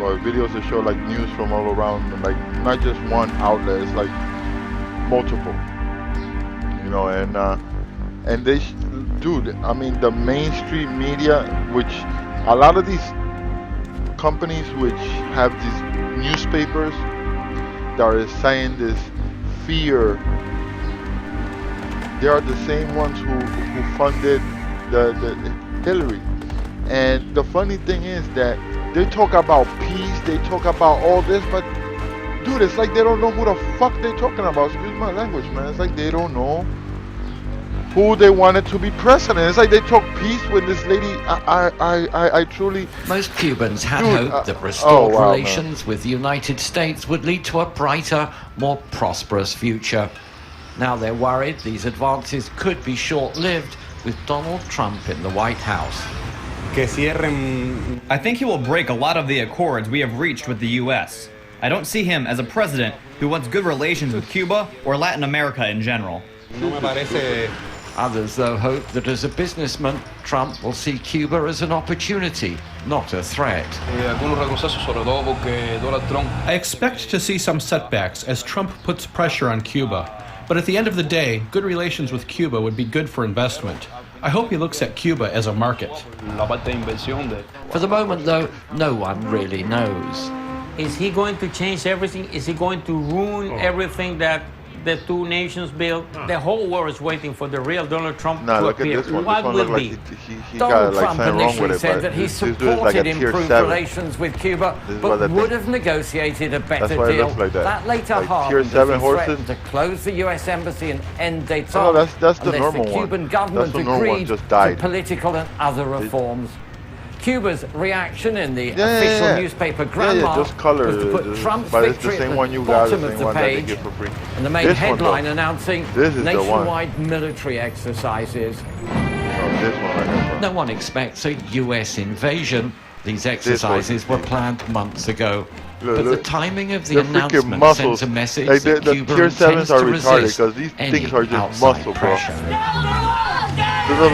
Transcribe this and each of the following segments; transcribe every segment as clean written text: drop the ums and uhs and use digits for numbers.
or videos that show like news from all around, like not just one outlet. It's like multiple, and dude. I mean, the mainstream media, which a lot of these companies which have these newspapers that are saying this fear, they are the same ones who funded the Hillary. And the funny thing is that they talk about peace, they talk about all this, but dude, it's like they don't know who the fuck they're talking about. Excuse my language, man. It's like they don't know who they wanted to be president. It's like they talk peace when this lady. I truly. Most Cubans had Dude, hoped that restored wow, relations man. with the United States would lead to a brighter, more prosperous future. Now they're worried these advances could be short-lived with Donald Trump in the White House. I think he will break a lot of the accords we have reached with the U.S. I don't see him as a president who wants good relations with Cuba or Latin America in general. Others, though, hope that as a businessman, Trump will see Cuba as an opportunity, not a threat. I expect to see some setbacks as Trump puts pressure on Cuba. But at the end of the day, good relations with Cuba would be good for investment. I hope he looks at Cuba as a market. For the moment, though, no one really knows. Is he going to change everything? Is he going to ruin everything that the two nations built? The whole world is waiting for the real Donald Trump to Look appear. at this one. What This one will looks be? like he Donald got like Trump something wrong with initially it, said but that he this dude is like supported a tier improved 7. relations with Cuba, This is what but I would think. have negotiated a better That's why it deal. looks like that. later Like hardened tier as he 7 horses. threatened to close the U.S. embassy and end détente No, that's the unless normal the one. Cuban That's government the normal one, agreed just to died. political and other reforms. Cuba's reaction in the Yeah, official yeah. newspaper Yeah, Granma just color. was to put Just- Trump's but it's the victory same at one the you got, the bottom of same the one that they page, give for free. and the main This one, headline though. announcing This is the one. nationwide military exercises. No, this one right here, bro. No one expects a U.S. invasion. These exercises were planned months ago. Look, But the look. timing of the They're freaking announcement muscles. sends a message Like that the Cuba tier intends 7s are to retarded resist because these any things are just outside muscle, bro. pressure. They look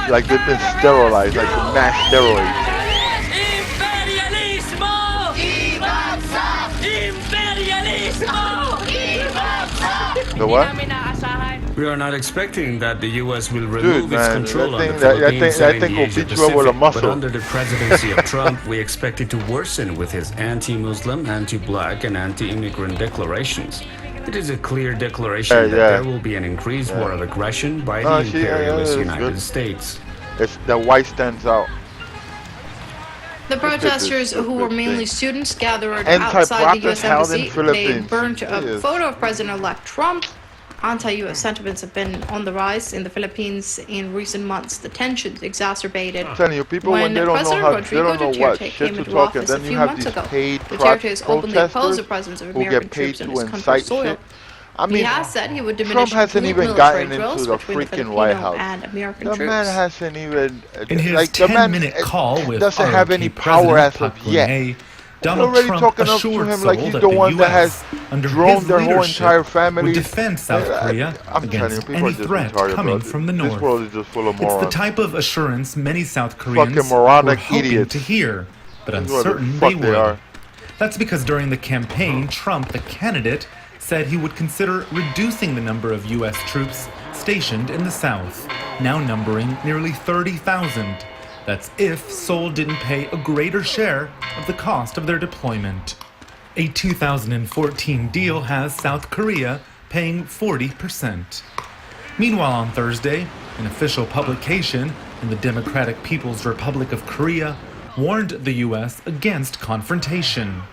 like they've been sterilized, like mass steroids. The what? We are not expecting that the U.S. will Dude, remove its man, control on the that thing Philippines and in the will Asia beat you up with a Pacific. But muscle. under the presidency of Trump, we expect it to worsen with his anti-Muslim, anti-black, and anti-immigrant declarations. It is a clear declaration that yeah. there will be an increased war of aggression by the See, imperialist it's United good. States. It's the white stands out. The protesters, who were mainly students, gathered Anti-protest outside the U.S. held in Embassy. They Philippines. burnt a Yes. photo of President-elect Trump. Anti-U.S. sentiments have been on the rise in the Philippines in recent months. The tensions exacerbated I'm telling you, people when when they don't President know how, they Rodrigo don't know what Duterte shit came to into talk, and office a then you few have months these ago. paid Duterte has openly opposed the protesters presence of who American get paid troops on to his country's incite soil. shit. I He mean, has said he would diminish Trump hasn't complete even military gotten drills into the between the freaking Filipino White House. and American The troops. man hasn't even. In his like, the man 10-minute call with doesn't have any ROK power as President of Park yet. Geun-hye, They're Donald already Trump talking up to assured him like Seoul he's that the the one that U.S., has under droned his their whole leadership, entire family. would defend South Korea I'm telling you, against people any are just threat retarded, coming bro. from the This north. world is just full of It's the morons. type of assurance many South Koreans Fucking moronic were hoping idiots. to hear, but This is what the uncertain fuck they they would. are. That's because during the campaign, Trump, the candidate, said he would consider reducing the number of U.S. troops stationed in the South, now numbering nearly 30,000. That's if Seoul didn't pay a greater share of the cost of their deployment. A 2014 deal has South Korea paying 40%. Meanwhile, on Thursday, an official publication in the Democratic People's Republic of Korea warned the U.S. against confrontation.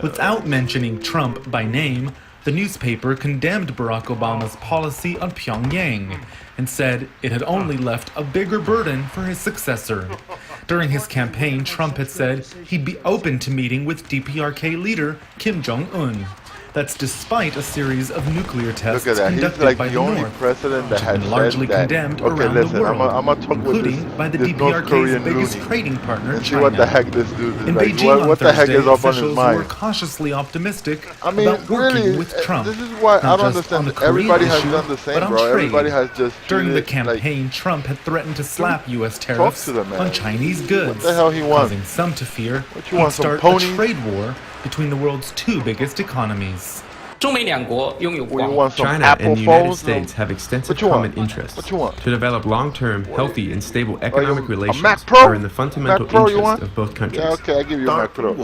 Without mentioning Trump by name, the newspaper condemned Barack Obama's policy on Pyongyang and said it had only left a bigger burden for his successor. During his campaign, Trump had said he'd be open to meeting with DPRK leader Kim Jong-un. That's despite a series of nuclear tests Look at that. He's conducted like by the the only North, president that which have has been largely said that. condemned Okay, around listen, the world, I'm gonna talk with including by the this North DPRK's Korean biggest loony trading partner, and see China. what the heck this dude is In like. Beijing on What the heck Thursday, is up on his officials were mind? cautiously optimistic I mean, about working really, with Trump. this is why I not don't just on understand. the Korean Everybody has issue, done the same, but on bro. trade. Everybody has just During the treated, like, campaign, Trump had threatened to slap U.S. tariffs to them, man. on Chinese goods, What the hell he want? causing some to fear What you he'd want, some start a ponies? trade war between the world's two biggest economies. 中美两国拥有 you 广 want some China Apple and the United phones? States have extensive What you want? common interests. What you want? To develop long-term, healthy, and stable economic a relations Mac Pro? are in the fundamental Mac Pro you interest want? of both countries. Yeah, okay, I give you a Mac Pro.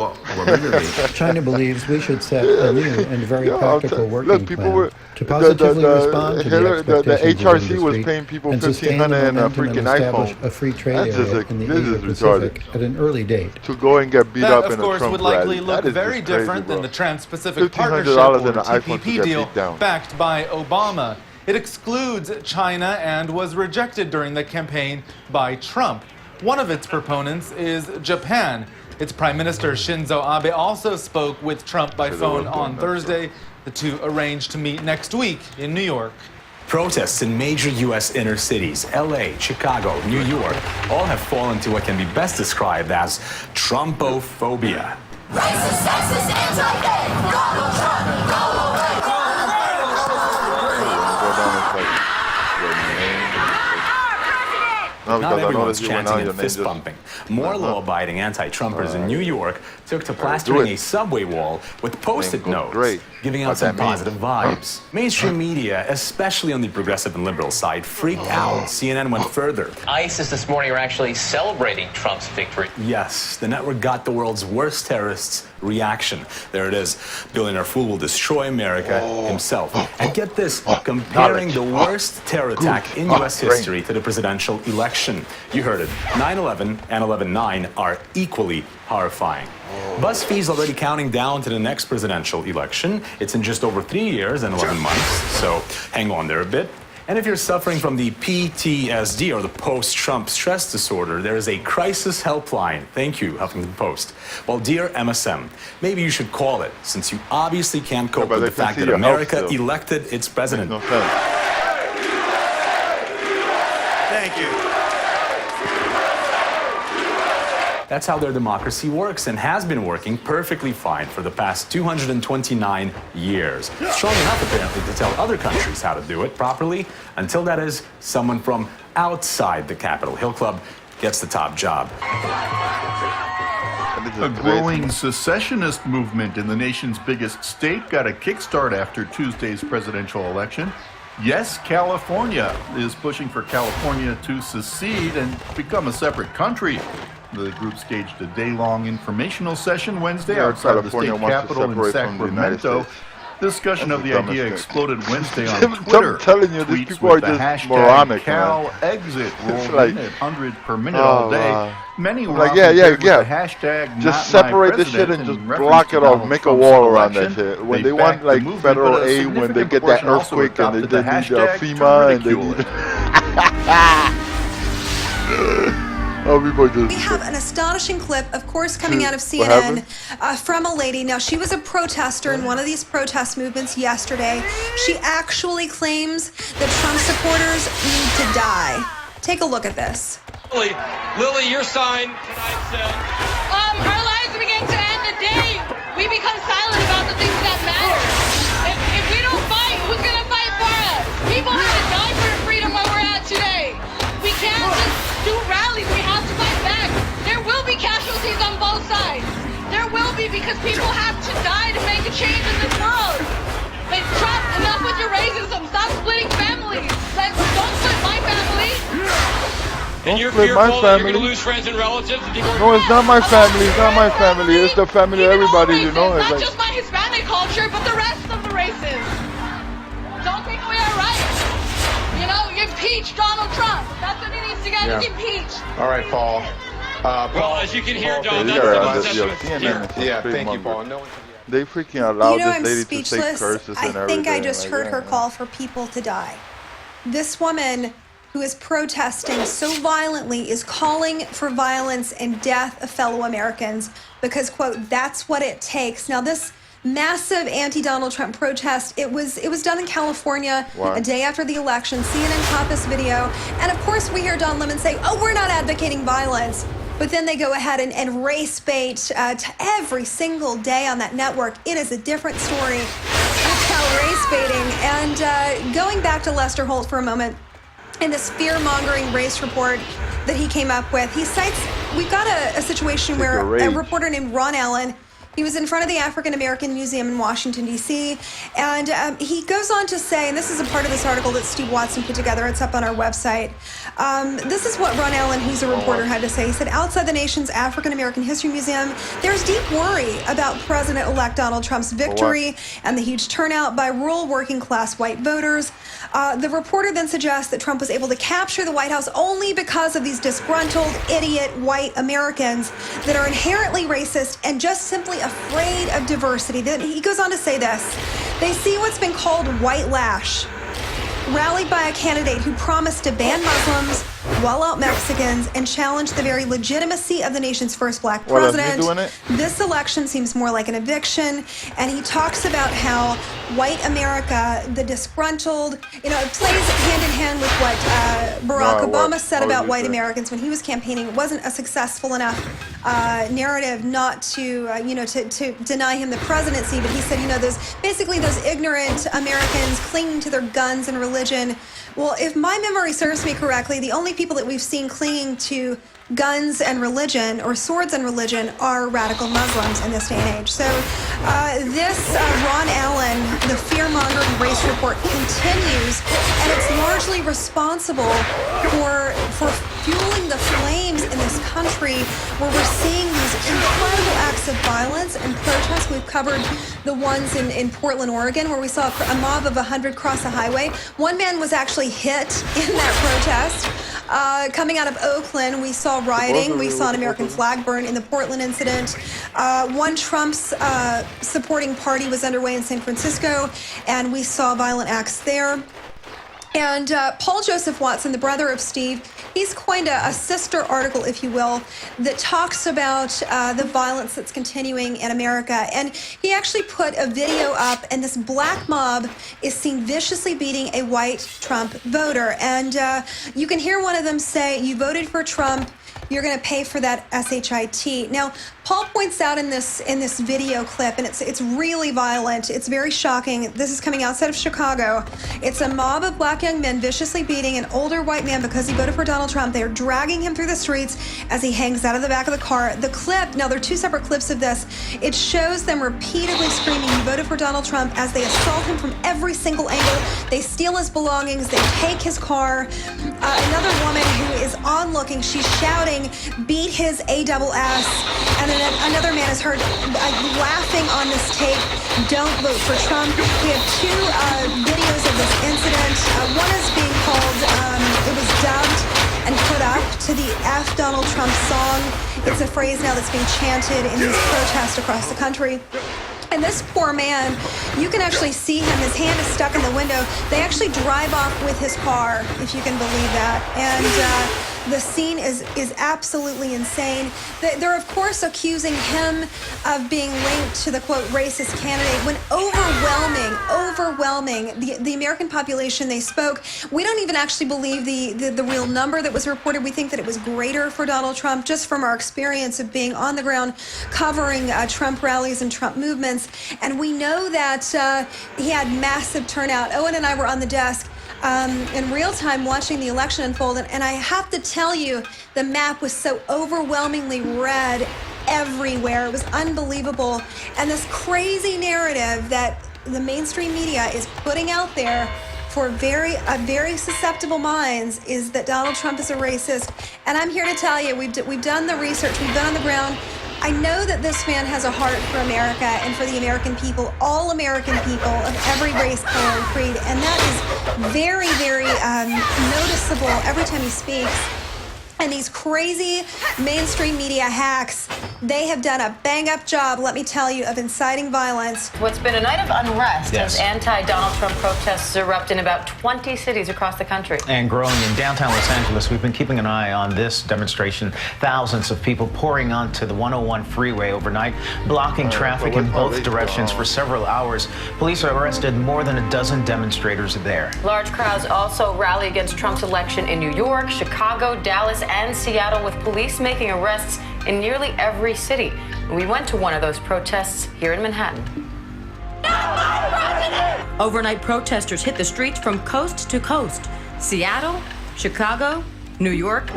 China believes we should set a new and very Yeah, I'll practical tell- working look, people plan were to positively respond to Hillary- the expectations of HRC was industry paying people and sustain the $1,500 and a momentum and freaking establish iPhone. a free trade That's just area a- in the this is Asia-Pacific at an early date. to go and get beat That, up of in a course, Trump would likely rally. look That is very just crazy, different bro. than the Trans-Pacific $1,500 Partnership, or and an iPhone to TPP get deal beat down. backed by Obama. It excludes China and was rejected during the campaign by Trump. One of its proponents is Japan. Its Prime Minister Shinzo Abe also spoke with Trump by phone on Thursday. The two arranged to meet next week in New York. Protests in major U.S. inner cities, L.A., Chicago, New York, all have fallen to what can be best described as Trumpophobia. Racist, sexist, anti-gay, Donald Trump, go away! Not everyone's chanting and fist pumping. More law-abiding anti-Trumpers in New York took to plastering a subway wall with post-it notes, giving out some positive vibes. Mainstream media, especially on the progressive and liberal side, freaked out. CNN went further. ISIS this morning are actually celebrating Trump's victory. Yes, the network got the world's worst terrorists' reaction. There it is. Billionaire fool will destroy America himself. And get this, comparing the worst terror attack in U.S. history to the presidential election. You heard it. 9/11 and 11/9 are equally horrifying. BuzzFeed's already counting down to the next presidential election. It's in just over 3 years and 11 months, so hang on there a bit. And if you're suffering from the PTSD, or the post-Trump stress disorder, there is a crisis helpline. Thank you, Huffington Post. Well, dear MSM, maybe you should call it, since you obviously can't cope with the fact that America elected its president. Thank you. That's how their democracy works, and has been working perfectly fine for the past 229 years. Strong enough, apparently, to tell other countries how to do it properly, until that is, someone from outside the Capitol Hill Club gets the top job. A growing secessionist movement in the nation's biggest state got a kickstart after Tuesday's presidential election. Yes, California is pushing for California to secede and become a separate country. The group staged a day-long informational session Wednesday outside of the state capitol in Sacramento. Discussion of the idea exploded Wednesday on Twitter. I'm telling you, these people are just moronic, man. #CalExit rolled like, in at hundreds per minute all day. Many were like, on yeah. with the hashtag just not my separate this shit president and just in reference block to it off. Donald Make a Trump's wall around that election. shit. When They they want backed the like movement, federal but a aid, when they significant get that proportion also earthquake and they adopted the need hashtag to FEMA and they ridicule need. Oh, people just. We have an astonishing clip, of course, coming out of What CNN from a lady. Now, she was a protester in one of these protest movements yesterday. She actually claims that Trump supporters need to die. Take a look at this. Lily, your sign tonight said, our lives begin to end the day we become silent about the things that matter. If we don't fight, who's going to fight for us? People have to die for freedom where we're at today. We can't just do rallies. We have to fight back. There will be casualties on both sides. There will be, because people have to die to make a change in this world. But Trump, enough with your racism. Stop splitting families. Don't split my family. and you're split my fearful that you're family. going to lose friends and relatives? No, it's not my family. It's not my family. It's the family of everybody, you know. It's Not like, just my Hispanic culture, but the rest of the races. Don't take away our rights. You know, impeach Donald Trump. That's what he needs to get, is impeached. All right, Paul. Well, as you can hear, Don, you that's gotta the understand, concept CNN here. is Yeah, straight thank you, mumble. Paul. No one They freaking allow You know, this I'm lady to say speechless. curses I and think everything. I just like, heard yeah, her man. call for people to die. This woman who is protesting so violently is calling for violence and death of fellow Americans because, quote, that's what it takes. Now, this massive anti-Donald Trump protest. It was done in California Wow. a day after the election. CNN caught this video. And of course, we hear Don Lemon say, oh, we're not advocating violence. But then they go ahead and race bait to every single day on that network. It is a different story about race baiting. And going back to Lester Holt for a moment, in this fear-mongering race report that he came up with, he cites, we've got a situation where a reporter named Ron Allen, he was in front of the African American Museum in Washington, D.C., and he goes on to say, and this is a part of this article that Steve Watson put together, it's up on our website. This is what Ron Allen, who's a reporter, had to say. He said, outside the nation's African American History Museum, there's deep worry about President-elect Donald Trump's victory and the huge turnout by rural working-class white voters. The reporter then suggests that Trump was able to capture the White House only because of these disgruntled, idiot white Americans that are inherently racist and just simply afraid of diversity. Then he goes on to say this. They see what's been called white lash, rallied by a candidate who promised to ban Muslims, wall out Mexicans, and challenge the very legitimacy of the nation's first black president. This election seems more like an eviction, and he talks about how white America, the disgruntled, it plays hand in hand with what Barack Obama said about white Americans when he was campaigning. It wasn't a successful enough narrative not to, to deny him the presidency, but he said, those ignorant Americans clinging to their guns and religion. Well, if my memory serves me correctly, the only people that we've seen clinging to guns and religion, or swords and religion, are radical Muslims in this day and age. So this Ron Allen, the fear-mongering race report continues, and it's largely responsible for fueling the flames in this country, where we're seeing these incredible acts of violence and protests. We've covered the ones in Portland, Oregon, where we saw a mob of 100 cross a highway. One man was actually hit in that protest. Coming out of Oakland, we saw rioting. We saw an American flag burn in the Portland incident. One Trump's supporting party was underway in San Francisco, and we saw violent acts there. And Paul Joseph Watson, the brother of Steve, he's coined a sister article, if you will, that talks about the violence that's continuing in America. And he actually put a video up, and this black mob is seen viciously beating a white Trump voter. And you can hear one of them say, "You voted for Trump, you're going to pay for that SHIT." Now, Paul points out in this video clip, and it's really violent. It's very shocking. This is coming outside of Chicago. It's a mob of black young men viciously beating an older white man because he voted for Donald Trump. They are dragging him through the streets as he hangs out of the back of the car. The clip, now there are two separate clips of this. It shows them repeatedly screaming, "You voted for Donald Trump," as they assault him from every single angle. They steal his belongings. They take his car. Another woman who is onlooking, she's shouting, "Beat his ASS." And then another man is heard laughing on this tape, "Don't vote for Trump." We have two videos of this incident. One is being called, it was dubbed and put up to the F Donald Trump song. It's a phrase now that's being chanted in these protests across the country. And this poor man, you can actually see him. His hand is stuck in the window. They actually drive off with his car, if you can believe that. And the scene is absolutely insane. They're, of course, accusing him of being linked to the, quote, racist candidate, when overwhelming, the American population they spoke, we don't even actually believe the real number that was reported. We think that it was greater for Donald Trump, just from our experience of being on the ground covering Trump rallies and Trump movements. And we know that he had massive turnout. Owen and I were on the desk in real time watching the election unfold, and I have to tell you, the map was so overwhelmingly red everywhere. It was unbelievable. And this crazy narrative that the mainstream media is putting out there for very susceptible minds is that Donald Trump is a racist. And I'm here to tell you, we've done the research, we've been on the ground. I know that this man has a heart for America and for the American people, all American people of every race, color, and creed, and that is very, very noticeable every time he speaks. And these crazy mainstream media hacks They have done a bang-up job, let me tell you, of inciting violence. What's been a night of unrest Yes. as anti-Donald Trump protests erupt in about 20 cities across the country. And growing in downtown Los Angeles, we've been keeping an eye on this demonstration. Thousands of people pouring onto the 101 freeway overnight, blocking traffic in both directions for several hours. Police arrested more than a dozen demonstrators there. Large crowds also rally against Trump's election in New York, Chicago, Dallas, and Seattle, with police making arrests in nearly every city. We went to one of those protests here in Manhattan. Overnight protesters hit the streets from coast to coast. Seattle, Chicago, New York.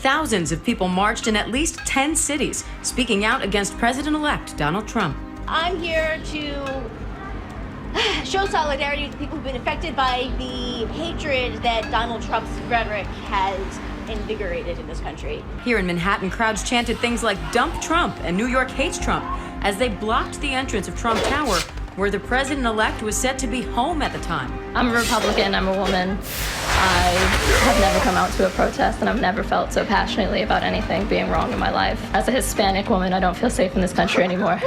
Thousands of people marched in at least 10 cities, speaking out against President-elect Donald Trump. I'm here to show solidarity with people who've been affected by the hatred that Donald Trump's rhetoric has invigorated in this country. Here in Manhattan, crowds chanted things like "Dump Trump" and "New York hates Trump" as they blocked the entrance of Trump Tower, where the president-elect was said to be home at the time. I'm a Republican, I'm a woman. I have never come out to a protest, and I've never felt so passionately about anything being wrong in my life. As a Hispanic woman, I don't feel safe in this country anymore.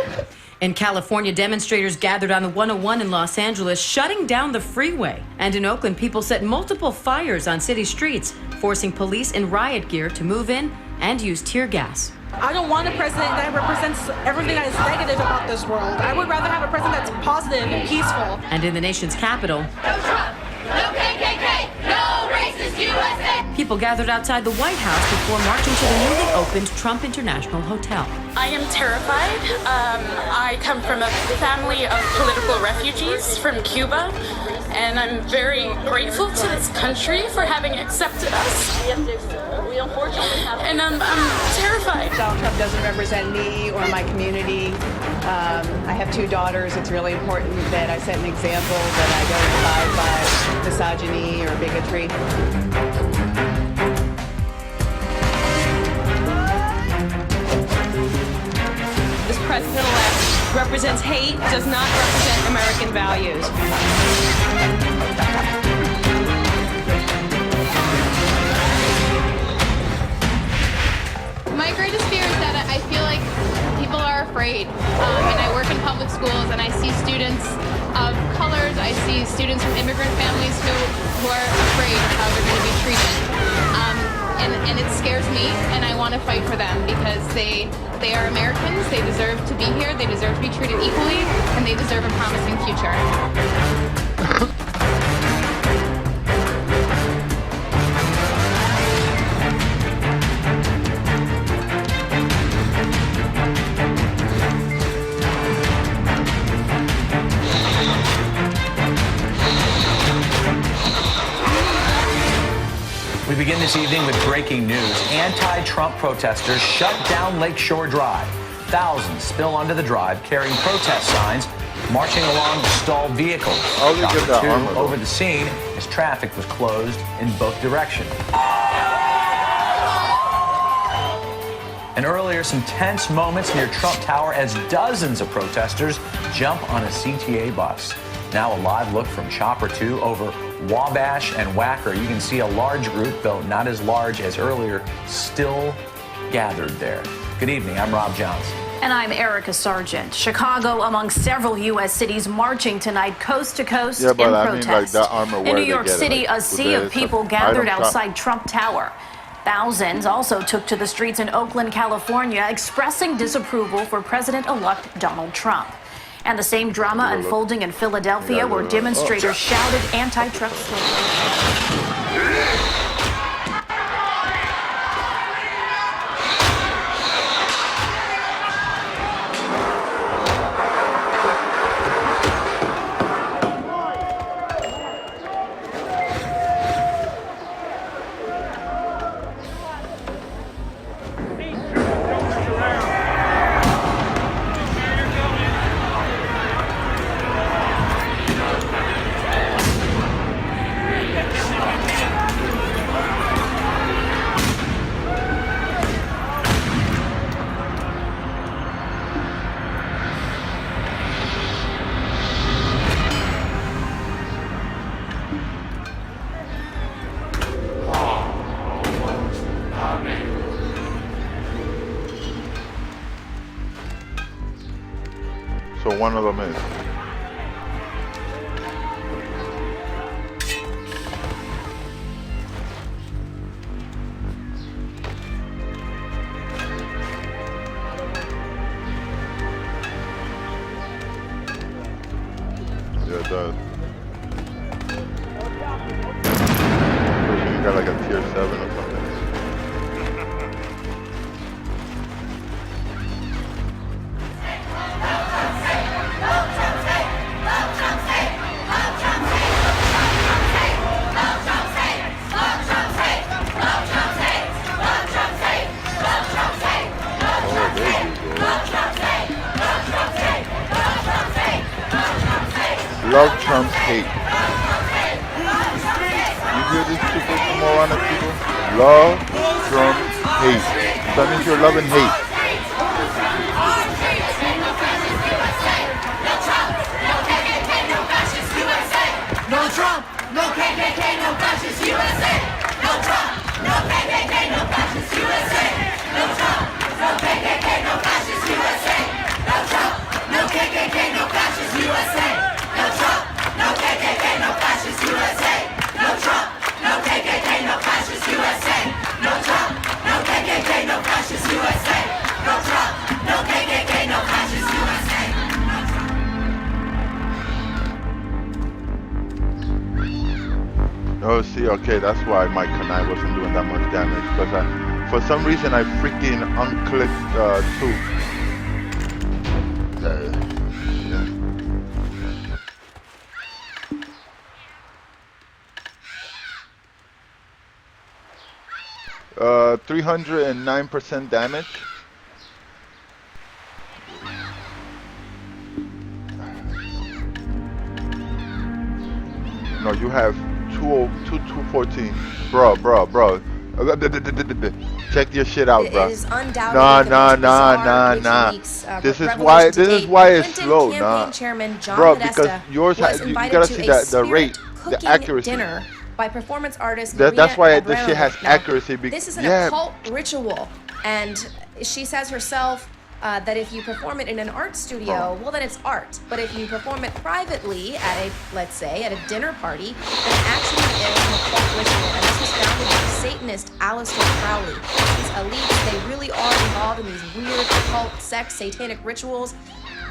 In California, demonstrators gathered on the 101 in Los Angeles, shutting down the freeway. And in Oakland, people set multiple fires on city streets, forcing police in riot gear to move in and use tear gas. I don't want a president that represents everything that is negative about this world. I would rather have a president that's positive and peaceful. And in the nation's capital, No Trump, no KKK, no racist USA. people gathered outside the White House before marching to the newly opened Trump International Hotel. I am terrified. I come from a family of political refugees from Cuba, and I'm very grateful to this country for having accepted us. We unfortunately have. And I'm terrified. Donald Trump doesn't represent me or my community. I have two daughters. It's really important that I set an example, that I don't abide by misogyny or bigotry. This president-elect represents hate, does not represent American values. My greatest fear is that I feel like people are afraid, and I work in public schools, and I see students of colors, I see students from immigrant families who are afraid of how they're going to be treated, and it scares me, and I want to fight for them because they are Americans, they deserve to be here, they deserve to be treated equally, and they deserve a promising future. We begin this evening with breaking news. Anti-Trump protesters shut down Lakeshore Drive. Thousands spill onto the drive carrying protest signs, marching along with stalled vehicles. Chopper 2 over the scene as traffic was closed in both directions. And earlier, some tense moments near Trump Tower as dozens of protesters jump on a CTA bus. Now a live look from Chopper 2 over Wabash and Wacker. You can see a large group, though not as large as earlier, still gathered there. Good evening, I'm Rob Johnson. And I'm Erica Sargent. Chicago among several U.S. cities marching tonight coast to coast in protest. like that armor. In New York City, a sea of people gathered outside Trump Tower. Thousands also took to the streets in Oakland, California, expressing disapproval for President-elect Donald Trump. And the same drama unfolding in Philadelphia, where demonstrators shouted anti-Trump slogans. So one of them is. Yeah, it does. You got like a tier 7 or something. Love Trump's hate. You hear these people from around the people? Love Trump's hate. That means you're loving hate. No Trump, no KKK, no fascist USA. No Trump, no KKK, no fascist USA. No Trump, no KKK, no fascist USA. No Trump, no KKK, no fascist USA. No Trump, no KKK, no fascist USA. No Trump, no KKK, no fascist USA. No Trump, no KKK, no fascist USA. No Trump, no KKK, no fascist USA. Oh, see, okay, that's why my Kanai wasn't doing that much damage, because for some reason I freaking unclicked 2. Yeah. 309% damage. No, you have 214. Bro. Check your shit out, bro. It is undoubtedly Nah. This is why it's slow, nah. Chairman John Bro, Podesta because yours was you invited gotta to see a the rate, the cooking accuracy. dinner by performance artist That's Marina why this shit has Abramovic. Now, accuracy. This is an Yeah. occult ritual, and she says herself that if you perform it in an art studio, well, then it's art. But if you perform it privately at a, let's say, at a dinner party, then it actually is an occult ritual. And this was founded by Satanist Aleister Crowley. These elites, they really are involved in these weird occult, sex, satanic rituals.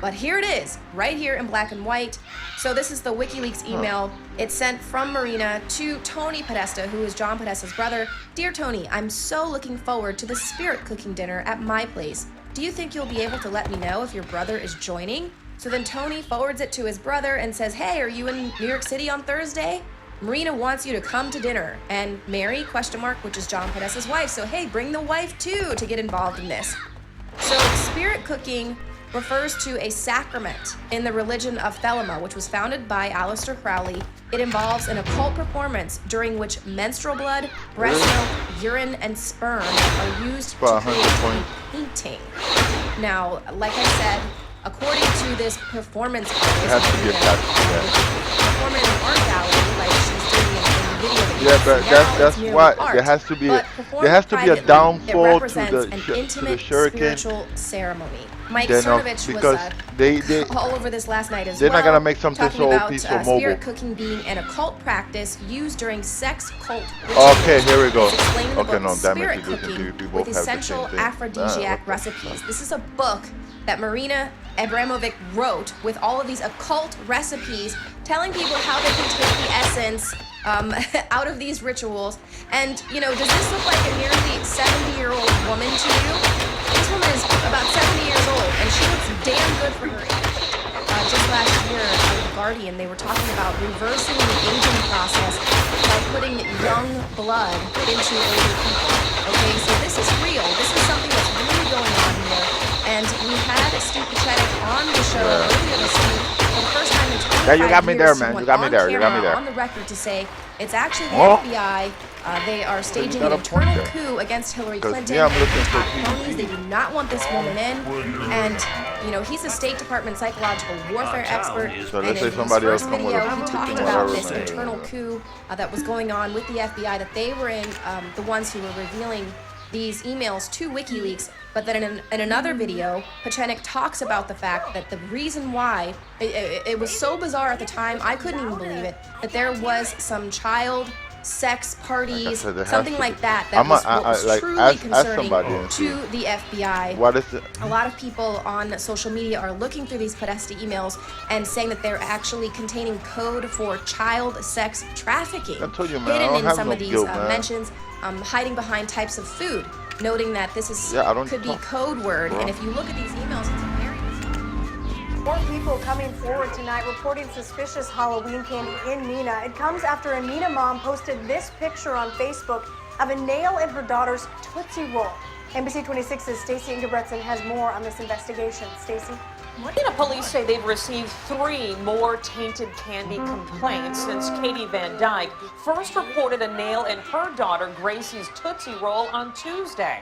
But here it is, right here in black and white. So this is the WikiLeaks email. It's sent from Marina to Tony Podesta, who is John Podesta's brother. Dear Tony, I'm so looking forward to the spirit cooking dinner at my place. Do you think you'll be able to let me know if your brother is joining? So then Tony forwards it to his brother and says, hey, are you in New York City on Thursday? Marina wants you to come to dinner. And Mary, which is John Podesta's wife. So hey, bring the wife too to get involved in this. So spirit cooking refers to a sacrament in the religion of Thelema, which was founded by Aleister Crowley. It involves an occult performance during which menstrual blood, breast milk, urine, and sperm are used to create a painting. Now, like I said, according to this performance artist, it has to be a performing in an art gallery like she's doing in the video. Yeah, but that's why there has to be a downfall to the shuriken. Spiritual ceremony. Mike Cernovich was they all over this last night as they're well. Not gonna make something talking so about OP so mobile. Spirit cooking being an occult practice used during sex cult rituals. Okay, here we go. Okay, no, damn Spirit it. Cooking We both with have the essential same thing. aphrodisiac recipes. This is a book that Marina Abramovic wrote with all of these occult recipes, telling people how they can take the essence out of these rituals. And, you know, does this look like a nearly 70-year-old woman to you? This woman is about 70 years old, and she looks damn good for her age. Just last year, on The Guardian, they were talking about reversing the aging process by putting young blood into older people. Okay, so this is real. This is something that's really going on here. And we had Stu Pachetic on the show earlier this week for the first time in 25 years. Yeah, you got me there, man. You got me there. You got me there. On the record to say it's actually the FBI. They are staging an internal coup against Hillary Clinton. Yeah, I'm looking for ponies. They do not want this woman in. And, you know, he's a State Department psychological warfare expert. So and let's say in his somebody else first come with video, us. he talked about this internal coup that was going on with the FBI, that they were in the ones who were revealing these emails to WikiLeaks, but then in another video, Pechenik talks about the fact that the reason why, it was so bizarre at the time, I couldn't even believe it, that there was some child sex parties, something like that, was truly concerning to the FBI. What is it? A lot of people on social media are looking through these Podesta emails and saying that they're actually containing code for child sex trafficking. I told you, man, hidden in some of these mentions, hiding behind types of food, noting that this is could be code word. And if you look at these emails, it's very. More people coming forward tonight reporting suspicious Halloween candy in Neenah. It comes after a Neenah mom posted this picture on Facebook of a nail in her daughter's Tootsie Roll. NBC 26's Stacey Ingebretson has more on this investigation. Stacey? Neenah police say they've received 3 more tainted candy complaints since Katie Van Dyke first reported a nail in her daughter Gracie's Tootsie Roll on Tuesday.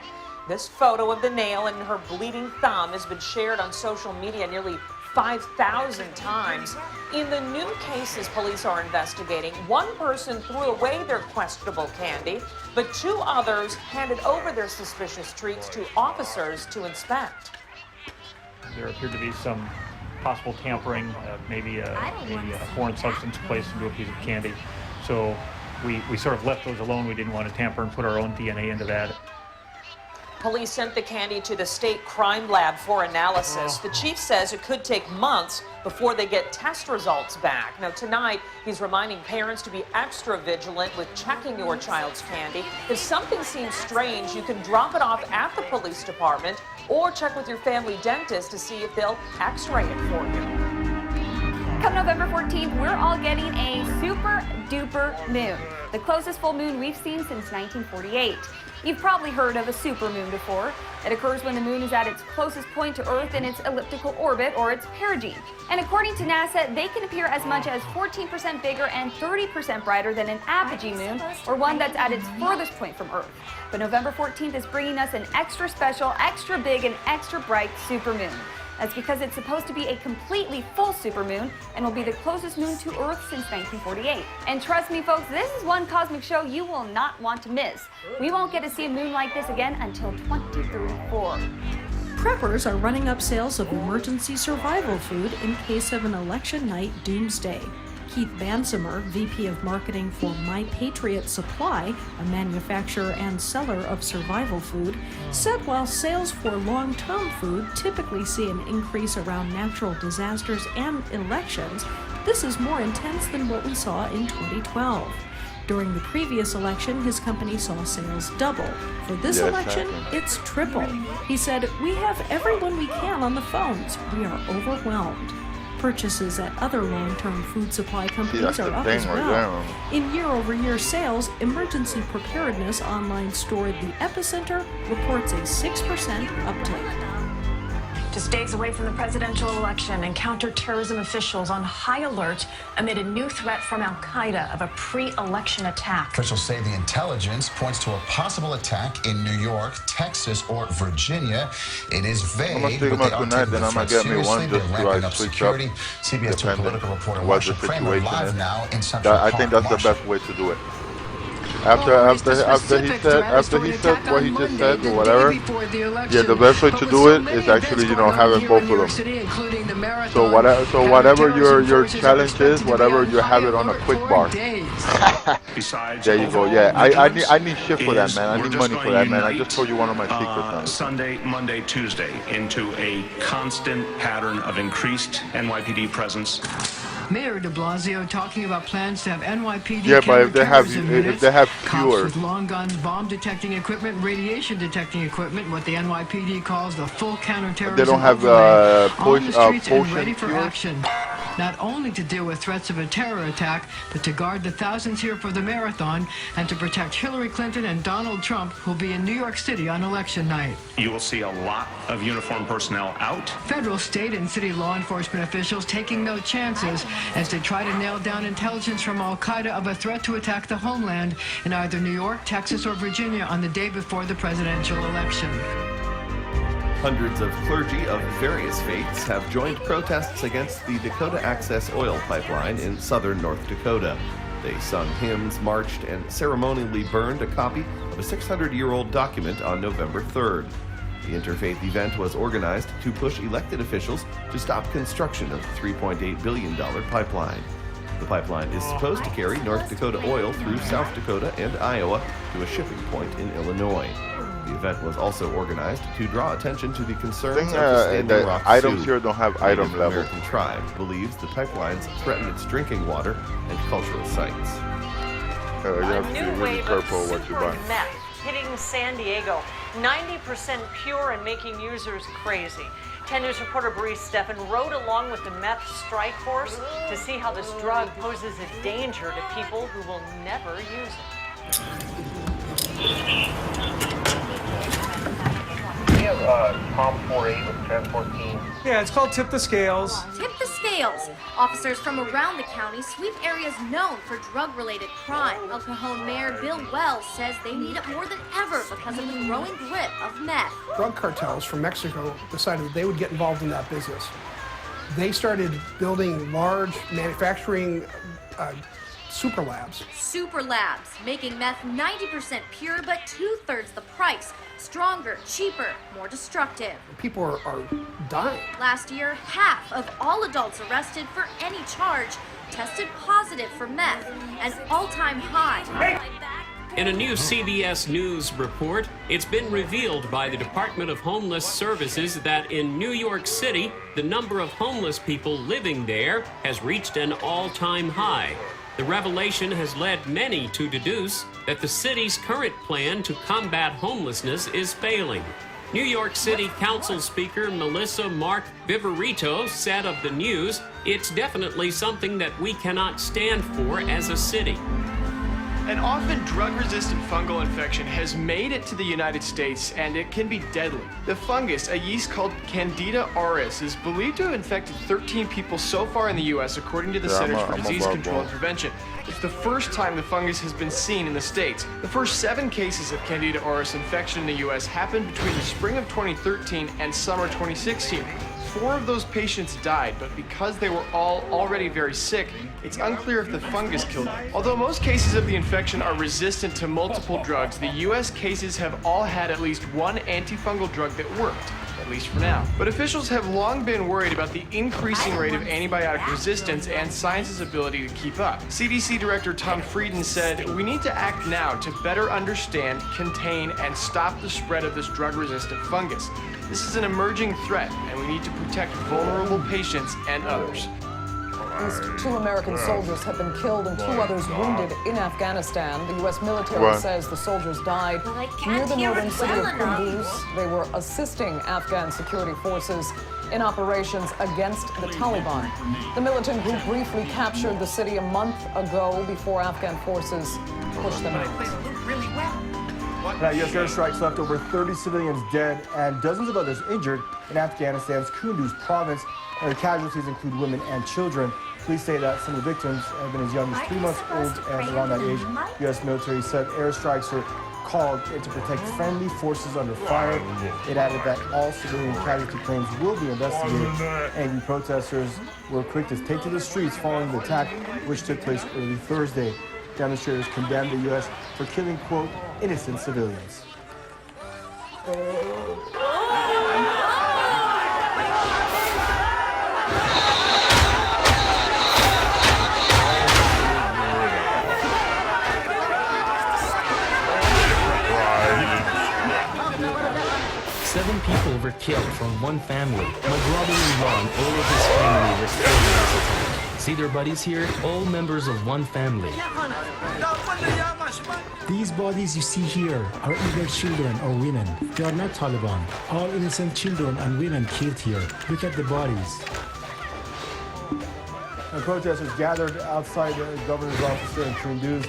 This photo of the nail in her bleeding thumb has been shared on social media nearly 5,000 times. In the new cases police are investigating, one person threw away their questionable candy, but 2 others handed over their suspicious treats to officers to inspect. There appeared to be some possible tampering, maybe a foreign substance placed into a piece of candy. So we sort of left those alone. We didn't want to tamper and put our own DNA into that. Police sent the candy to the state crime lab for analysis. The chief says it could take months before they get test results back. Now, tonight, he's reminding parents to be extra vigilant with checking your child's candy. If something seems strange, you can drop it off at the police department or check with your family dentist to see if they'll x-ray it for you. Come November 14th, we're all getting a super duper moon, the closest full moon we've seen since 1948. You've probably heard of a supermoon before. It occurs when the moon is at its closest point to Earth in its elliptical orbit, or its perigee. And according to NASA, they can appear as much as 14% bigger and 30% brighter than an apogee moon, or one that's at its furthest point from Earth. But November 14th is bringing us an extra special, extra big, and extra bright supermoon. That's because it's supposed to be a completely full supermoon and will be the closest moon to Earth since 1948. And trust me, folks, this is one cosmic show you will not want to miss. We won't get to see a moon like this again until 2034. Preppers are running up sales of emergency survival food in case of an election night doomsday. Keith Bansimer, VP of Marketing for My Patriot Supply, a manufacturer and seller of survival food, said while sales for long-term food typically see an increase around natural disasters and elections, this is more intense than what we saw in 2012. During the previous election, his company saw sales double. For this election, it's triple. He said, "We have everyone we can on the phones. We are overwhelmed." Purchases at other long-term food supply companies are up as well. In year-over-year sales, Emergency Preparedness online store The Epicenter reports a 6% uptick. Just days away from the presidential election, and counterterrorism officials on high alert amid a new threat from al-Qaeda of a pre-election attack. Officials say the intelligence points to a possible attack in New York, Texas, or Virginia. It is vague, but they are taking the threat seriously. They're ramping up security. CBS 2 political reporter Marsha Kramer live now in Central Park. I think that's the best way to do it. After he said what he just said or whatever, yeah, the best way to do it is actually, having both of them. So whatever your challenge is, whatever you have it on a quick bar. There you go. Yeah, I need shit for that, man. I need money for that, man. I just told you one of my secrets. Sunday, Monday, Tuesday, into a constant pattern of increased NYPD presence. Mayor de Blasio talking about plans to have NYPD but if they have fewer with long guns, bomb detecting equipment, radiation detecting equipment, what the NYPD calls the full counterterrorism. They don't have on the streets and ready for action. Not only to deal with threats of a terror attack, but to guard the thousands here for the marathon and to protect Hillary Clinton and Donald Trump, who'll be in New York City on election night. You will see a lot of uniformed personnel out. Federal, state, and city law enforcement officials taking no chances as they try to nail down intelligence from al-Qaeda of a threat to attack the homeland in either New York, Texas, or Virginia on the day before the presidential election. Hundreds of clergy of various faiths have joined protests against the Dakota Access oil pipeline in southern North Dakota. They sung hymns, marched, and ceremonially burned a copy of a 600-year-old document on November 3rd. The interfaith event was organized to push elected officials to stop construction of the $3.8 billion pipeline. The pipeline is supposed to carry North Dakota oil through South Dakota and Iowa to a shipping point in Illinois. The event was also organized to draw attention to the concerns of the Standing Rock items Sioux. here don't have item Native level. American tribe believes the pipelines threaten its drinking water and cultural sites. You have to be new really wave careful of what you super buy. meth hitting San Diego. 90% pure and making users crazy. 10 News reporter Maurice Steffen rode along with the meth strike force to see how this drug poses a danger to people who will never use it. We have Tom 48 with Transport Team. Yeah, it's called Tip the Scales. Tip the Scales. Officers from around the county sweep areas known for drug-related crime. El Cajon Mayor Bill Wells says they need it more than ever because of the growing grip of meth. Drug cartels from Mexico decided that they would get involved in that business. They started building large manufacturing super labs. Super labs, making meth 90% pure but 2/3 the price. Stronger, cheaper, more destructive. People are dying. Last year, half of all adults arrested for any charge tested positive for meth, an all-time high. In a new CBS News report, it's been revealed by the Department of Homeless Services that in New York City, the number of homeless people living there has reached an all-time high. The revelation has led many to deduce that the city's current plan to combat homelessness is failing. New York City Council Speaker Melissa Mark Viverito said of the news, "It's definitely something that we cannot stand for as a city." An often drug-resistant fungal infection has made it to the United States, and it can be deadly. The fungus, a yeast called Candida auris, is believed to have infected 13 people so far in the U.S., according to the Centers for Disease Control and Prevention. It's the first time the fungus has been seen in the States. The first 7 cases of Candida auris infection in the U.S. happened between the spring of 2013 and summer 2016. 4 of those patients died, but because they were all already very sick, it's unclear if the fungus killed them. Although most cases of the infection are resistant to multiple drugs, the U.S. cases have all had at least one antifungal drug that worked, at least for now. But officials have long been worried about the increasing rate of antibiotic resistance and science's ability to keep up. CDC Director Tom Frieden said, "We need to act now to better understand, contain, and stop the spread of this drug-resistant fungus. This is an emerging threat, and we need to protect vulnerable patients and others." At least 2 American soldiers have been killed and 2 others wounded in Afghanistan. The U.S. military says the soldiers died near the northern city of Kunduz. They were assisting Afghan security forces in operations against the Taliban. The militant group briefly captured the city a month ago before Afghan forces pushed them out. U.S. airstrikes left over 30 civilians dead and dozens of others injured in Afghanistan's Kunduz province. And the casualties include women and children. Police say that some of the victims have been as young as 3 months old and around that age. U.S. military said airstrikes are called to protect friendly forces under fire. It added that all civilian casualty claims will be investigated. Angry protesters were quick to take to the streets following the attack, which took place early Thursday. Demonstrators condemned the U.S. for killing, quote, innocent civilians. 7 people were killed from one family. My brother-in-law and all of his family were killed in this attack. See their bodies here? All members of one family. These bodies you see here are either children or women. They are not Taliban. All innocent children and women killed here. Look at the bodies. And protesters gathered outside the governor's office there in Kunduz.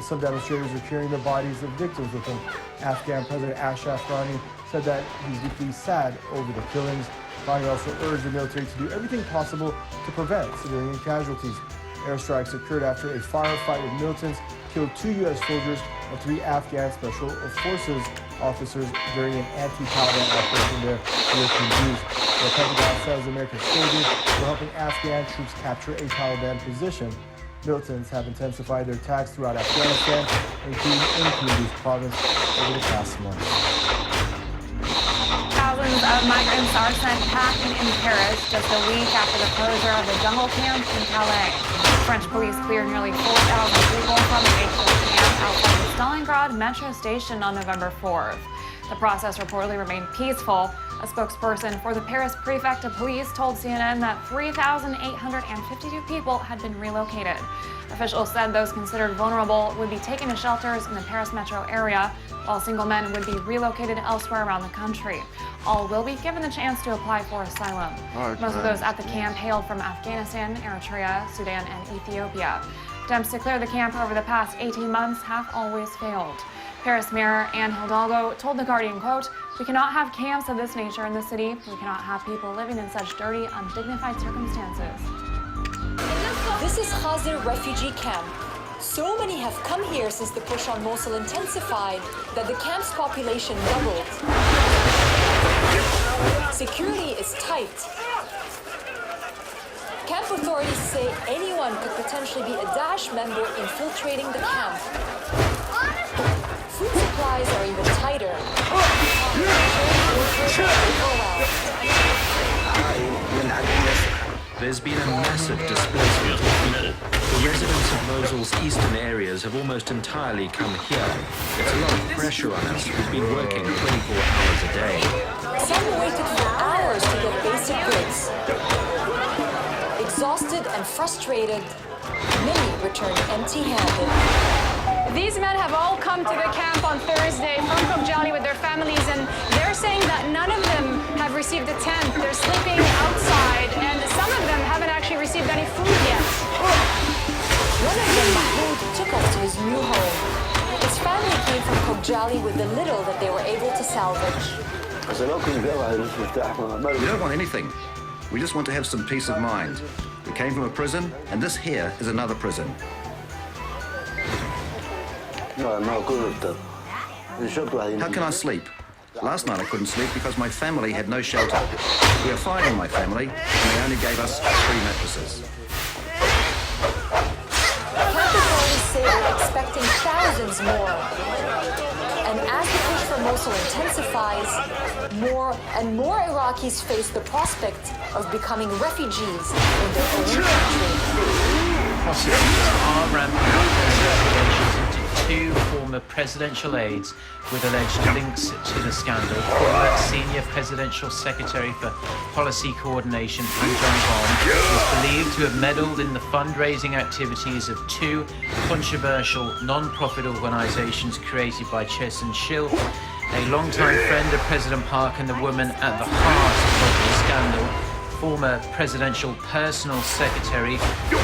Some demonstrators are carrying the bodies of victims with them. Afghan President Ashraf Ghani said that he's deeply sad over the killings. Ghani also urged the military to do everything possible to prevent civilian casualties. Airstrikes occurred after a firefight with militants killed 2 U.S. soldiers and 3 Afghan Special Forces officers during an anti-Taliban operation there near Kunduz. The Pentagon says American soldiers were helping Afghan troops capture a Taliban position. Militants have intensified their attacks throughout Afghanistan, including in Kunduz province over the past month. Thousands of migrants are sent packing in Paris just a week after the closure of the jungle camp in Calais. French police cleared nearly 4,000 people from the makeshift camp outside the Stalingrad metro station on November 4th. The process reportedly remained peaceful. A spokesperson for the Paris Prefect of Police told CNN that 3,852 people had been relocated. Officials said those considered vulnerable would be taken to shelters in the Paris metro area, while single men would be relocated elsewhere around the country. All will be given the chance to apply for asylum. Most of those at the camp hailed from Afghanistan, Eritrea, Sudan, and Ethiopia. Attempts to clear the camp over the past 18 months have always failed. Paris Mayor Anne Hidalgo told The Guardian, quote, "We cannot have camps of this nature in the city. We cannot have people living in such dirty, undignified circumstances." This is Khazir refugee camp. So many have come here since the push on Mosul intensified that the camp's population doubled. Security is tight. Camp authorities say anyone could potentially be a Daesh member infiltrating the camp. Food supplies are even tighter. There's been a massive displacement of people. The residents of Mosul's eastern areas have almost entirely come here. It's a lot of pressure on us. We've been working 24 hours a day. Some waited for hours to get basic goods. Exhausted and frustrated, many returned empty-handed. These men have all come to the camp on Thursday from Khojaly with their families, and they're saying that none of them have received a tent. They're sleeping outside, and some of them haven't actually received any food yet. One of them, Mahmoud, took us to his new home. His family came from Khojaly with the little that they were able to salvage. We don't want anything. We just want to have some peace of mind. We came from a prison, and this here is another prison. How can I sleep? Last night I couldn't sleep because my family had no shelter. We are fine in my family, and they only gave us 3 mattresses. Camp authorities say they're expecting thousands more. And as the push for Mosul intensifies, more and more Iraqis face the prospect of becoming refugees in their own country. Prosecutors are ramping up investigations into 2 former presidential aides with alleged links to the scandal. Former senior presidential secretary for policy coordination, Han Jong-hwan, is believed to have meddled in the fundraising activities of 2 controversial non-profit organizations created by Chesun Shil, a longtime friend of President Park and the woman at the heart of the scandal. Former presidential personal secretary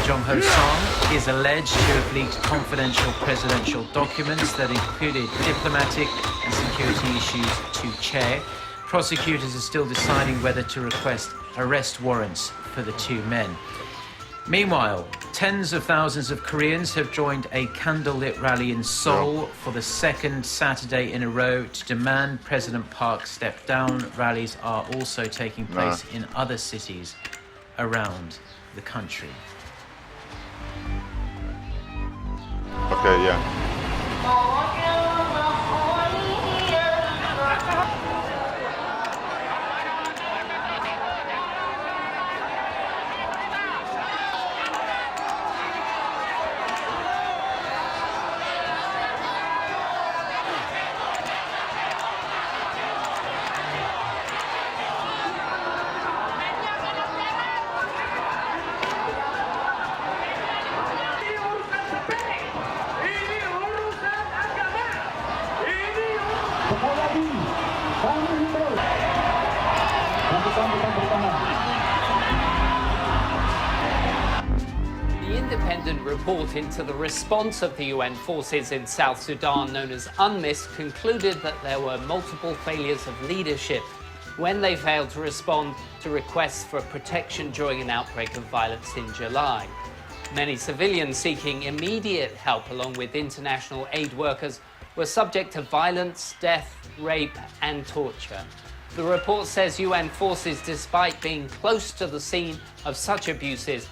Jong Ho-song is alleged to have leaked confidential presidential documents that included diplomatic and security issues to Che. Prosecutors are still deciding whether to request arrest warrants for the 2 men. Meanwhile, tens of thousands of Koreans have joined a candlelit rally in Seoul for the 2nd Saturday in a row to demand President Park step down. Rallies are also taking place in other cities around the country. Okay, yeah. The Independent report into the response of the UN forces in South Sudan, known as UNMISS, concluded that there were multiple failures of leadership when they failed to respond to requests for protection during an outbreak of violence in July. Many civilians seeking immediate help, along with international aid workers, were subject to violence, death, rape, and torture. The report says UN forces, despite being close to the scene of such abuses,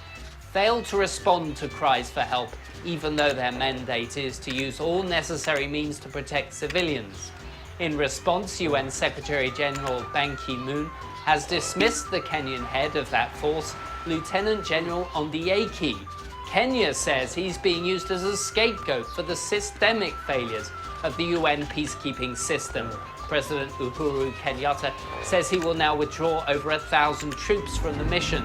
failed to respond to cries for help, even though their mandate is to use all necessary means to protect civilians. In response, UN Secretary-General Ban Ki-moon has dismissed the Kenyan head of that force, Lieutenant General Ondieki. Kenya says he's being used as a scapegoat for the systemic failures of the UN peacekeeping system. President Uhuru Kenyatta says he will now withdraw over 1,000 troops from the mission.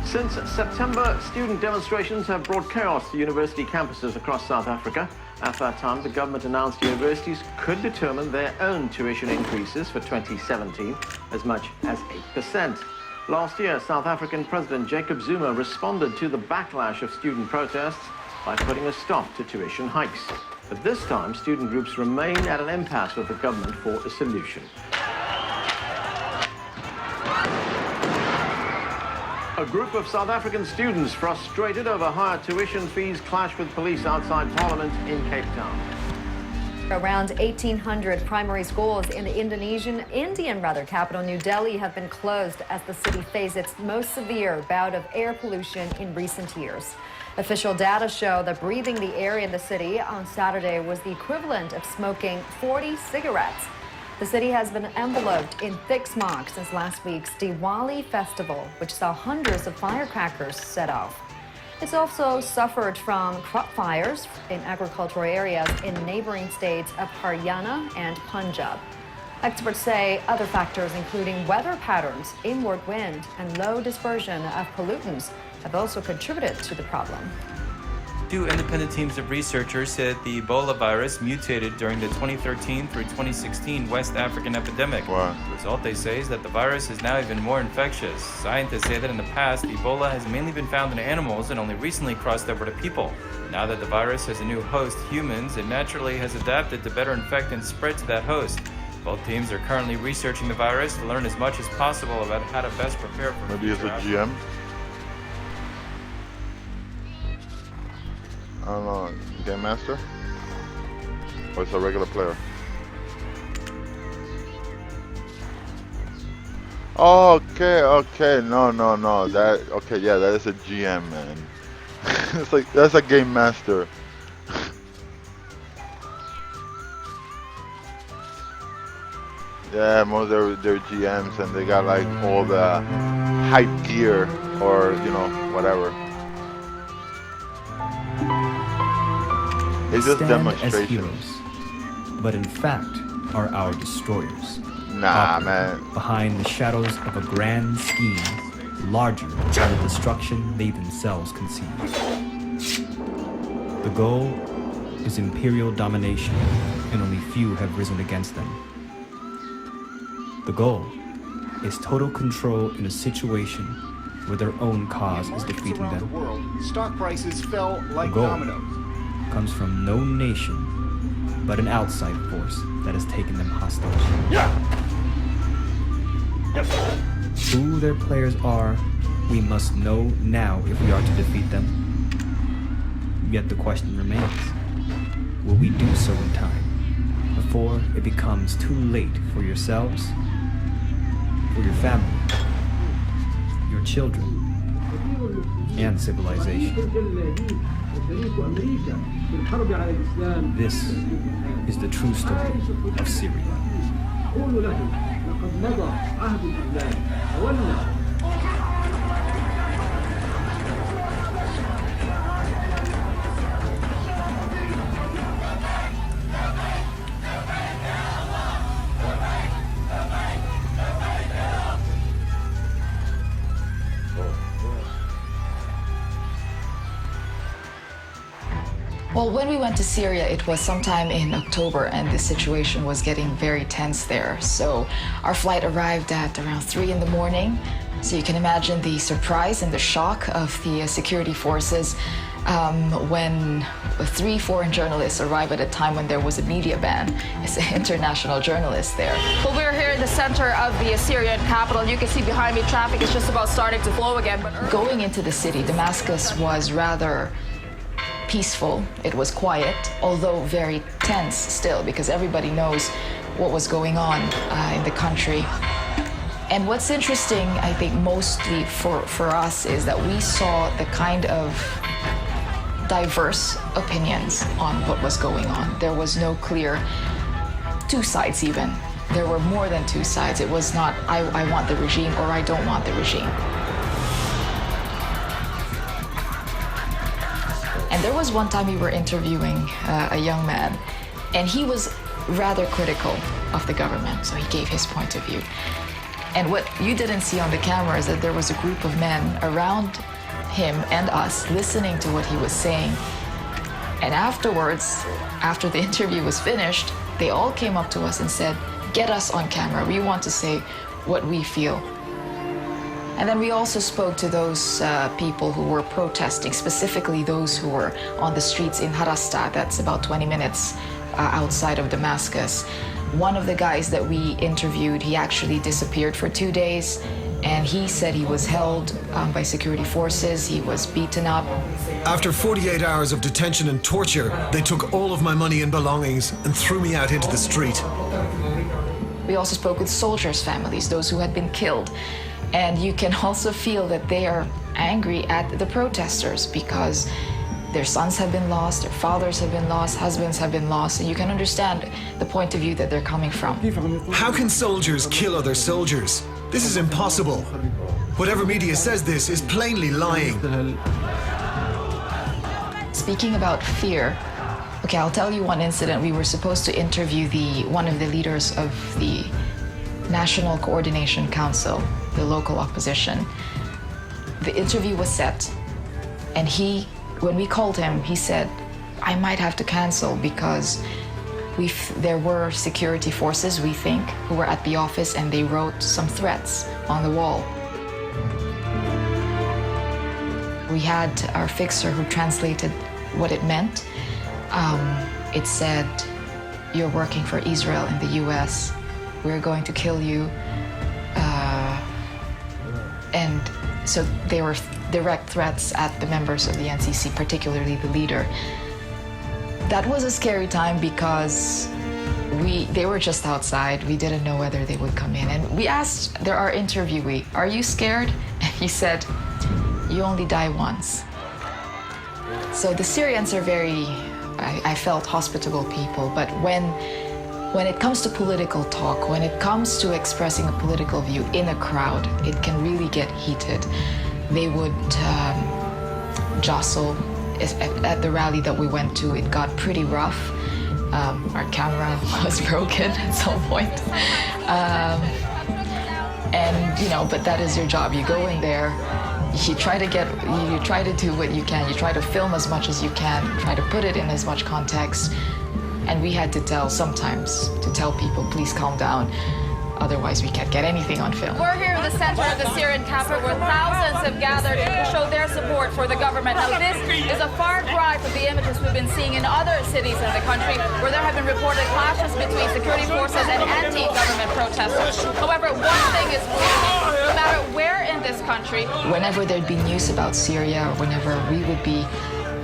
Since September, student demonstrations have brought chaos to university campuses across South Africa. At that time, the government announced universities could determine their own tuition increases for 2017, as much as 8%. Last year, South African President Jacob Zuma responded to the backlash of student protests by putting a stop to tuition hikes. But this time, student groups remain at an impasse with the government for a solution. A group of South African students frustrated over higher tuition fees clashed with police outside Parliament in Cape Town. Around 1,800 primary schools in the Indian capital New Delhi have been closed as the city faces its most severe bout of air pollution in recent years. Official data show that breathing the air in the city on Saturday was the equivalent of smoking 40 cigarettes. The city has been enveloped in thick smog since last week's Diwali festival, which saw hundreds of firecrackers set off. It's also suffered from crop fires in agricultural areas in neighboring states of Haryana and Punjab. Experts say other factors, including weather patterns, inward wind, and low dispersion of pollutants, have also contributed to the problem. 2 independent teams of researchers said the Ebola virus mutated during the 2013 through 2016 West African epidemic. Wow. The result, they say, is that the virus is now even more infectious. Scientists say that in the past, Ebola has mainly been found in animals and only recently crossed over to people. Now that the virus has a new host, humans, it naturally has adapted to better infect and spread to that host. Both teams are currently researching the virus to learn as much as possible about how to best prepare for maybe it's a GM. I don't know, Game Master? Or it's a regular player? Okay, no. That is a GM, man. It's like, that's a Game Master. Yeah, most of they're GMs and they got like all the hype gear or, you know, whatever. It's just demonstrations. As heroes, but in fact are our destroyers. Nah, man. Behind the shadows of a grand scheme, larger than the destruction they themselves conceive. The goal is imperial domination, and only few have risen against them. The goal is total control in a situation where their own cause is defeating them. The world, stock prices fell like The goal dominoes. comes from no nation, but an outside force that has taken them hostage. Who their players are, we must know now if we are to defeat them. Yet the question remains, will we do so in time, before it becomes too late for yourselves, for your family, your children, and civilization? This is the true story of Syria. Well, when we went to Syria, it was sometime in October, and the situation was getting very tense there. So our flight arrived at around 3 in the morning. So you can imagine the surprise and the shock of the security forces when 3 foreign journalists arrived at a time when there was a media ban. It's an international journalist there. Well, we're here in the center of the Syrian capital. You can see behind me, traffic is just about starting to flow again. But going into the city, Damascus was rather peaceful. It was quiet, although very tense still, because everybody knows what was going on in the country. And what's interesting, I think, mostly for us is that we saw the kind of diverse opinions on what was going on. There was no clear two sides even. There were more than two sides. It was not, I want the regime or I don't want the regime. And there was one time we were interviewing a young man, and he was rather critical of the government, so he gave his point of view. And what you didn't see on the camera is that there was a group of men around him and us listening to what he was saying. And afterwards, after the interview was finished, they all came up to us and said, "Get us on camera. We want to say what we feel." And then we also spoke to those people who were protesting, specifically those who were on the streets in Harasta. That's about 20 minutes outside of Damascus. One of the guys that we interviewed, he actually disappeared for 2 days, and he said he was held by security forces. He was beaten up. After 48 hours of detention and torture, they took all of my money and belongings and threw me out into the street. We also spoke with soldiers' families, those who had been killed. And you can also feel that they are angry at the protesters because their sons have been lost, their fathers have been lost, husbands have been lost, and you can understand the point of view that they're coming from. How can soldiers kill other soldiers? This is impossible. Whatever media says this is plainly lying. Speaking about fear, okay, I'll tell you one incident. We were supposed to interview one of the leaders of the National Coordination Council, the local opposition. The interview was set, and when we called him, he said, "I might have to cancel because there were security forces, we think, who were at the office, and they wrote some threats on the wall." We had our fixer who translated what it meant. It said, "You're working for Israel in the US. We're going to kill you." And so they were direct threats at the members of the NCC, particularly the leader. That was a scary time because they were just outside. We didn't know whether they would come in. And we asked our interviewee, "Are you scared?" And he said, "You only die once." So the Syrians are very, I felt, hospitable people. But when it comes to political talk, when it comes to expressing a political view in a crowd, it can really get heated. They would jostle. At the rally that we went to, it got pretty rough. Our camera was broken at some point. But that is your job. You go in there, you try to do what you can. You try to film as much as you can, try to put it in as much context. And we had to sometimes tell people, please calm down. Otherwise, we can't get anything on film. We're here in the center of the Syrian capital where thousands have gathered to show their support for the government. Now, this is a far cry from the images we've been seeing in other cities in the country where there have been reported clashes between security forces and anti-government protesters. However, one thing is clear, no matter where in this country. Whenever there'd be news about Syria, or whenever we would be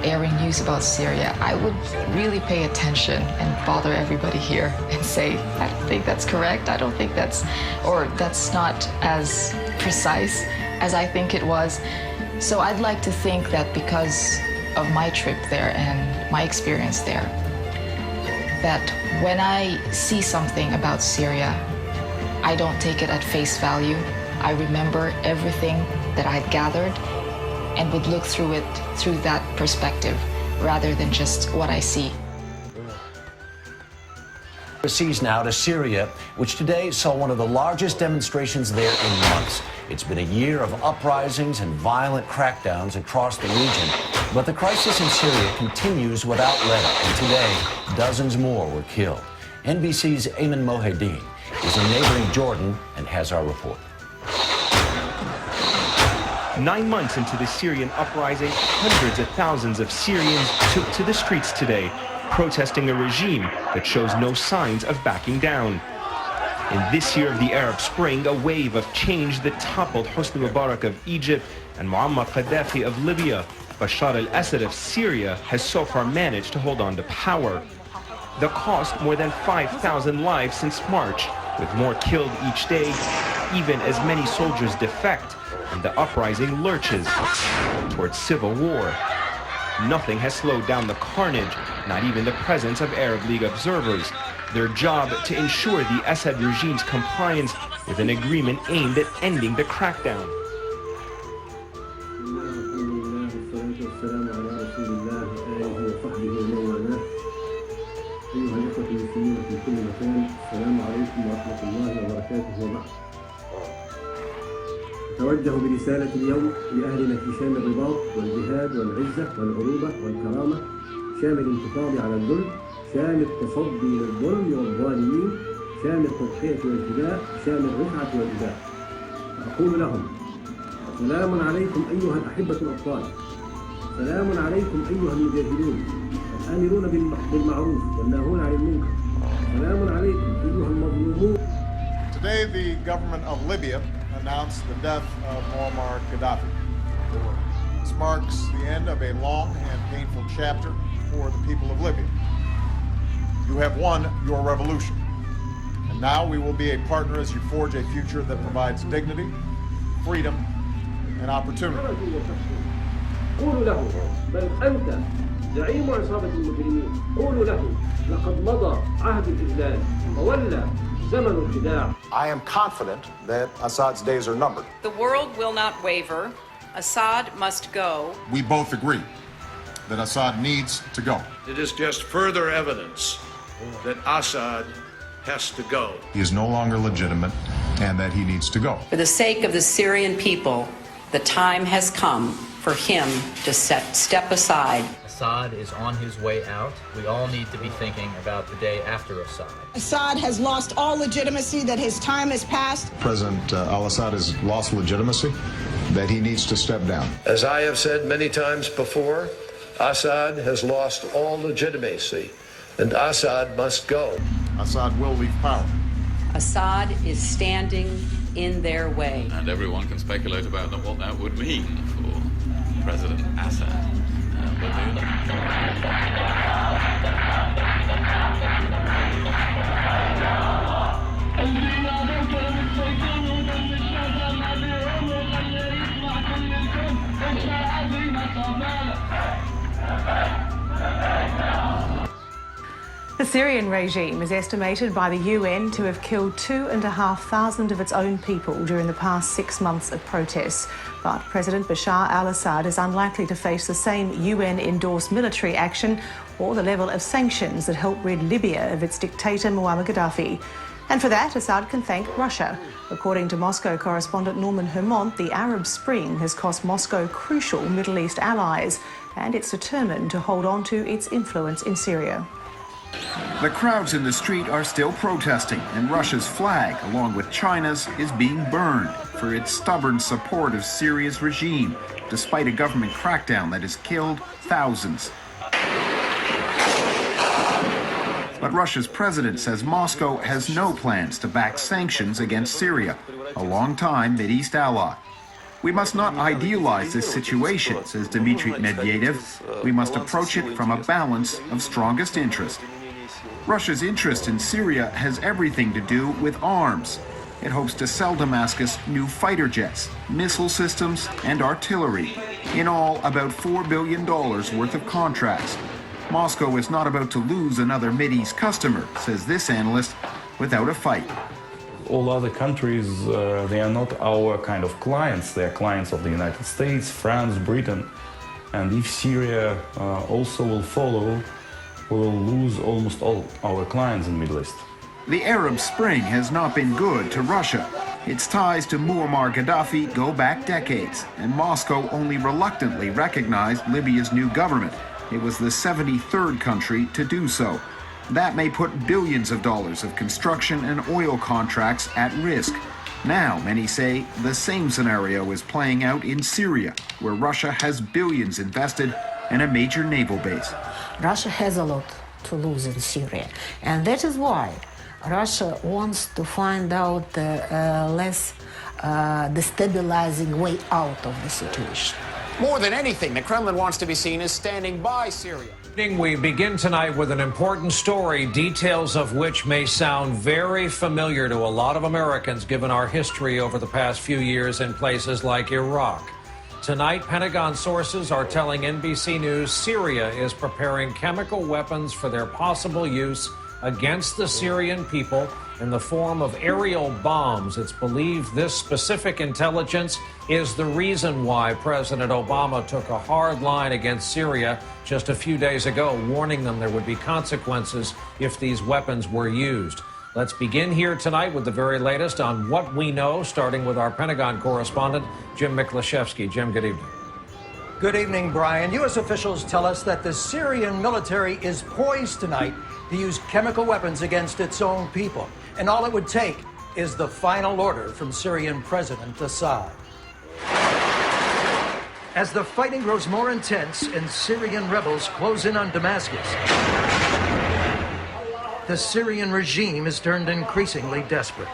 airing news about Syria, I would really pay attention and bother everybody here and say, "I don't think that's correct. I don't think that's not as precise as I think it was." So I'd like to think that because of my trip there and my experience there, that when I see something about Syria, I don't take it at face value. I remember everything that I'd gathered and would look through it through that perspective rather than just what I see. Overseas now to Syria, which today saw one of the largest demonstrations there in months. It's been a year of uprisings and violent crackdowns across the region, but the crisis in Syria continues without let up, and today dozens more were killed. NBC's Ayman Mohyeddin is in neighboring Jordan and has our report. 9 months into the Syrian uprising, hundreds of thousands of Syrians took to the streets today, protesting a regime that shows no signs of backing down. In this year of the Arab Spring, a wave of change that toppled Hosni Mubarak of Egypt and Muammar Gaddafi of Libya, Bashar al-Assad of Syria has so far managed to hold on to power. The cost, more than 5,000 lives since March, with more killed each day even as many soldiers defect and the uprising lurches towards civil war. Nothing has slowed down the carnage, not even the presence of Arab League observers. Their job to ensure the Assad regime's compliance with an agreement aimed at ending the crackdown. أتوجه برسالة اليوم لأهلنا في شام الرباط والجهاد والعزة والعروبة والكرامة، شام الانتفاض على الظلم، شام التصدي للظلم والظالمين، شام التضحية والفداء، شام الرفعة والإباء. أقول لهم: سلام عليكم أيها الأحبة الأبطال، سلام عليكم أيها المجاهدون الآمرون بالمعروف والناهون عن المنكر، سلام عليكم أيها المظلومون. Today, the government of Libya announced the death of Muammar Gaddafi. This marks the end of a long and painful chapter for the people of Libya. You have won your revolution, and now we will be a partner as you forge a future that provides dignity, freedom, and opportunity. قولوا له بل أنت زعيم عصابة المجرمين، قولوا له لقد مضى عهد الإذلال وولى زمن الخداع. I am confident that Assad's days are numbered. The world will not waver. Assad must go. We both agree that Assad needs to go. It is just further evidence that Assad has to go. He is no longer legitimate and that he needs to go. For the sake of the Syrian people, the time has come for him to step aside. Assad is on his way out. We all need to be thinking about the day after Assad. Assad has lost all legitimacy, that his time has passed. President al-Assad has lost legitimacy, that he needs to step down. As I have said many times before, Assad has lost all legitimacy, and Assad must go. Assad will leave power. Assad is standing in their way. And everyone can speculate about what that would mean for President Assad. The Syrian regime is estimated by the UN to have killed 2,500 of its own people during the past 6 months of protests. But President Bashar al-Assad is unlikely to face the same UN-endorsed military action or the level of sanctions that helped rid Libya of its dictator Muammar Gaddafi. And for that, Assad can thank Russia. According to Moscow correspondent Norman Hermont, the Arab Spring has cost Moscow crucial Middle East allies, and it's determined to hold on to its influence in Syria. The crowds in the street are still protesting, and Russia's flag, along with China's, is being burned for its stubborn support of Syria's regime, despite a government crackdown that has killed thousands. But Russia's president says Moscow has no plans to back sanctions against Syria, a long-time Mideast ally. We must not idealize this situation, says Dmitry Medvedev. We must approach it from a balance of strongest interest. Russia's interest in Syria has everything to do with arms. It hopes to sell Damascus new fighter jets, missile systems, and artillery. In all, about $4 billion worth of contracts. Moscow is not about to lose another Mideast customer, says this analyst, without a fight. All other countries, they are not our kind of clients. They are clients of the United States, France, Britain. And if Syria also will follow, we will lose almost all our clients in the Middle East. The Arab Spring has not been good to Russia. Its ties to Muammar Gaddafi go back decades, and Moscow only reluctantly recognized Libya's new government. It was the 73rd country to do so. That may put billions of dollars of construction and oil contracts at risk. Now, many say, the same scenario is playing out in Syria, where Russia has billions invested and a major naval base. Russia has a lot to lose in Syria, and that is why Russia wants to find out the less destabilizing way out of the situation. More than anything, the Kremlin wants to be seen as standing by Syria. We begin tonight with an important story, details of which may sound very familiar to a lot of Americans given our history over the past few years in places like Iraq. Tonight, Pentagon sources are telling NBC News Syria is preparing chemical weapons for their possible use against the Syrian people in the form of aerial bombs. It's believed this specific intelligence is the reason why President Obama took a hard line against Syria just a few days ago, warning them there would be consequences if these weapons were used. Let's begin here tonight with the very latest on what we know, starting with our Pentagon correspondent, Jim Miklaszewski. Jim, good evening. Good evening, Brian. U.S. officials tell us that the Syrian military is poised tonight to use chemical weapons against its own people. And all it would take is the final order from Syrian President Assad. As the fighting grows more intense and Syrian rebels close in on Damascus, the Syrian regime has turned increasingly desperate.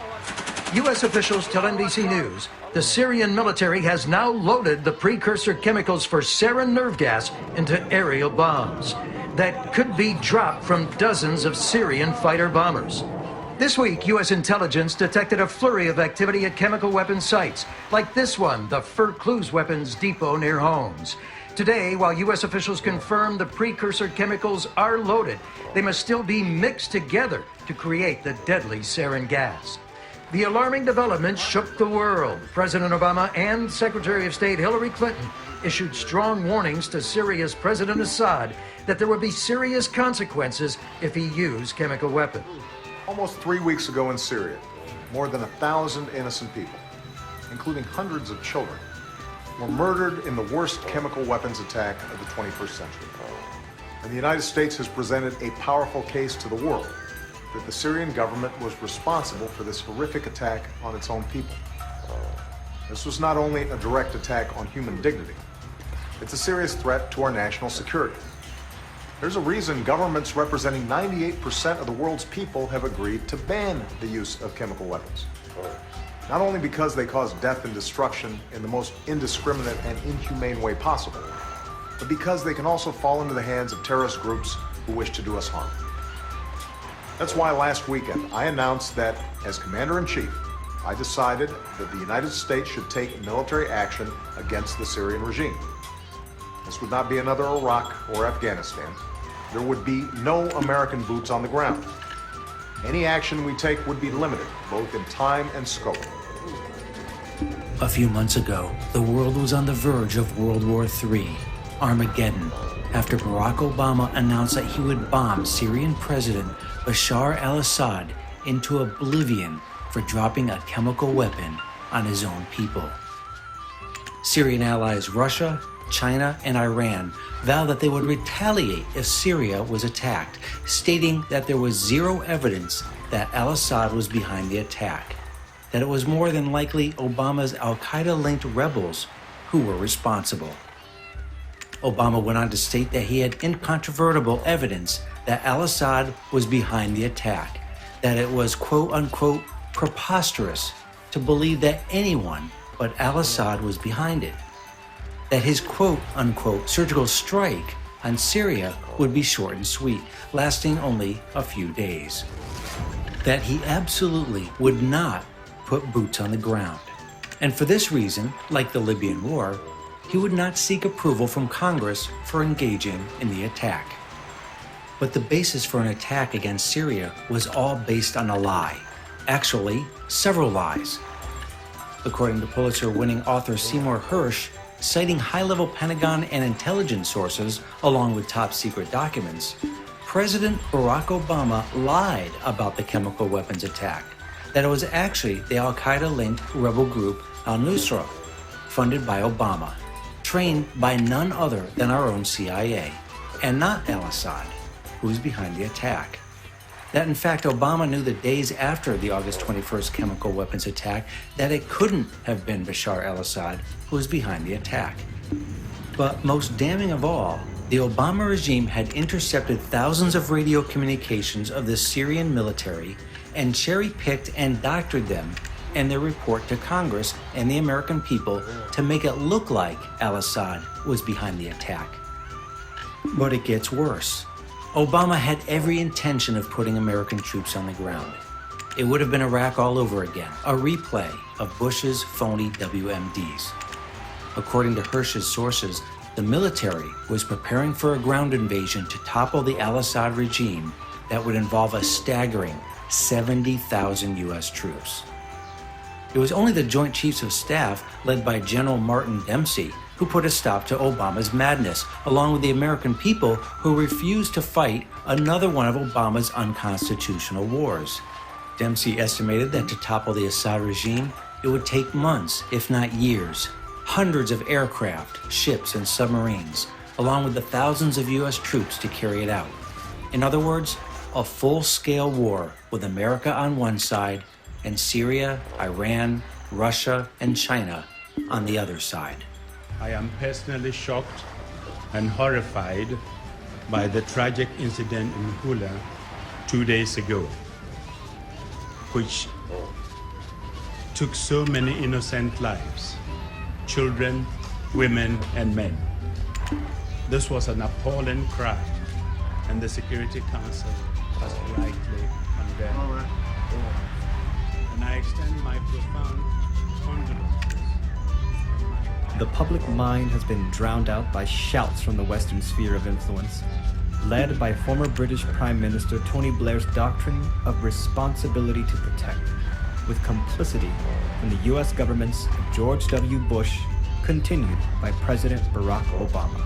U.S. officials tell NBC News the Syrian military has now loaded the precursor chemicals for sarin nerve gas into aerial bombs that could be dropped from dozens of Syrian fighter bombers. This week, U.S. intelligence detected a flurry of activity at chemical weapons sites, like this one, the Fircluse Weapons Depot near Homs. Today, while U.S. officials confirm the precursor chemicals are loaded, they must still be mixed together to create the deadly sarin gas. The alarming development shook the world. President Obama and Secretary of State Hillary Clinton issued strong warnings to Syria's President Assad that there would be serious consequences if he used chemical weapons. Almost 3 weeks ago in Syria, more than 1,000 innocent people, including hundreds of children, were murdered in the worst chemical weapons attack of the 21st century. And the United States has presented a powerful case to the world that the Syrian government was responsible for this horrific attack on its own people. This was not only a direct attack on human dignity, it's a serious threat to our national security. There's a reason governments representing 98% of the world's people have agreed to ban the use of chemical weapons. Not only because they cause death and destruction in the most indiscriminate and inhumane way possible, but because they can also fall into the hands of terrorist groups who wish to do us harm. That's why last weekend I announced that, as Commander-in-Chief, I decided that the United States should take military action against the Syrian regime. This would not be another Iraq or Afghanistan. There would be no American boots on the ground. Any action we take would be limited, both in time and scope. A few months ago, the world was on the verge of World War III, Armageddon, after Barack Obama announced that he would bomb Syrian President Bashar al-Assad into oblivion for dropping a chemical weapon on his own people. Syrian allies Russia, China, and Iran vowed that they would retaliate if Syria was attacked, stating that there was zero evidence that al-Assad was behind the attack, that it was more than likely Obama's al-Qaeda-linked rebels who were responsible. Obama went on to state that he had incontrovertible evidence that al-Assad was behind the attack, that it was quote-unquote preposterous to believe that anyone but al-Assad was behind it, that his quote-unquote surgical strike on Syria would be short and sweet, lasting only a few days, that he absolutely would not put boots on the ground. And for this reason, like the Libyan war, he would not seek approval from Congress for engaging in the attack. But the basis for an attack against Syria was all based on a lie. Actually, several lies. According to Pulitzer-winning author Seymour Hersh, citing high-level Pentagon and intelligence sources, along with top-secret documents, President Barack Obama lied about the chemical weapons attack, that it was actually the al-Qaeda-linked rebel group al-Nusra, funded by Obama, trained by none other than our own CIA, and not al-Assad, who was behind the attack. That in fact Obama knew the days after the August 21st chemical weapons attack that it couldn't have been Bashar al-Assad who was behind the attack. But most damning of all, the Obama regime had intercepted thousands of radio communications of the Syrian military and cherry-picked and doctored them and their report to Congress and the American people to make it look like al-Assad was behind the attack. But it gets worse. Obama had every intention of putting American troops on the ground. It would have been Iraq all over again, a replay of Bush's phony WMDs. According to Hersh's sources, the military was preparing for a ground invasion to topple the al-Assad regime that would involve a staggering 70,000 U.S. troops. It was only the Joint Chiefs of Staff, led by General Martin Dempsey, who put a stop to Obama's madness, along with the American people who refused to fight another one of Obama's unconstitutional wars. Dempsey estimated that to topple the Assad regime, it would take months, if not years, hundreds of aircraft, ships, and submarines, along with the thousands of U.S. troops to carry it out. In other words, a full-scale war with America on one side and Syria, Iran, Russia, and China on the other side. I am personally shocked and horrified by the tragic incident in Hula 2 days ago, which took so many innocent lives, children, women, and men. This was an appalling crime, and the Security Council has rightly condemned. And I extend my profound condolences. The public mind has been drowned out by shouts from the Western sphere of influence, led by former British Prime Minister Tony Blair's doctrine of responsibility to protect, with complicity from the U.S. governments of George W. Bush, continued by President Barack Obama.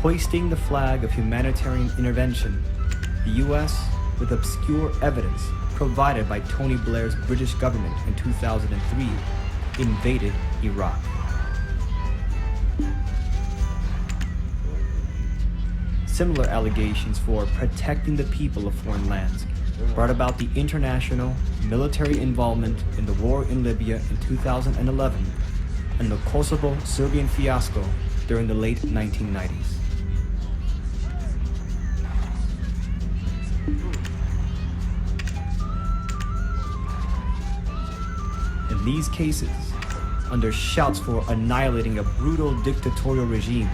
Hoisting the flag of humanitarian intervention, the U.S., with obscure evidence provided by Tony Blair's British government in 2003, invaded Iraq. Similar allegations for protecting the people of foreign lands brought about the international military involvement in the war in Libya in 2011 and the Kosovo-Serbian fiasco during the late 1990s. In these cases, under shouts for annihilating a brutal dictatorial regime,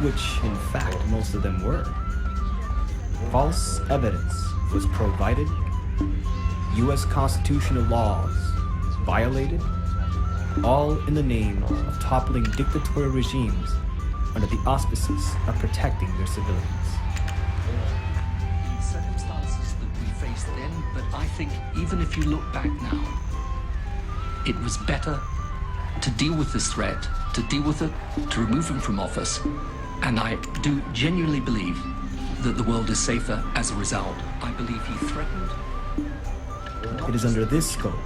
which in fact most of them were, false evidence was provided, U.S. constitutional laws violated, all in the name of toppling dictatorial regimes under the auspices of protecting their civilians. The circumstances that we faced then, but I think even if you look back now, it was better to deal with this threat, to deal with it, to remove him from office, and I do genuinely believe that the world is safer as a result. I believe he threatened. It is under this scope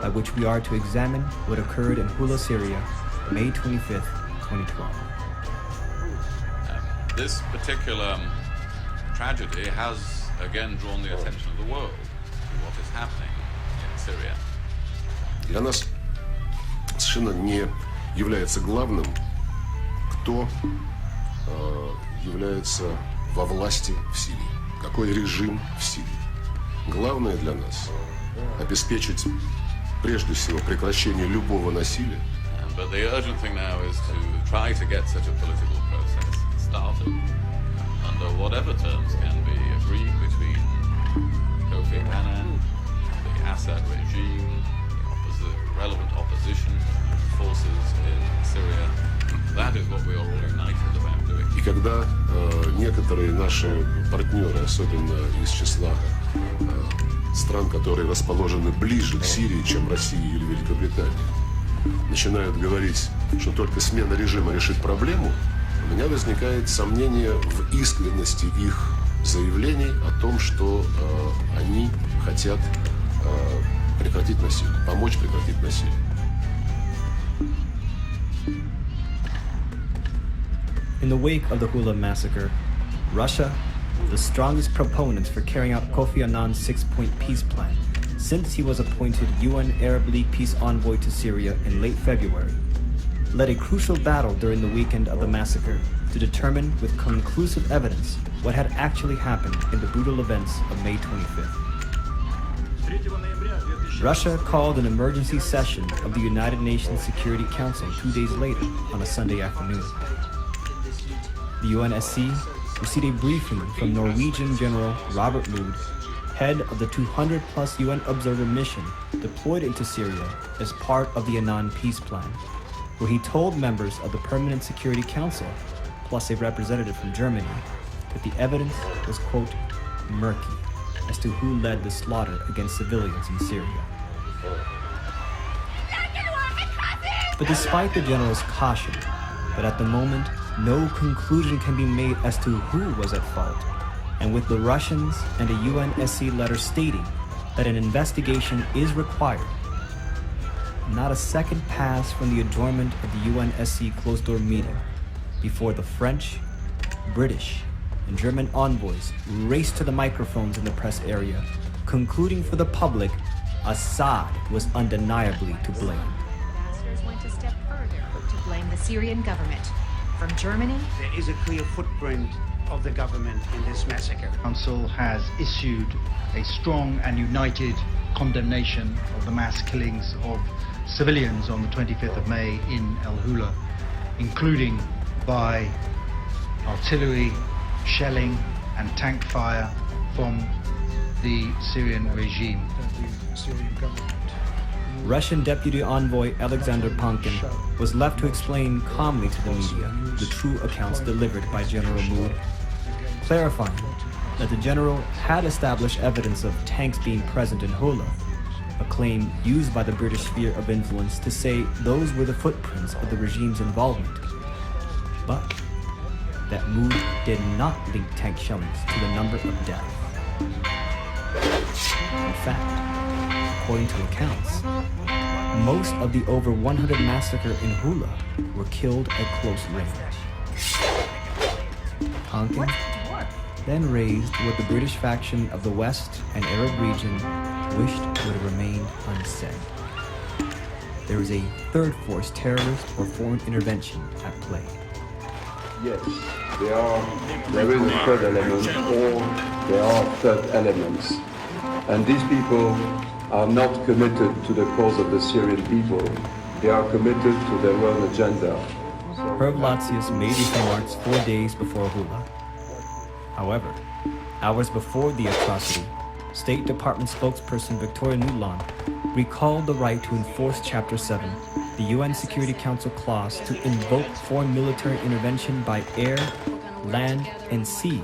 by which we are to examine what occurred in Hula, Syria, May 25th, 2012. This particular tragedy has again drawn the attention of the world to what is happening in Syria. Для нас совершенно не является главным, кто является во власти в Сирии, какой режим в Сирии. Главное для нас обеспечить прежде всего прекращение любого насилия. But the urgent thing now is to try to get such a political process started under whatever terms can be agreed between Kofi Annan, the Assad regime, the relevant opposition forces in Syria. That is what we are all united about doing. И когда некоторые наши партнеры, особенно из числа стран, которые расположены ближе к Сирии, чем Россия или Великобритания, начинают говорить, что только смена режима решит проблему, у меня возникает сомнение в искренности их заявлений о том, что они хотят прекратить насилие, помочь прекратить насилие. In the wake of the Hula massacre, Russia, the strongest proponents for carrying out Kofi Annan's six-point peace plan since he was appointed UN Arab League peace envoy to Syria in late February, led a crucial battle during the weekend of the massacre to determine with conclusive evidence what had actually happened in the brutal events of May 25th. Russia called an emergency session of the United Nations Security Council 2 days later on a Sunday afternoon. The UNSC received a briefing from Norwegian General Robert Mood, head of the 200-plus UN observer mission deployed into Syria as part of the Annan peace plan, where he told members of the Permanent Security Council, plus a representative from Germany, that the evidence was, quote, murky as to who led the slaughter against civilians in Syria. But despite the general's caution that at the moment no conclusion can be made as to who was at fault, and with the Russians and a UNSC letter stating that an investigation is required, not a second passed from the adjournment of the UNSC closed-door meeting before the French, British, and German envoys raced to the microphones in the press area, concluding for the public Assad was undeniably to blame. Ambassadors went a step further to blame the Syrian government. From Germany, there is a clear footprint of the government in this massacre. The Council has issued a strong and united condemnation of the mass killings of civilians on the 25th of May in El Hula, including by artillery, shelling and tank fire from the Syrian regime. Russian Deputy Envoy Alexander Pankin was left to explain calmly to the media the true accounts delivered by General Mood, clarifying that the general had established evidence of tanks being present in Hula, a claim used by the British sphere of influence to say those were the footprints of the regime's involvement. But that Mood did not link tank shellings to the number of deaths. In fact, according to accounts, most of the over 100 massacres in Hula were killed at close range. Pankin then raised what the British faction of the West and Arab region wished would have remained unsaid. There is a third force terrorist or foreign intervention at play. Yes, there is a third element, or there are third elements. And these people are not committed to the cause of the Syrian people. They are committed to their own agenda. Herb Latzius made these remarks 4 days before Hula. However, hours before the atrocity, State Department spokesperson Victoria Nuland recalled the right to enforce Chapter 7, the UN Security Council clause to invoke foreign military intervention by air, land, and sea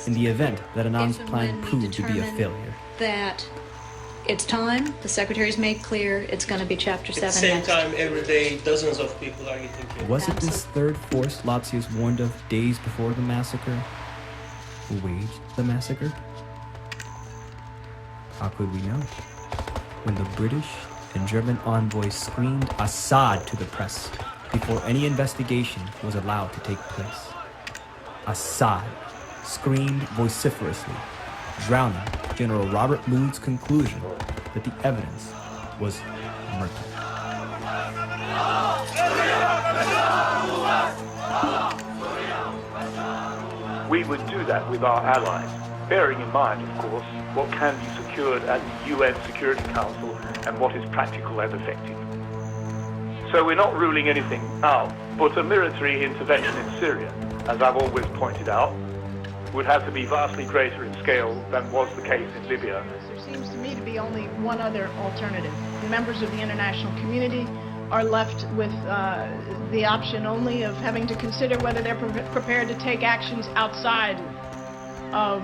in the event that Annan's plan proved to be a failure. That it's time, the Secretary's made clear, it's going to be Chapter 7 At the same next. time, every day, dozens of people are getting killed. Was it this third force Latzius warned of days before the massacre who waged the massacre? How could we know? When the British and German envoys screamed Assad to the press before any investigation was allowed to take place. Assad screamed vociferously, drowning General Robert Mood's conclusion that the evidence was murky. We would do that with our allies, bearing in mind, of course, what can be secured at the UN Security Council and what is practical and effective. So we're not ruling anything out, but a military intervention in Syria, as I've always pointed out, would have to be vastly greater in scale than was the case in Libya. There seems to me to be only one other alternative. The members of the international community are left with the option only of having to consider whether they're prepared to take actions outside of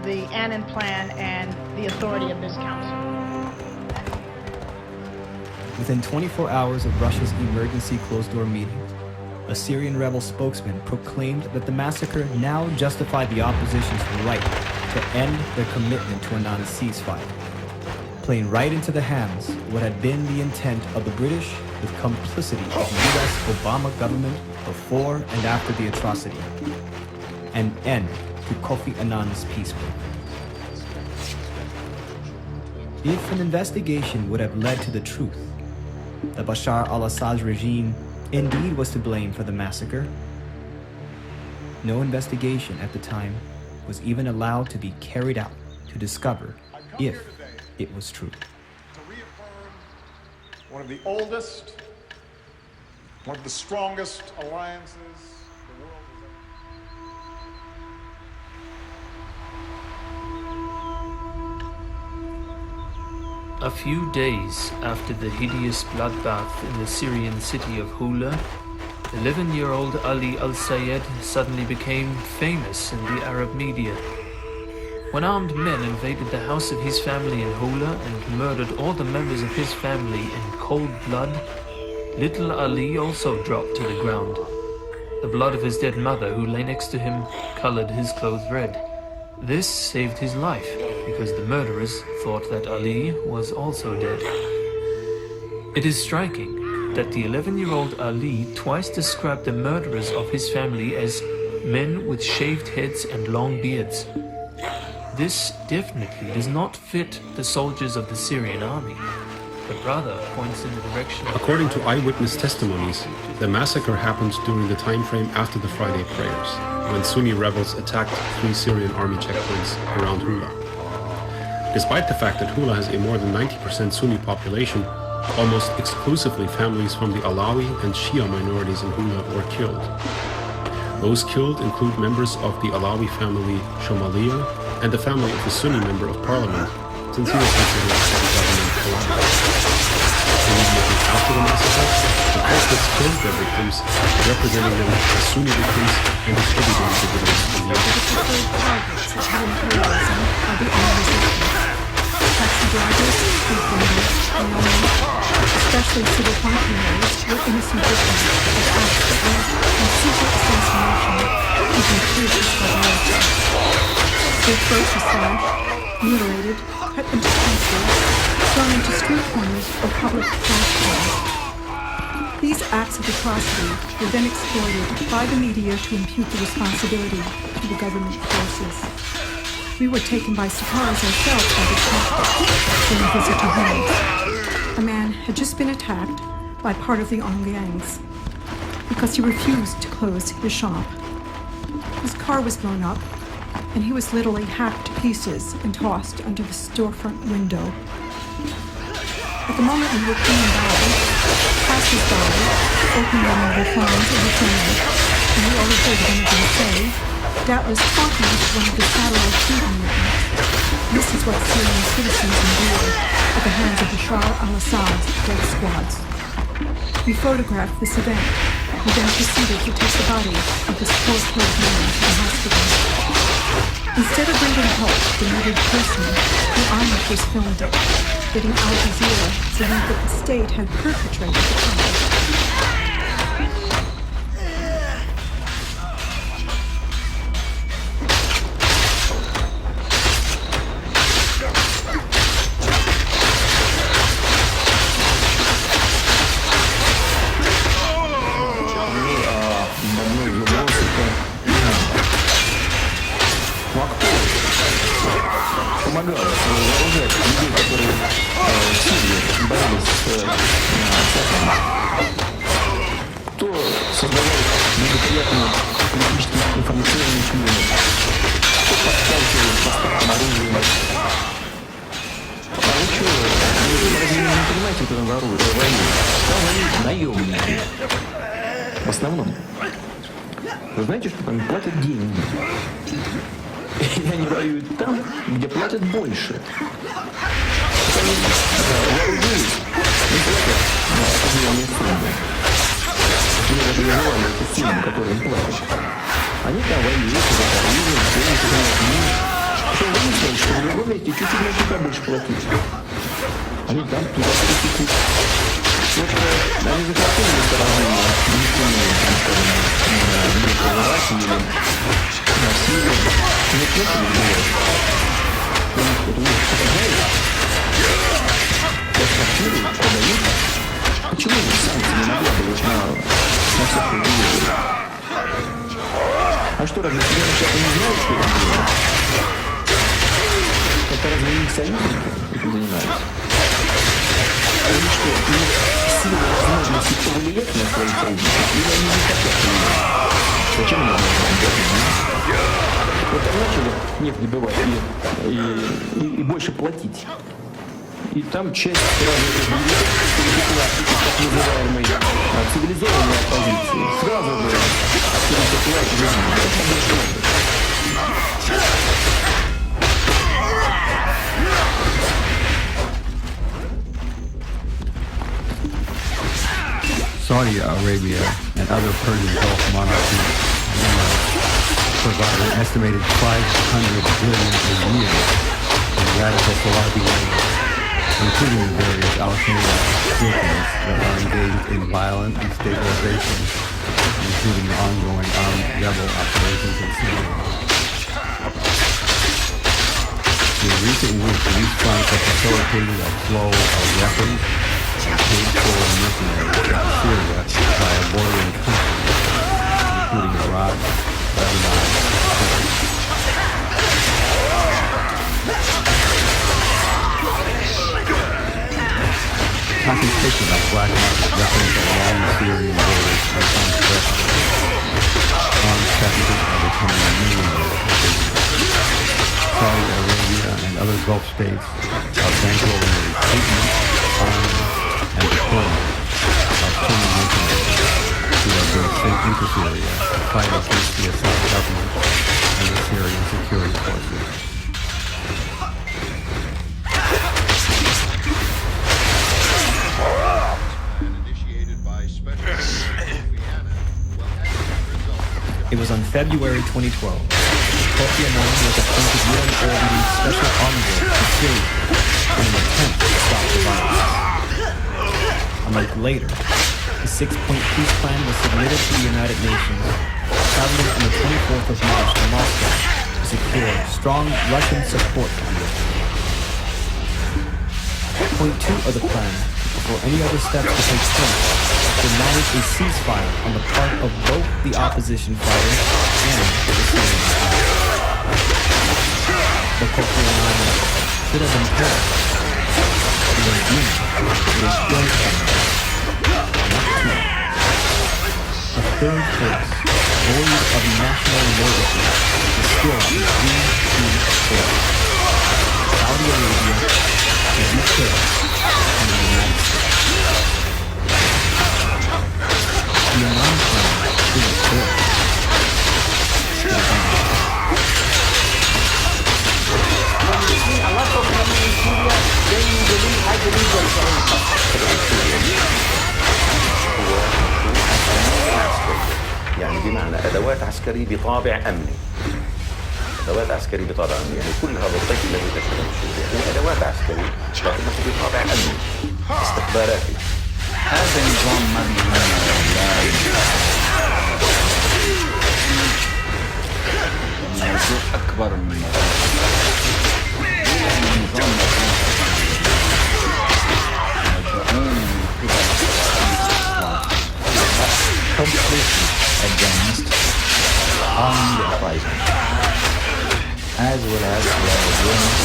the Annan Plan and the authority of this council. Within 24 hours of Russia's emergency closed-door meeting, a Syrian rebel spokesman proclaimed that the massacre now justified the opposition's right to end their commitment to Annan's ceasefire, playing right into the hands what had been the intent of the British with complicity of the U.S. Obama government before and after the atrocity, an end to Kofi Annan's peace plan. If an investigation would have led to the truth that Bashar al-Assad's regime indeed was to blame for the massacre, no investigation at the time was even allowed to be carried out to discover if it was true. one of the oldest, one of the strongest alliances the world has ever. A few days after the hideous bloodbath in the Syrian city of Hula, 11-year-old Ali al-Sayed suddenly became famous in the Arab media. When armed men invaded the house of his family in Hula and murdered all the members of his family in cold blood, little Ali also dropped to the ground. The blood of his dead mother, who lay next to him, colored his clothes red. This saved his life, because the murderers thought that Ali was also dead. It is striking that the 11-year-old Ali twice described the murderers of his family as men with shaved heads and long beards. This definitely does not fit the soldiers of the Syrian army, but rather points in the direction of... According to eyewitness testimonies, the massacre happened during the time frame after the Friday prayers, when Sunni rebels attacked 3 Syrian army checkpoints around Hula. Despite the fact that Hula has a more than 90% Sunni population, almost exclusively families from the Alawi and Shia minorities in Hula were killed. Those killed include members of the Alawi family Shomaliya and the family of the Sunni member of parliament, since he was considered by the government Alawi. Immediately after the massacre, the culprits killed their victims, representing them as Sunni victims and distributing the victims in the The preferred targets of home terrorism are the unresistant. Taxi drivers, food vendors, mailmen, especially civil functionaries, were innocent victims of acts that led from secret assassination even fierce barbarity. Their throats were slashed, mutilated, cut into pieces, thrown into street corners or public transport. These acts of atrocity were then exploited by the media to impute the responsibility to the government forces. We were taken by surprise ourselves by the tactic during a visit to homes. A man had just been attacked by part of the Onliangs because he refused to close his shop. His car was blown up, and he was literally hacked to pieces and tossed under the storefront window. At the moment we were coming by, passers-by opened their mobile phones and returned, and we all heard one of them say, doubtless talking to one of the satellite TV networks. This is what Syrian citizens endured at the hands of Bashar al-Assad's death squads. We photographed this event, and then proceeded to take the body of this poor killed man to the hospital. Instead of bringing help to the murdered person, the onlookers filmed it, getting Al Jazeera to believe that the state had perpetrated the crime. Помогала вооружать людей, которые в Сирии боролись с Асадом, то создавал благоприятные политические информационные чемпионы, то подталкивал поставкам оружия. А вы что, разве не понимаете, кто там ворует? Там воюют наемники. В основном. Вы знаете, что там платят деньги? И они воюют там, где платят больше. Они вооружились, не платят определенные суммы. Они даже не желали эту сумму, которую им платят. Они там воюют, воюют, причем вы не знаете, что в другом месте чуть-чуть можно побольше платить. Они там туда перетекут. Вот они захватили сторожение, не сумеют, не Ирак или на Сирию. Нет, нет, не бывает. Потому что, знаете, квартиры продают. Почему вы санкции не накладывают на всякую вещь? А что, разве Соединенные Штаты не знают, что это делают? Это разве не их союзники этим занимаются? Они что, имеют силу возможности повлиять на своих союзников, или они не хотят влиять? Зачем нам это? Вот там начали нефть добывать и больше платить. И там часть сразу перетекла так называемой цивилизованной оппозиции. Сразу же перетекла к режиму. Saudi Arabia and other Persian Gulf monarchies provide an estimated $500 billion a year in radical Salafi aid, including the various al-Qaeda groupings that are engaged in violent destabilization, including the ongoing armed rebel operations in Syria. In recent weeks, these funds have facilitated a flow of weapons and paid-for mercenaries into Syria via bordering countries, including Iraq, Lebanon, and Turkey. Concentration of black market weapons along the Syrian borders is unprecedented. Armed traffickers are becoming a new Saudi Arabia and other Gulf states are bankrolling the recruitment, arming, and deployment of Sunni mercenaries who have been sent into Syria to fight against the Assad government and the Syrian security forces. It was on February 2012. Kofi Annan was appointed UN Ordinary Special Envoy to Syria in an attempt to stop the violence. A month later, the 6-point peace plan was submitted to the United Nations, traveling on the 24th of March to Moscow to secure strong Russian support for it. Point 2 of the plan, before any other steps to take place, demanded a ceasefire on the part of both the opposition fighters and the Syrian army. But Kofi Annan should have been told the agreement with a joint effort, not two. A third force, void of national loyalty, is still the force. Saudi Arabia, the UK, and the United States. The Annan plan is a force. يعني بمعنى أدوات عسكري بطابع أمني. أدوات عسكري بطابع أمني، يعني كل هذا الطيف الذي تشتغل سوريا هي أدوات عسكري لكنه بطابع أمني استخباراتي. هذا نظام موضوع أكبر من completely against armed uprising, as well as we are against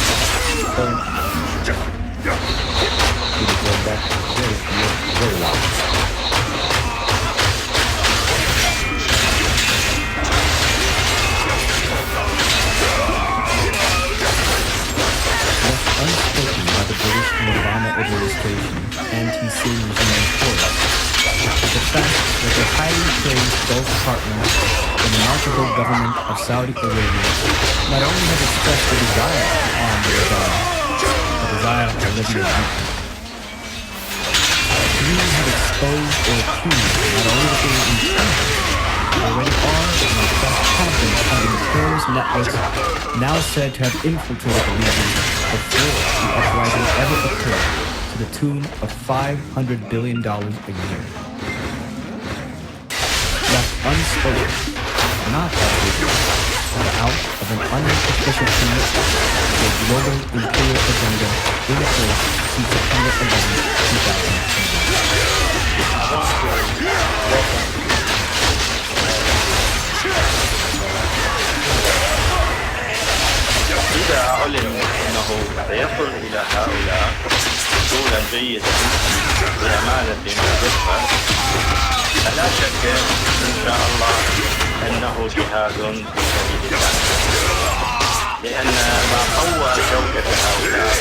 current to declare that very clear, very loud. Unspoken by the British and Obama administration anti-Syrian employees, the fact that the highly praised Gulf partner, the monarchical government of Saudi Arabia, not only has expressed the desire to arm the desire of Libya's youth. We have exposed or accused not only that they intend, already are, and in fact have been having terrorist networks now said to have infiltrated the region before the uprising ever occurred, to the tune of $500 billion a year. Left unspoken, not obviously, but out of an unofficial commitment to a global imperial agenda in place since September 11, 2010. إذا علم أنه سيصل إلى هؤلاء وصولا جيدا بأمانة ودقة فلا شك إن شاء الله أنه جهاد في سبيل الله، لأن ما قوى شوكة هؤلاء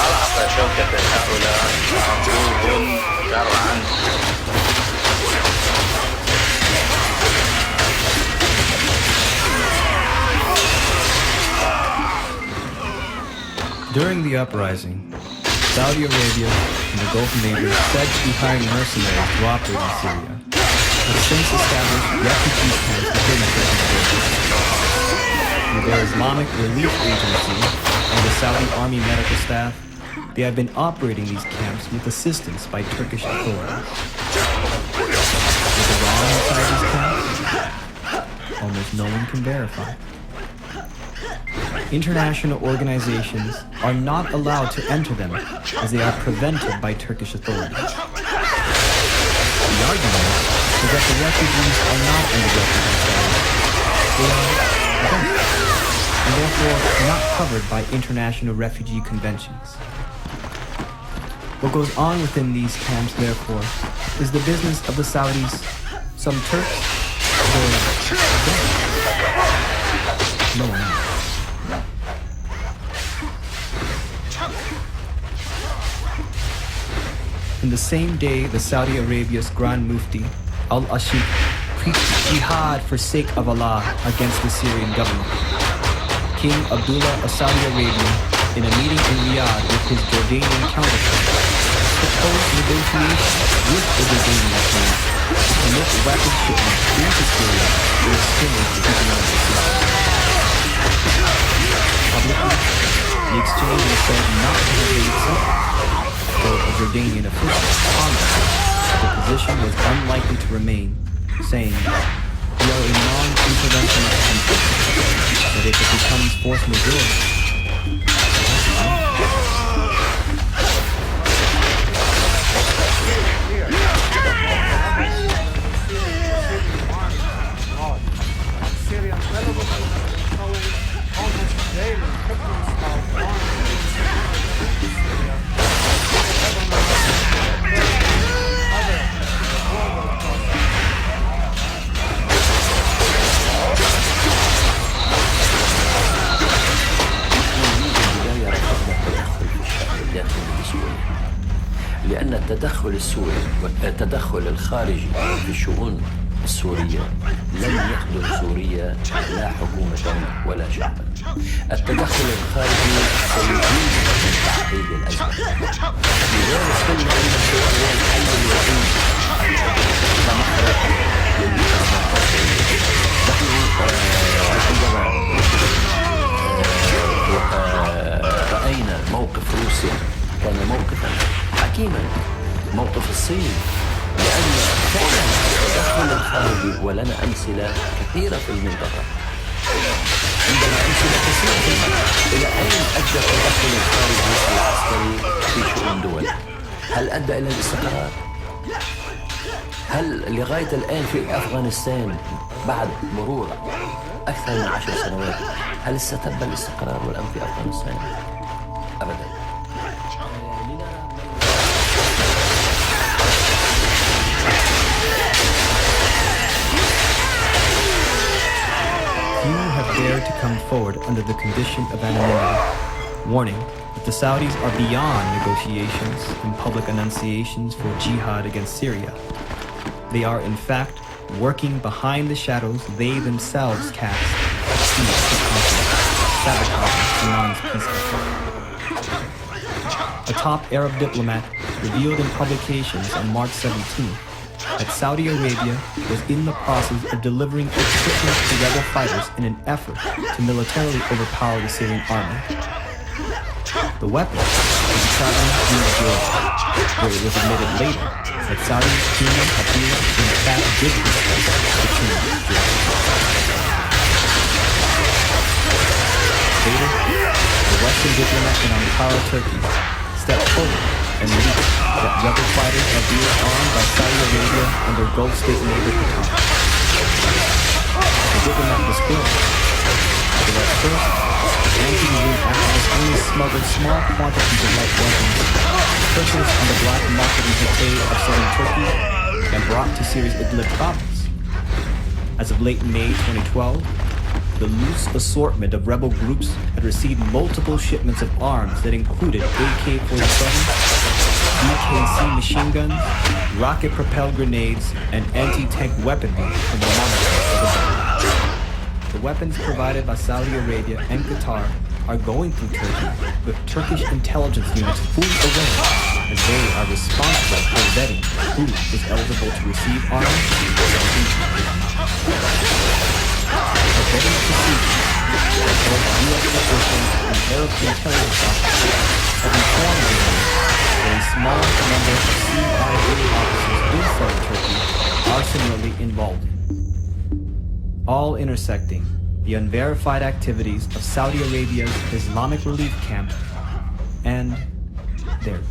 أعطى شوكة هؤلاء معروف شرعا. During the uprising, Saudi Arabia and the Gulf neighbors said to be hiring mercenaries to operate in Syria, have since established refugee camps within the Turkish borders. With their Islamic Relief Agency and the Saudi Army medical staff, they have been operating these camps with assistance by Turkish authorities. With Iran inside these camps, almost no one can verify. International organizations are not allowed to enter them as they are prevented by Turkish authorities. The argument is that the refugees are not in the refugee status. They are defenseless, and therefore not covered by international refugee conventions. What goes on within these camps, therefore, is the business of the Saudis, some Turks, or no one knows. In the same day, the Saudi Arabia's Grand Mufti, Al-Ashik, preached jihad for sake of Allah against the Syrian government. King Abdullah of Saudi Arabia, in a meeting in Riyadh with his Jordanian counterpart, proposed negotiations with the Jordanian king to permit weapons shipments into Syria to extinguish the economic system. Publicly, the exchange was said not to have been accepted, though a Jordanian official commented that the position was unlikely to remain, saying, "We are a non-interventionist country, that if it becomes force majeure, لأن التدخل الخارجي في الشؤون السورية لن يخدم سوريا لا حكومة ولا شعبا. التدخل الخارجي سيزيد من تعقيد الأزمة. لذلك قلنا أن سوريا الحل الوحيد كمخرج للأزمة. نحن رأينا موقف روسيا كان موقفا حكيما، موقف الصين، لأن فعلا التدخل الخارجي ولنا أمثلة كثيرة في المنطقة. عندنا أمثلة كثيرة في المنطقة. إلى أين أدى التدخل الخارجي العسكري في شؤون دول؟ هل أدى إلى الاستقرار؟ هل لغاية الآن في أفغانستان بعد مرور أكثر من 10 سنوات هل استتب الاستقرار والأمن في أفغانستان؟ أبدا. Few have dared to come forward under the condition of anonymity, warning that the Saudis are beyond negotiations and public annunciations for jihad against Syria. They are, in fact, working behind the shadows they themselves cast to seize the continent, sabotaging Iran's peace effort. A top Arab diplomat revealed in publications on March 17th that Saudi Arabia was in the process of delivering equipment to rebel fighters in an effort to militarily overpower the Syrian army. The weapon was traveling through Jordan, where it was admitted later that Saudi King Abdullah in fact did discuss the King of Jordan. Later, the Western diplomat in Ankara, Turkey, stepped forward and leaked that rebel fighters are being armed by Saudi Arabia and their Gulf state neighbor Qatar. The diplomat disclosed that at first, the anti-regime activists only smuggled small quantities of light weapons purchased on the black market in Hatay of southern Turkey and brought to Syria's Idlib province. As of late May 2012, the loose assortment of rebel groups had received multiple shipments of arms that included AK-47, BKC machine guns, rocket-propelled grenades, and anti-tank weaponry from the monarchies of the Gulf. The weapons provided by Saudi Arabia and Qatar are going through Turkey, with Turkish intelligence units fully aware, as they are responsible for vetting who is eligible to receive arms and who is not. The vetting procedure, both U.S. officials and Arab intelligence officers have informed me that a small number of CIA officers inside Turkey are similarly involved in, all intersecting the unverified activities of Saudi Arabia's Islamic Relief Camp and theirs.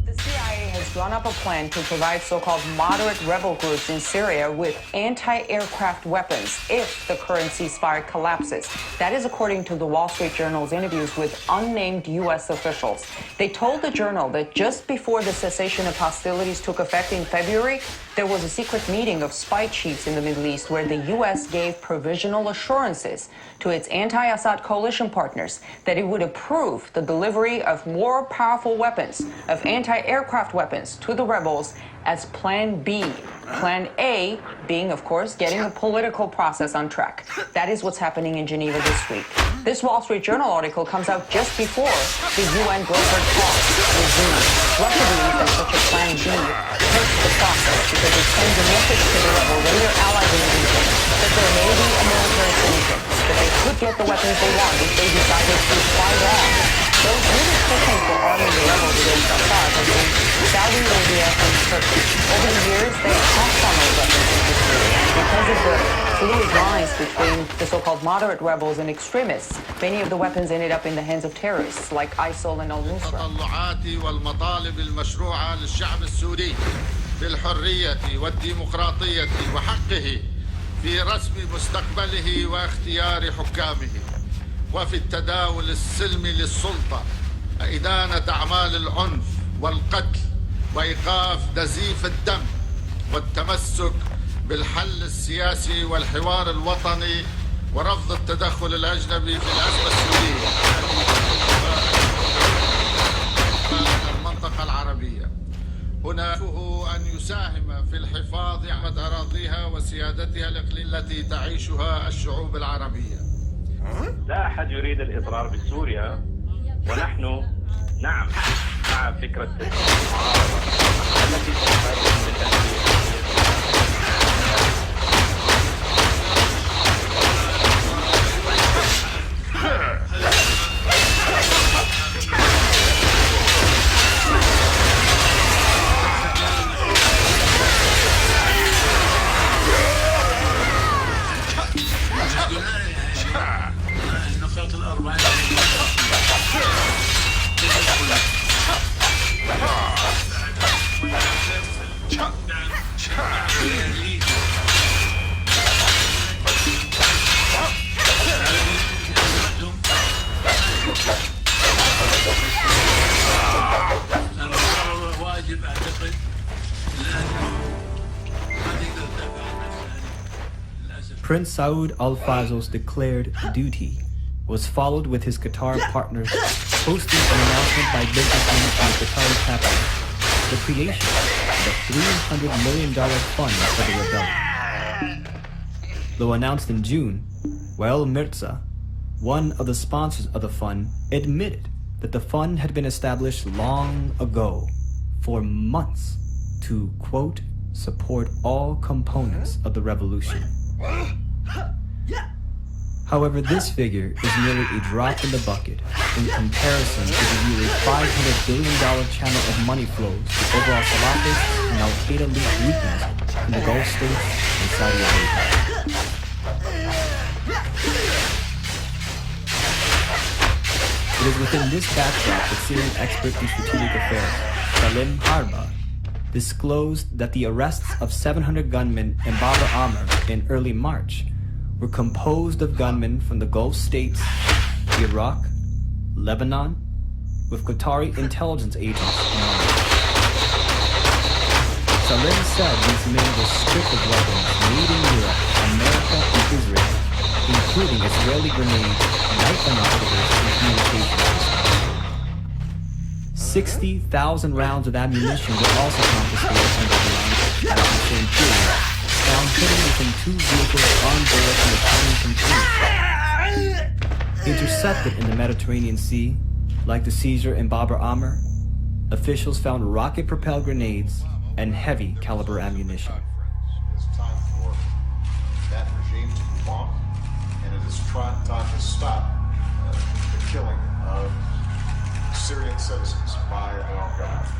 The CIA has drawn up a plan to provide so-called moderate rebel groups in Syria with anti-aircraft weapons if the current ceasefire collapses. That is according to the Wall Street Journal's interviews with unnamed U.S. officials. They told the Journal that just before the cessation of hostilities took effect in February, there was a secret meeting of spy chiefs in the Middle East where the U.S. gave provisional assurances to its anti-Assad coalition partners that it would approve the delivery of more powerful weapons, of anti-aircraft weapons, to the rebels as Plan B. Plan A being, of course, getting the political process on track. That is what's happening in Geneva this week. This Wall Street Journal article comes out just before the UN brokered talks resume. Russia believes that such a Plan B hurts the process because it sends a message to the rebels and their allies in the region that there may be a military solution, that they could get the weapons they want if they decided to fight on. Those really pushing for arming the rebels against Assad have been Saudi Arabia and Turkey. Over the years, they have funneled weapons into Syria. Because of the fluid lines between the so-called moderate rebels and extremists, many of the weapons ended up in the hands of terrorists like ISIL and al-Nusra. التطلعات والمطالب المشروعة للشعب السوري بالحرية والديمقراطية وحقه في رسم مستقبله واختيار حكامه وفي التداول السلمي للسلطة إدانة أعمال العنف والقتل وإيقاف نزيف الدم والتمسك بالحل السياسي والحوار الوطني ورفض التدخل الأجنبي في الأزمة السورية المنطقة العربية. هناك أن يساهم في الحفاظ على أراضيها وسيادتها الإقليمية التي تعيشها الشعوب العربية. لا أحد يريد الإضرار بسوريا، ونحن نعم مع فكرة المعارضة التي تقدم بالأهلية. Prince Saud Al Fazl's declared duty was followed with his Qatar partners hosting an announcement by businessmen in the Qatari capital, the creation of a $300 million fund for the rebellion. Though announced in June, Wael Mirza, one of the sponsors of the fund, admitted that the fund had been established long ago, for months, to, quote, support all components of the revolution. However, this figure is merely a drop in the bucket in comparison to the nearly $500 billion channel of money flows to overall Salafist and Al-Qaeda-linked groupings in the Gulf states and Saudi Arabia. It is within this backdrop that Syrian expert in strategic affairs, Salim Harba, disclosed that the arrests of 700 gunmen in Bab al-Amr in early March were composed of gunmen from the Gulf states, Iraq, Lebanon, with Qatari intelligence agents among them. Salim said these men were stripped of weapons made in Europe, America, and Israel, including Israeli grenades, night binoculars, and communication systems. 60,000 rounds of ammunition were also confiscated underground at the same period, found hidden within 2 vehicles on board an Italian container. Intercepted in the Mediterranean Sea, like the seizure in Bab al-Amr, officials found rocket-propelled grenades and heavy caliber ammunition. It's time for that regime to move on, and it is time to stop the killing of Syrian citizens by al-Qaeda.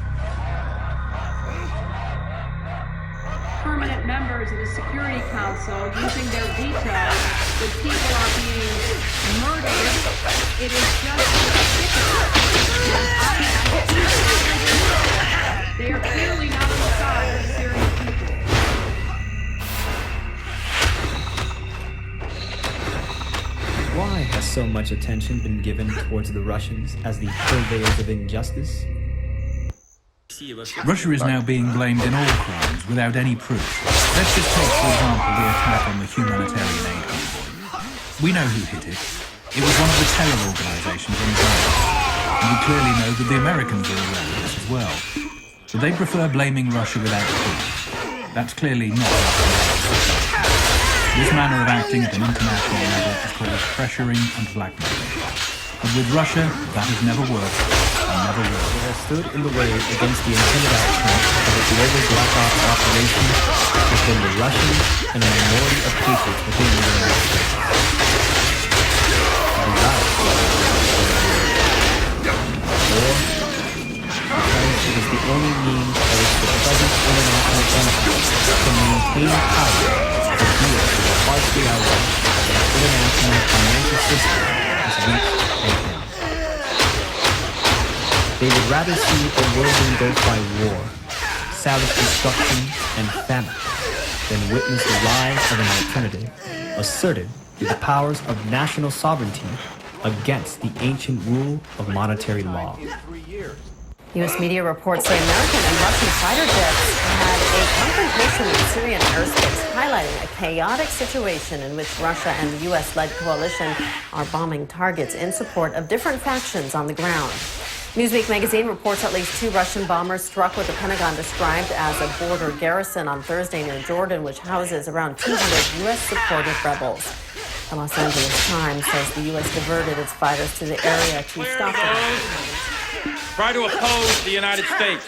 Permanent members of the Security Council using their veto when people are being murdered. It is just ridiculous. They are clearly not on the side of the Syrian people. Why has so much attention been given towards the Russians as the purveyors of injustice? Russia is now being blamed in all crimes without any proof. Let's just take, for example, the attack on the humanitarian aid convoy. We know who hit it. It was one of the terror organizations in Gaza. And we clearly know that the Americans are aware of this as well. But they prefer blaming Russia without proof. That's clearly not right. This manner of acting at an international level is called pressuring and blackmailing. But with Russia, that has never worked and never will. It has stood in the way against the intended outcome of a global black ops operation between the Russians and a minority of patriots within the United States. War, because it is the only means by which the present international empire can maintain power to deal with the harsh reality that the international financial system has reached and ends. They would rather see a world engulfed by war, savage destruction, and famine than witness the rise of an alternative asserted through the powers of national sovereignty against the ancient rule of monetary law. U.S. media reports say American and Russian fighter jets had a confrontation with Syrian airspace, highlighting a chaotic situation in which Russia and the U.S.-led coalition are bombing targets in support of different factions on the ground. Newsweek magazine reports at least 2 Russian bombers struck what the Pentagon described as a border garrison on Thursday near Jordan, which houses around 200 U.S.-supported rebels. The Los Angeles Times says the U.S. diverted its fighters to the area to stop them. Try to oppose the United States.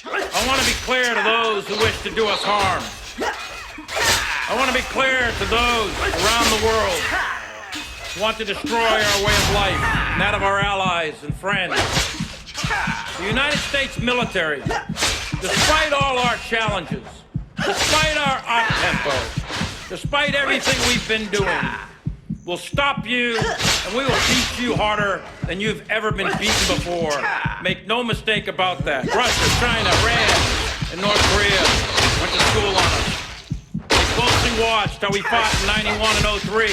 I want to be clear to those who wish to do us harm. I want to be clear to those around the world who want to destroy our way of life and that of our allies and friends. The United States military, despite all our challenges, despite our op-tempo, despite everything we've been doing, will stop you, and we will beat you harder than you've ever been beaten before. Make no mistake about that. Russia, China, Iran, and North Korea went to school on us. They closely watched how we fought in 91 and 03.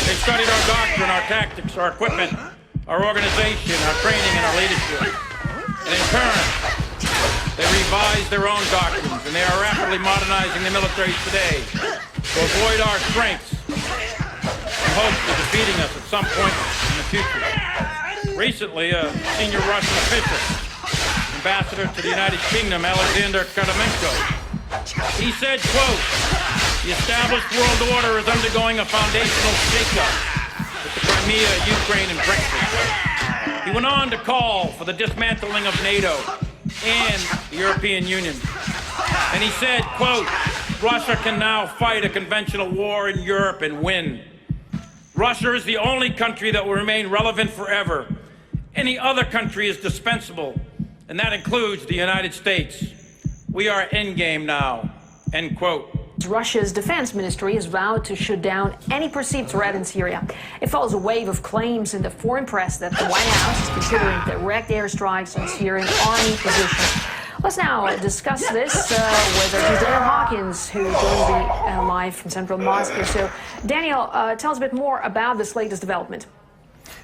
They studied our doctrine, our tactics, our equipment, our organization, our training, and our leadership. And in turn, they revised their own doctrines, and they are rapidly modernizing the military today to avoid our strengths in hopes of defeating us at some point in the future. Recently, a senior Russian official, ambassador to the United Kingdom, Alexander Karamenko, he said, quote, "The established world order is undergoing a foundational shakeup with the Crimea, Ukraine, and Brexit." He went on to call for the dismantling of NATO and the European Union. And he said, quote, "Russia can now fight a conventional war in Europe and win. Russia is the only country that will remain relevant forever. Any other country is dispensable, and that includes the United States. We are endgame now," end quote. Russia's defense ministry has vowed to shoot down any perceived threat in Syria. It follows a wave of claims in the foreign press that the White House is considering direct airstrikes on Syrian army positions. Let's now discuss this with Daniel Hawkins, who joins me live from central Moscow. So, Daniel, tell us a bit more about this latest development.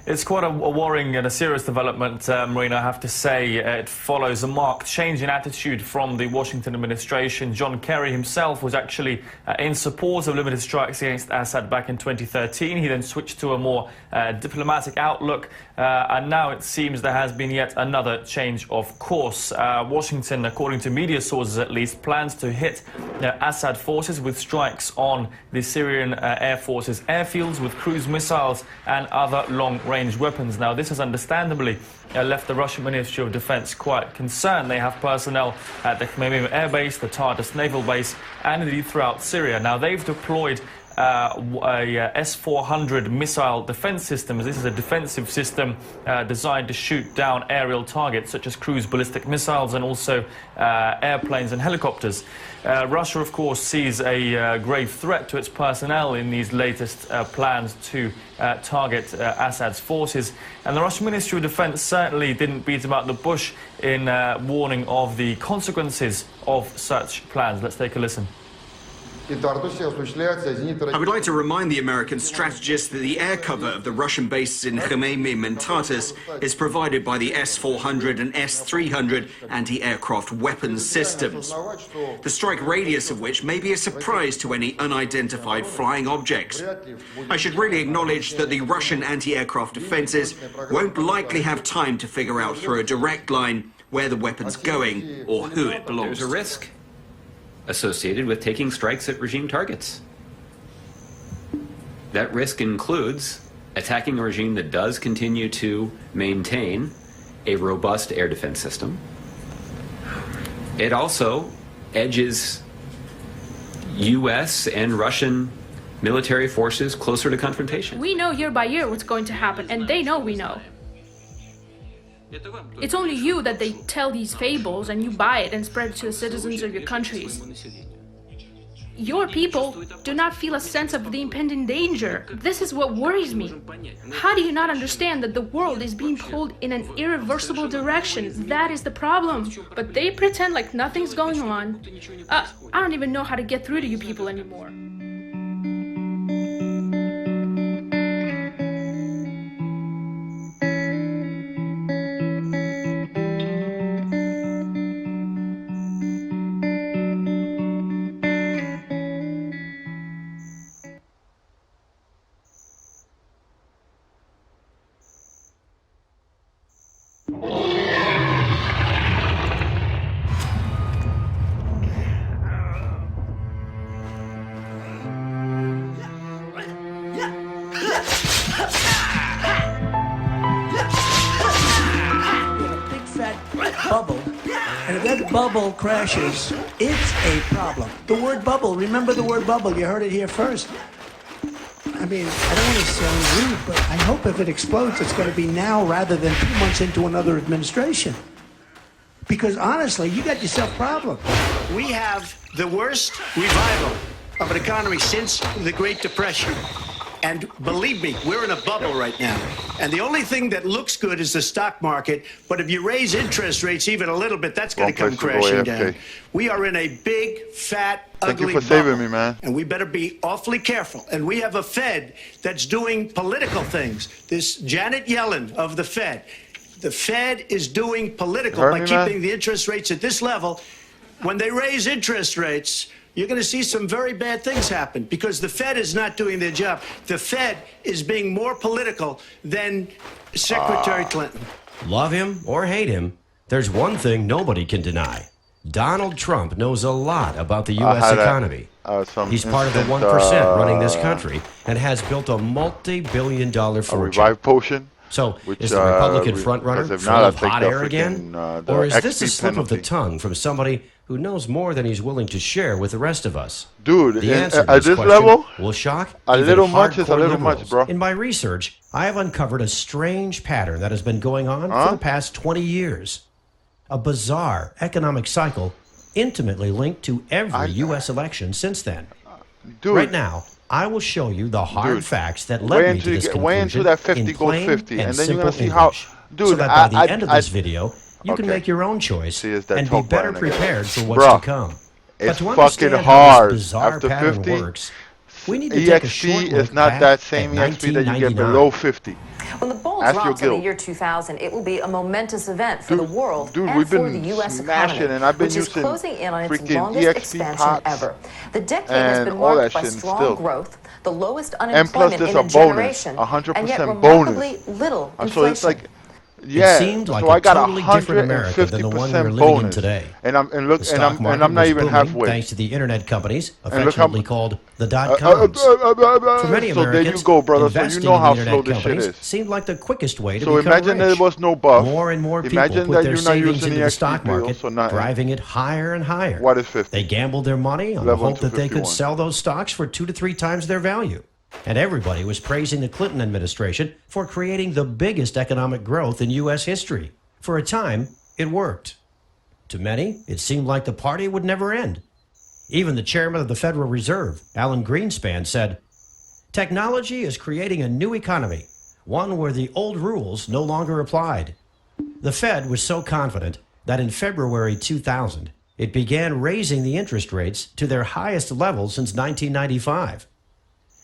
It's quite a worrying and a serious development, Marina, I have to say. It follows a marked change in attitude from the Washington administration. John Kerry himself was actually in support of limited strikes against Assad back in 2013. He then switched to a more diplomatic outlook, and now it seems there has been yet another change of course. Washington, according to media sources at least, plans to hit Assad forces with strikes on the Syrian Air Force's airfields with cruise missiles and other long-range weapons. Now, this has understandably left the Russian Ministry of Defense quite concerned. They have personnel at the Khmeimim Air Base, the Tartus Naval Base, and indeed throughout Syria. Now, they've deployed a S-400 missile defense system. This is a defensive system designed to shoot down aerial targets such as cruise ballistic missiles and also airplanes and helicopters. Russia, of course, sees a grave threat to its personnel in these latest plans to target Assad's forces. And the Russian Ministry of Defense certainly didn't beat about the bush in warning of the consequences of such plans. Let's take a listen. I would like to remind the American strategists that the air cover of the Russian bases in Khmeimim and Tartus is provided by the S-400 and S-300 anti-aircraft weapons systems, the strike radius of which may be a surprise to any unidentified flying objects. I should really acknowledge that the Russian anti-aircraft defenses won't likely have time to figure out through a direct line where the weapon's going or who it belongs to. There's a risk associated with taking strikes at regime targets. That risk includes attacking a regime that does continue to maintain a robust air defense system. It also edges U.S. and Russian military forces closer to confrontation. We know year by year what's going to happen, and they know we know. It's only you that they tell these fables and you buy it and spread it to the citizens of your countries. Your people do not feel a sense of the impending danger. This is what worries me. How do you not understand that the world is being pulled in an irreversible direction? That is the problem. But they pretend like nothing's going on. I don't even know how to get through to you people anymore. Bubble crashes, it's a problem. The word bubble, remember the word bubble, you heard it here first. I mean, I don't want to sound rude, but I hope if it explodes, it's going to be now rather than 2 months into another administration. Because honestly, you got yourself a problem. We have the worst revival of an economy since the Great Depression. And believe me, we're in a bubble right now. And the only thing that looks good is the stock market. But if you raise interest rates even a little bit, that's going to come crashing down. We are in a big, fat, ugly bubble. Thank you for saving me, man. And we better be awfully careful. And we have a Fed that's doing political things. This Janet Yellen of the Fed. The Fed is doing political by keeping the interest rates at this level. When they raise interest rates, you're going to see some very bad things happen because the Fed is not doing their job. The Fed is being more political than Secretary Clinton. Love him or hate him, there's one thing nobody can deny. Donald Trump knows a lot about the U.S. economy. He's part of the 1% running this country and has built a multi-billion-dollar fortune. A revive potion. So, is the Republican frontrunner full of hot air again? Or is this a slip of the tongue from somebody who knows more than he's willing to share with the rest of us? Dude, the answer at this level, will shock a little much is a little much, bro. In my research, I have uncovered a strange pattern that has been going on for the past 20 years. A bizarre economic cycle intimately linked to every U.S. election since then. Dude. Right now, I will show you the hard facts that led me to this conclusion way into that 50 in goes plain 50, and then you're going to see English. how... Dude, so that by the end of this video, you can make your own choice and be better prepared for what's to come. It's but to fucking understand hard. how this bizarre After pattern 50, works, we need to take a short EXP look is not back that same at EXP that you get 1999. below 50. When the bulls Ask your drops in the guild. year 2000, it will be a momentous event for the world Dude, and we've for been the U.S. smashing, economy, and I've been which is using closing in on its freaking longest EXP expansion pots ever. The decade has and been all marked that by shit strong still. growth, the lowest And plus unemployment there's in a a bonus, generation, 100% and yet bonus. remarkably little So inflation. it's like, yeah. It seemed like so I a got totally different America than the one we're 150% living in bonus today. And The stock market I'm not was even booming halfway. thanks to the internet companies, And look how- affectionately called the dot-coms. For many so Americans, there you go, brother. So you investing know in how the slow internet this shit companies is. seemed like the quickest way to So become imagine rich. there was no buff. More and more people Imagine put that their you're not savings using into the the XP stock bills market, or nothing. driving it higher and higher. What is 50? They gambled their money on the Level hope that they could 251. sell those stocks for 2 to 3 times their value. And everybody was praising the Clinton administration for creating the biggest economic growth in U.S. history. For a time, it worked. To many, it seemed like the party would never end. Even the chairman of the Federal Reserve, Alan Greenspan, said, "Technology is creating a new economy, one where the old rules no longer applied." The Fed was so confident that in February 2000, it began raising the interest rates to their highest level since 1995.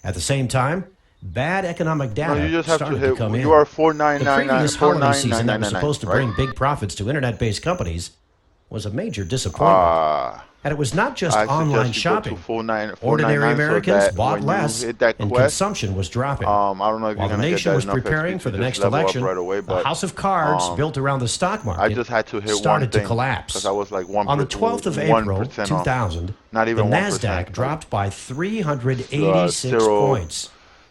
At the same time, bad economic data you just have to started hit. to come in. You are The 4999 previous holiday season that was 49999, supposed to right? bring big profits to internet-based companies was a major disappointment. And it was not just I online suggest you go to shopping. 499 Ordinary so Americans that bought when you less, hit that and quest, consumption was dropping. I don't know if While you're the gonna get nation that was enough preparing XP for to the just next level up election, right away, the but, house of cards built around the stock market I just had to hit started one thing to collapse. because I was like On the 12th of April 1% off. 2000, Not even the 1%. NASDAQ dropped by 386 points.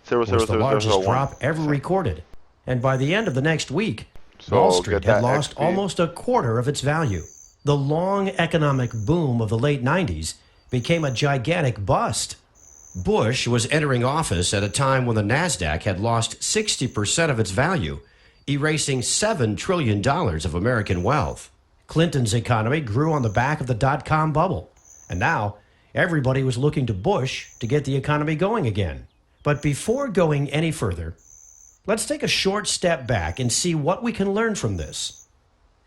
It was the largest drop ever recorded. And by the end of the next week, Wall Street get had that lost XP. almost a quarter of its value. The long economic boom of the late 90s became a gigantic bust. Bush was entering office at a time when the NASDAQ had lost 60% of its value, erasing $7 trillion of American wealth. Clinton's economy grew on the back of the dot-com bubble, and now everybody was looking to Bush to get the economy going again. But before going any further, let's take a short step back and see what we can learn from this.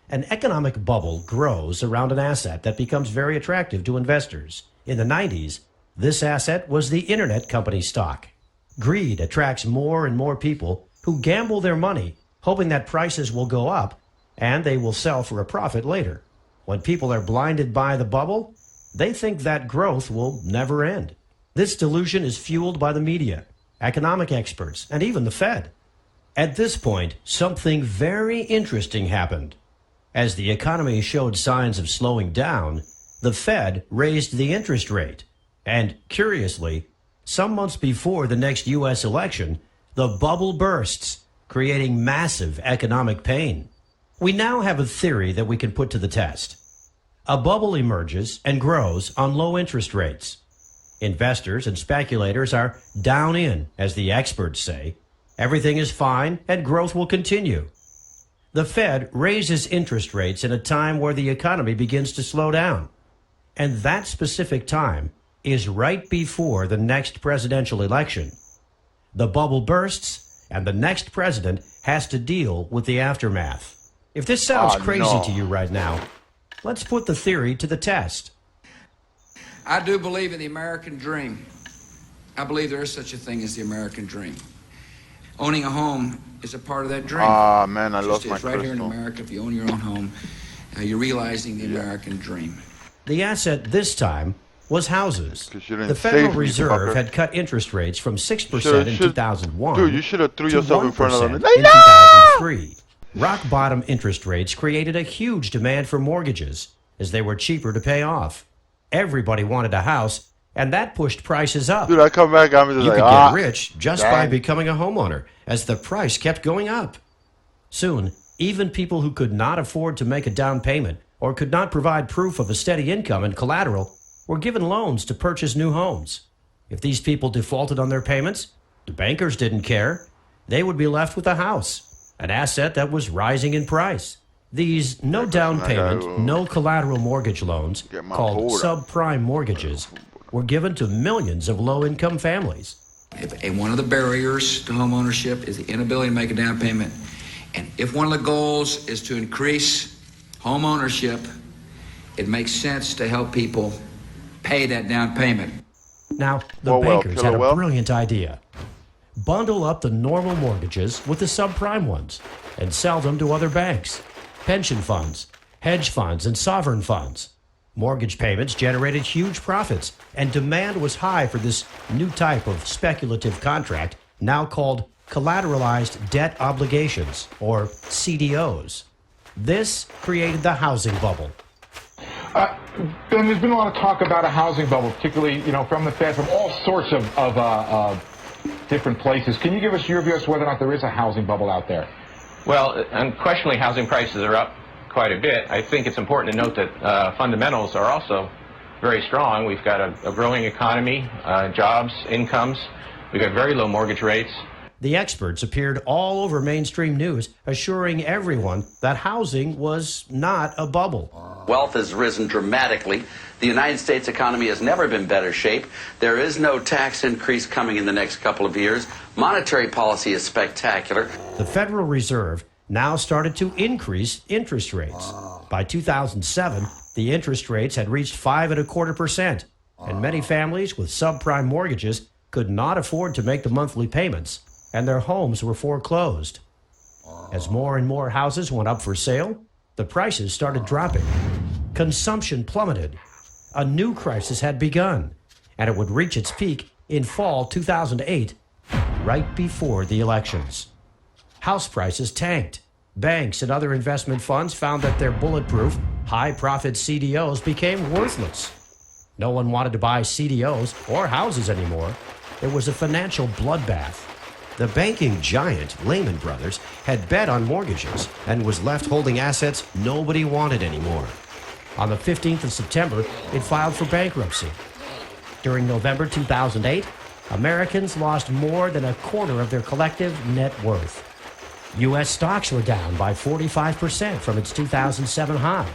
An economic bubble grows around an asset that becomes very attractive to investors. In the 90s, this asset was the internet company stock. Greed attracts more and more people who gamble their money, hoping that prices will go up and they will sell for a profit later. When people are blinded by the bubble, they think that growth will never end. This delusion is fueled by the media, economic experts, and even the Fed. At this point, something very interesting happened. As the economy showed signs of slowing down, the Fed raised the interest rate. And curiously, some months before the next U.S. election, the bubble bursts, creating massive economic pain. We now have a theory that we can put to the test. A bubble emerges and grows on low interest rates. Investors and speculators are down in, as the experts say. Everything is fine and growth will continue. The Fed raises interest rates in a time where the economy begins to slow down. And that specific time is right before the next presidential election. The bubble bursts, and the next president has to deal with the aftermath. If this sounds crazy to you right now, let's put the theory to the test. I do believe in the American dream. I believe there is such a thing as the American dream. Owning a home is a part of that dream. Ah, man, I lost my It's right here in crystal. America. If you own your own home, you're realizing the American dream. The asset this time was houses. didn't The Federal save me, Reserve fucker. had cut interest rates from 6% Should've- in should- 2001 Dude, you should have threw to yourself in front of 1% them. in 2003. Rock bottom interest rates created a huge demand for mortgages as they were cheaper to pay off. Everybody wanted a house, and that pushed prices up. Dude, I come back, I'm just You like, could get rich just by dang. becoming a homeowner as the price kept going up. Soon, even people who could not afford to make a down payment or could not provide proof of a steady income and collateral were given loans to purchase new homes. If these people defaulted on their payments, the bankers didn't care. They would be left with a house, an asset that was rising in price. These no down payment, no collateral mortgage loans, called hold subprime mortgages, were given to millions of low-income families. And one of the barriers to home ownership is the inability to make a down payment. And if one of the goals is to increase home ownership, it makes sense to help people pay that down payment. Now, the Well, bankers had killer a well. brilliant idea. bundle up the normal mortgages with the subprime ones and sell them to other banks, pension funds, hedge funds, and sovereign funds. Mortgage payments generated huge profits, and demand was high for this new type of speculative contract, now called collateralized debt obligations, or CDOs. This created the housing bubble. Ben, there's been a lot of talk about a housing bubble, particularly, from the Fed, from all sorts of different places. Can you give us your view as to whether or not there is a housing bubble out there? Well, unquestionably, housing prices are up quite a bit. I think it's important to note that fundamentals are also very strong. We've got a growing economy, jobs, incomes. We've got very low mortgage rates. The experts appeared all over mainstream news, assuring everyone that housing was not a bubble. Wealth has risen dramatically. The United States economy has never been better shape. There is no tax increase coming in the next couple of years. Monetary policy is spectacular. The Federal Reserve now started to increase interest rates. By 2007, the interest rates had reached 5.25%, and many families with subprime mortgages could not afford to make the monthly payments, and their homes were foreclosed. As more and more houses went up for sale, the prices started dropping. Consumption plummeted. A new crisis had begun, and it would reach its peak in fall 2008, right before the elections. House prices tanked. Banks and other investment funds found that their bulletproof, high-profit CDOs became worthless. No one wanted to buy CDOs or houses anymore. It was a financial bloodbath. The banking giant, Lehman Brothers, had bet on mortgages and was left holding assets nobody wanted anymore. On the 15th of September, it filed for bankruptcy. During November 2008, Americans lost more than a quarter of their collective net worth. U.S. stocks were down by 45% from its 2007 high.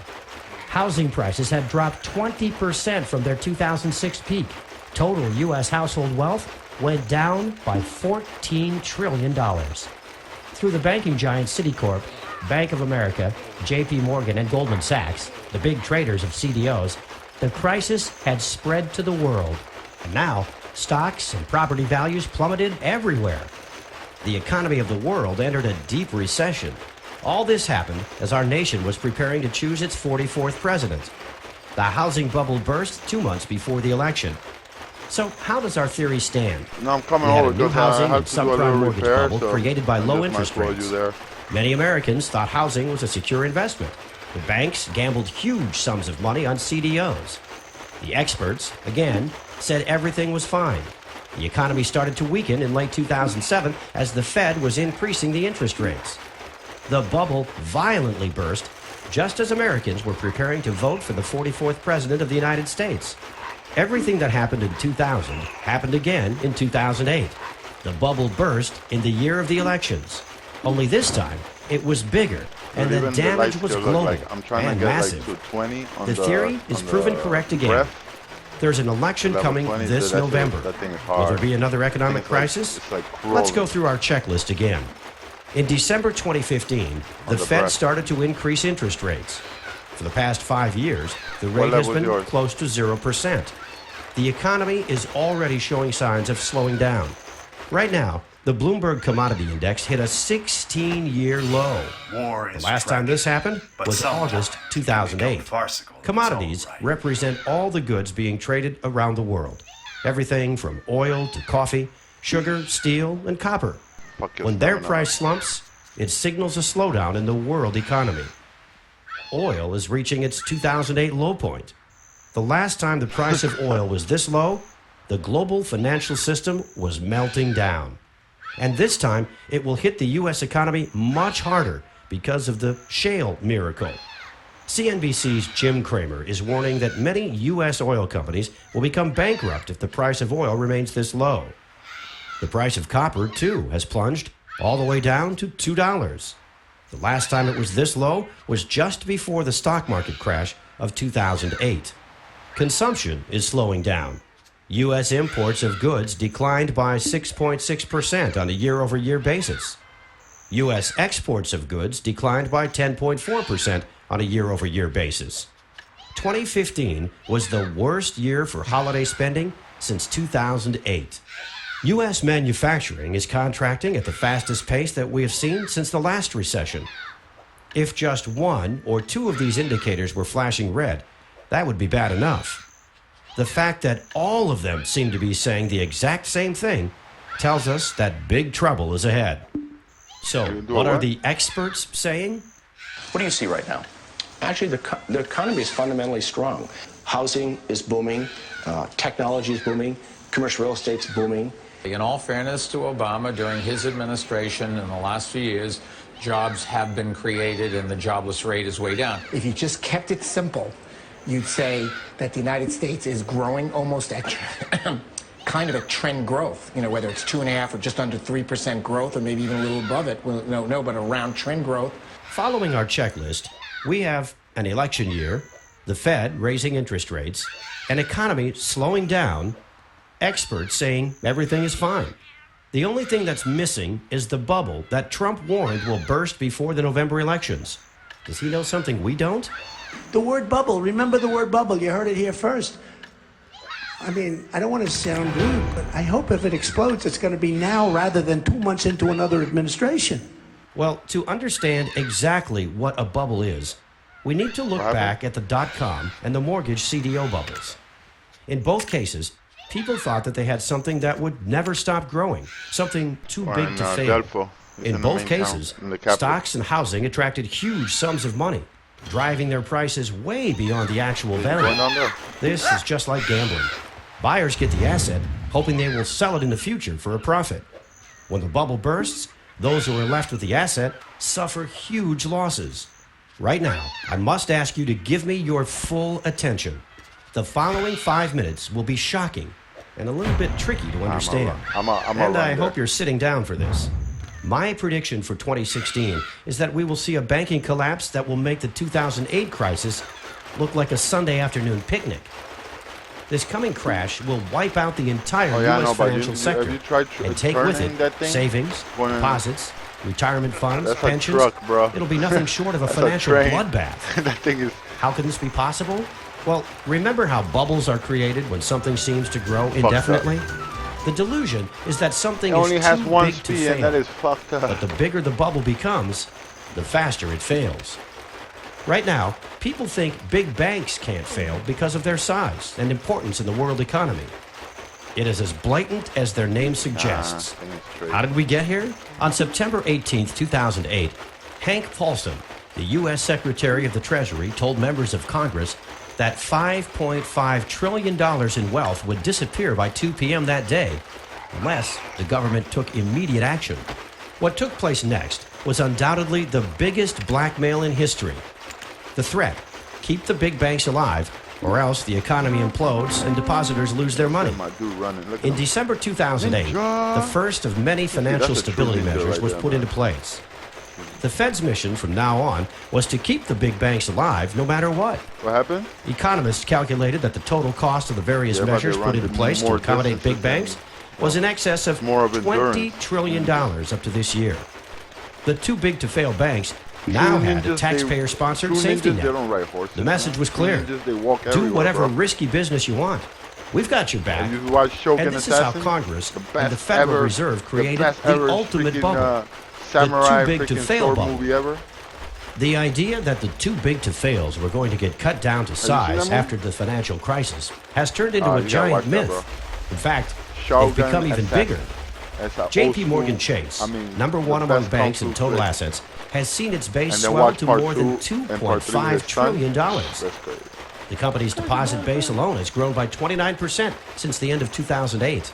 Housing prices had dropped 20% from their 2006 peak. Total U.S. household wealth went down by $14 trillion. Through the banking giant Citicorp, Bank of America, J.P. Morgan, and Goldman Sachs, the big traders of CDOs, the crisis had spread to the world. And now, stocks and property values plummeted everywhere. The economy of the world entered a deep recession. All this happened as our nation was preparing to choose its 44th president. The housing bubble burst 2 months before the election. So how does our theory stand? No, I'm coming We had over a new because housing I have and to do a subprime little mortgage repair, bubble so created by I low just might interest throw rates. you there. Many Americans thought housing was a secure investment. The banks gambled huge sums of money on CDOs. The experts, again, said everything was fine. The economy started to weaken in late 2007 as the Fed was increasing the interest rates. The bubble violently burst just as Americans were preparing to vote for the 44th president of the United States. Everything that happened in 2000 happened again in 2008. The bubble burst in the year of the elections. Only this time, it was bigger, and the damage was global and massive. The theory is proven correct again. There's an election coming this November. Will there be another economic crisis? Let's go through our checklist again. In December 2015, the Fed started to increase interest rates. For the past 5 years, the rate has been close to 0%. The economy is already showing signs of slowing down. Right now, the Bloomberg Commodity Index hit a 16-year low. The last time this happened was August 2008. Commodities represent all the goods being traded around the world. Everything from oil to coffee, sugar, steel, and copper. When their price slumps, it signals a slowdown in the world economy. Oil is reaching its 2008 low point. The last time the price of oil was this low, the global financial system was melting down. And this time, it will hit the U.S. economy much harder because of the shale miracle. CNBC's Jim Cramer is warning that many U.S. oil companies will become bankrupt if the price of oil remains this low. The price of copper, too, has plunged all the way down to $2. The last time it was this low was just before the stock market crash of 2008. Consumption is slowing down. U.S. imports of goods declined by 6.6% on a year-over-year basis. U.S. exports of goods declined by 10.4% on a year-over-year basis. 2015 was the worst year for holiday spending since 2008. U.S. manufacturing is contracting at the fastest pace that we have seen since the last recession. If just one or two of these indicators were flashing red, that would be bad enough. The fact that all of them seem to be saying the exact same thing tells us that big trouble is ahead. So, what are the experts saying? What do you see right now? Actually, the economy is fundamentally strong. Housing is booming, technology is booming, commercial real estate's booming. In all fairness to Obama, during his administration in the last few years, jobs have been created and the jobless rate is way down. If you just kept it simple, you'd say that the United States is growing almost at kind of a trend growth, whether it's 2.5 or just under 3% growth or maybe even a little above it. Well, no, but around trend growth. Following our checklist, we have an election year, the Fed raising interest rates, an economy slowing down, experts saying everything is fine. The only thing that's missing is the bubble that Trump warned will burst before the November elections. Does he know something we don't? The word bubble, remember the word bubble. You heard it here first. I mean, I don't want to sound rude, but I hope if it explodes, it's going to be now rather than 2 months into another administration. Well, to understand exactly what a bubble is, we need to look back at the .com and the mortgage CDO bubbles. In both cases, people thought that they had something that would never stop growing, something too big to fail. In both cases, stocks and housing attracted huge sums of money, driving their prices way beyond the actual value. This is just like gambling. Buyers get the asset, hoping they will sell it in the future for a profit. When the bubble bursts, those who are left with the asset suffer huge losses. Right now, I must ask you to give me your full attention. The following 5 minutes will be shocking and a little bit tricky to understand. And I hope you're sitting down for this. My prediction for 2016 is that we will see a banking collapse that will make the 2008 crisis look like a Sunday afternoon picnic. This coming crash will wipe out the entire U.S. financial sector and take with it savings, deposits, retirement funds, pensions. It'll be nothing short of a financial bloodbath. That thing is... How can this be possible? Well, remember how bubbles are created when something seems to grow indefinitely? The delusion is that something is only has too one big to speed, fail. and that is fucked up. But the bigger the bubble becomes, the faster it fails. Right now, people think big banks can't fail because of their size and importance in the world economy. It is as blatant as their name suggests. How did we get here? On September 18, 2008, Hank Paulson, the U.S. Secretary of the Treasury, told members of Congress that $5.5 trillion in wealth would disappear by 2 p.m. that day unless the government took immediate action. What took place next was undoubtedly the biggest blackmail in history. The threat: keep the big banks alive, or else the economy implodes and depositors lose their money. In December 2008, the first of many financial stability measures was put into place. The Fed's mission from now on was to keep the big banks alive no matter what. What happened? Economists calculated that the total cost of the various measures put into place to accommodate big banks was in excess of $20 trillion up to this year. The too big to fail banks now had a taxpayer-sponsored safety net. The message was clear: do whatever risky business you want. We've got your back. And this is how Congress and the Federal Reserve created the ultimate bubble, the too big to fail bubble. The idea that the too big to fails were going to get cut down to size after the financial crisis has turned into a giant myth. In fact, they've become even bigger. JP Morgan Chase, #1 among banks in total assets, has seen its base swell to more than $2.5 trillion. The company's deposit base alone has grown by 29% since the end of 2008.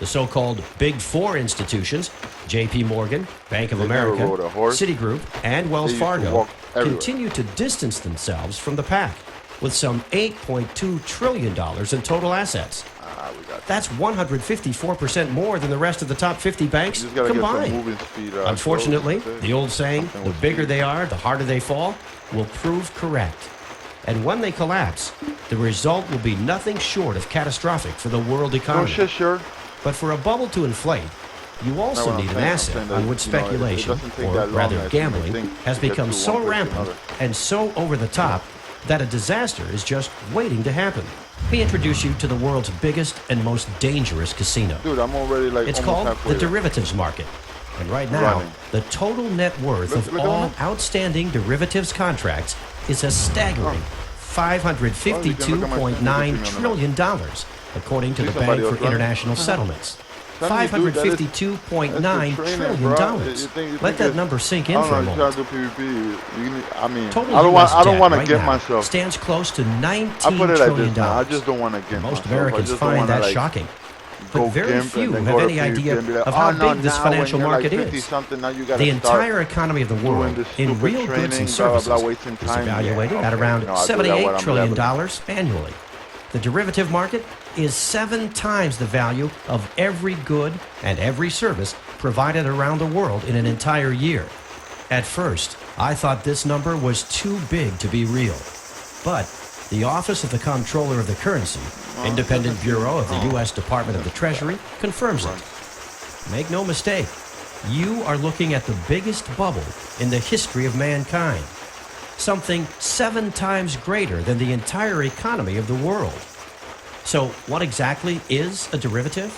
The so-called Big Four institutions, JP Morgan, Bank of America, Citigroup, and Wells Fargo, continue to distance themselves from the pack, with some $8.2 trillion in total assets. That's 154% more than the rest of the top 50 banks combined. Unfortunately, the old saying, the bigger they are, the harder they fall, will prove correct. And when they collapse, the result will be nothing short of catastrophic for the world economy. But for a bubble to inflate, you also need an asset on which speculation, or rather gambling, has become so rampant and so over the top that a disaster is just waiting to happen. We introduce you to the world's biggest and most dangerous casino. Dude, I'm already like It's almost called halfway the there. derivatives market. And right now, Running. the total net worth Look of at all them. outstanding derivatives contracts is a staggering $552.9 trillion, according to the somebody Bank else for running. International Settlements. Telling you, dude, that is- $552.9 that's the trillion training, bro. dollars. You think Let that it's- number sink in I don't for a know, you moment. try to do PvP. You need, I mean, Total I don't US debt want to right get now myself. stands close to $19 I put it like trillion. this now. I just don't want to get Most myself. Americans I just don't find wanna, that like, shocking. go But very gimp few and then have go to any PvP idea and be like, of oh, how no, big this now financial when you're market like 50 is. something, now you gotta The start entire economy of the doing world this in stupid real goods and training, blah, blah, services blah, wasting is time. evaluated Yeah, at okay, around you know, I'll do that when $78 I'm trillion leveling. annually. The derivative market is 7 times the value of every good and every service provided around the world in an entire year. At first, I thought this number was too big to be real. But the Office of the Comptroller of the Currency, independent bureau of the U.S. Department of the Treasury, confirms it. Make no mistake, you are looking at the biggest bubble in the history of mankind. Something 7 times greater than the entire economy of the world. So what exactly is a derivative?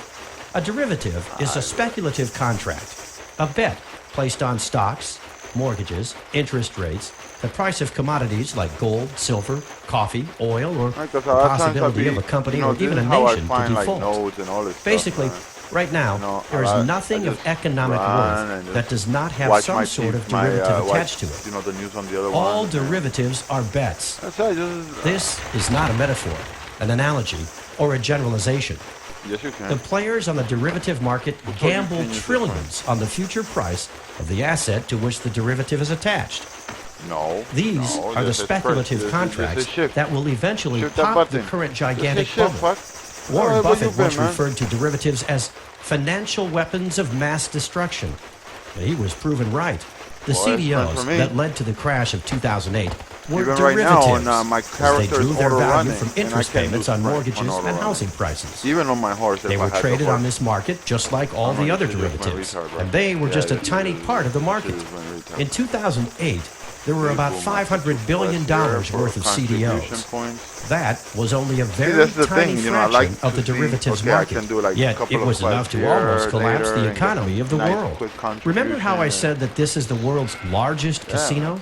A derivative is a speculative contract, a bet placed on stocks, mortgages, interest rates, the price of commodities like gold, silver, coffee, oil, or the possibility of a company or even a nation to default. Basically, right now, there is nothing of economic worth that does not have some sort of derivative attached to it. You know, the news on the other All one. derivatives are bets. That's right. This is not a metaphor, an analogy, or a generalization. Yes, you can. The players on the derivative market gamble trillions on the future price of the asset to which the derivative is attached. No. These no, are the this is speculative first. contracts This is shift. that will eventually Shift that pop the button. current This gigantic is shift, bubble. fuck. Warren Where Buffett you been, once man? referred to derivatives as financial weapons of mass destruction. But he was proven right. The Well, that's fine CDOs for me. that led to the crash of 2008 were Even right derivatives, now, my as they character drew is their value auto-running, from and I interest can't payments do on sprint mortgages on and auto-run. housing prices. Even on my horse, They if were I had traded the on this market just like all the other derivatives, and they were just a tiny part of the market. In 2008, there were about $500 billion worth of CDOs. That was only a very that's the tiny thing, you know, I fraction like of the to see, derivatives okay, I market. can do like a Yet couple it of was enough fights to here, almost collapse later, the and get economy of the nice world. quick Remember how I contribution, said that this is the world's largest casino?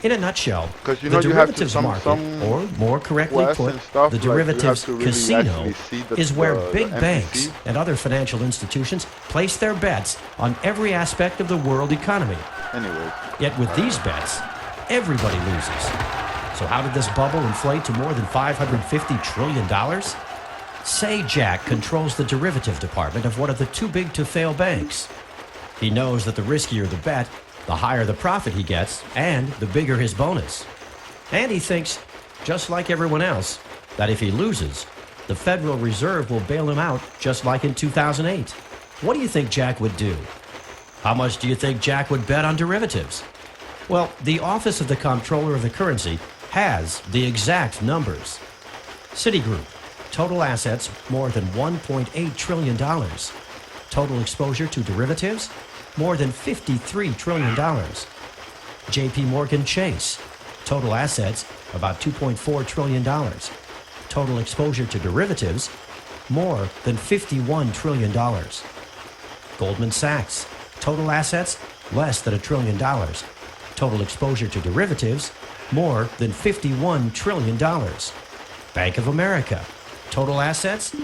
In a nutshell, you the know you have to derivatives some market, or more correctly quests put, and stuff, the like, you have derivatives to really casino, actually see the- is where the big NPC. banks and other financial institutions place their bets on every aspect of the world economy. Anyways. Yet with these bets, everybody loses. So how did this bubble inflate to more than $550 trillion? Say Jack controls the derivative department of one of the too-big-to-fail banks. He knows that the riskier the bet, the higher the profit he gets, and the bigger his bonus. And he thinks, just like everyone else, that if he loses, the Federal Reserve will bail him out just like in 2008. What do you think Jack would do? How much do you think Jack would bet on derivatives? Well, the Office of the Comptroller of the Currency has the exact numbers. Citigroup, total assets more than $1.8 trillion. Total exposure to derivatives, more than $53 trillion. JP Morgan Chase, total assets about $2.4 trillion. Total exposure to derivatives, more than $51 trillion. Goldman Sachs, total assets, less than $1 trillion. Total exposure to derivatives, more than $51 trillion. Bank of America, total assets,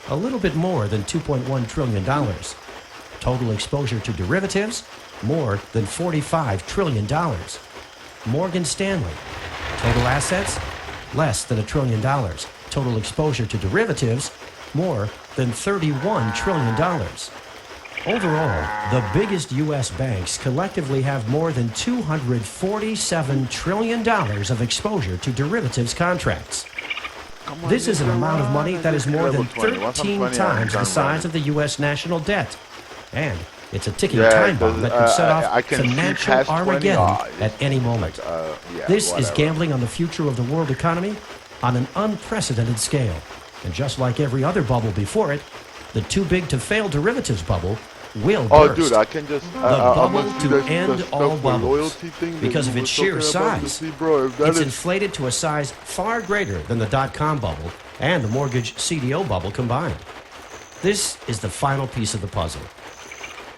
a little bit more than $2.1 trillion. Total exposure to derivatives, more than $45 trillion. Morgan Stanley, total assets, less than $1 trillion. Total exposure to derivatives, more than $31 trillion. Overall, the biggest U.S. banks collectively have more than $247 trillion of exposure to derivatives contracts. This is an amount of money that is more than 13 times the size of the U.S. national debt. And it's a ticking time bomb that can set off I can see financial past 20. Armageddon at any moment. Yeah, This is whatever. gambling on the future of the world economy on an unprecedented scale. And just like every other bubble before it, the too-big-to-fail derivatives bubble will Oh, burst. dude, I can just. The bubble I'm gonna see to the end stuff all with bubbles loyalty thing that because you of its were sheer talking about. You size. see, bro, if that It's is- inflated to a size far greater than the dot-com bubble and the mortgage CDO bubble combined. This is the final piece of the puzzle.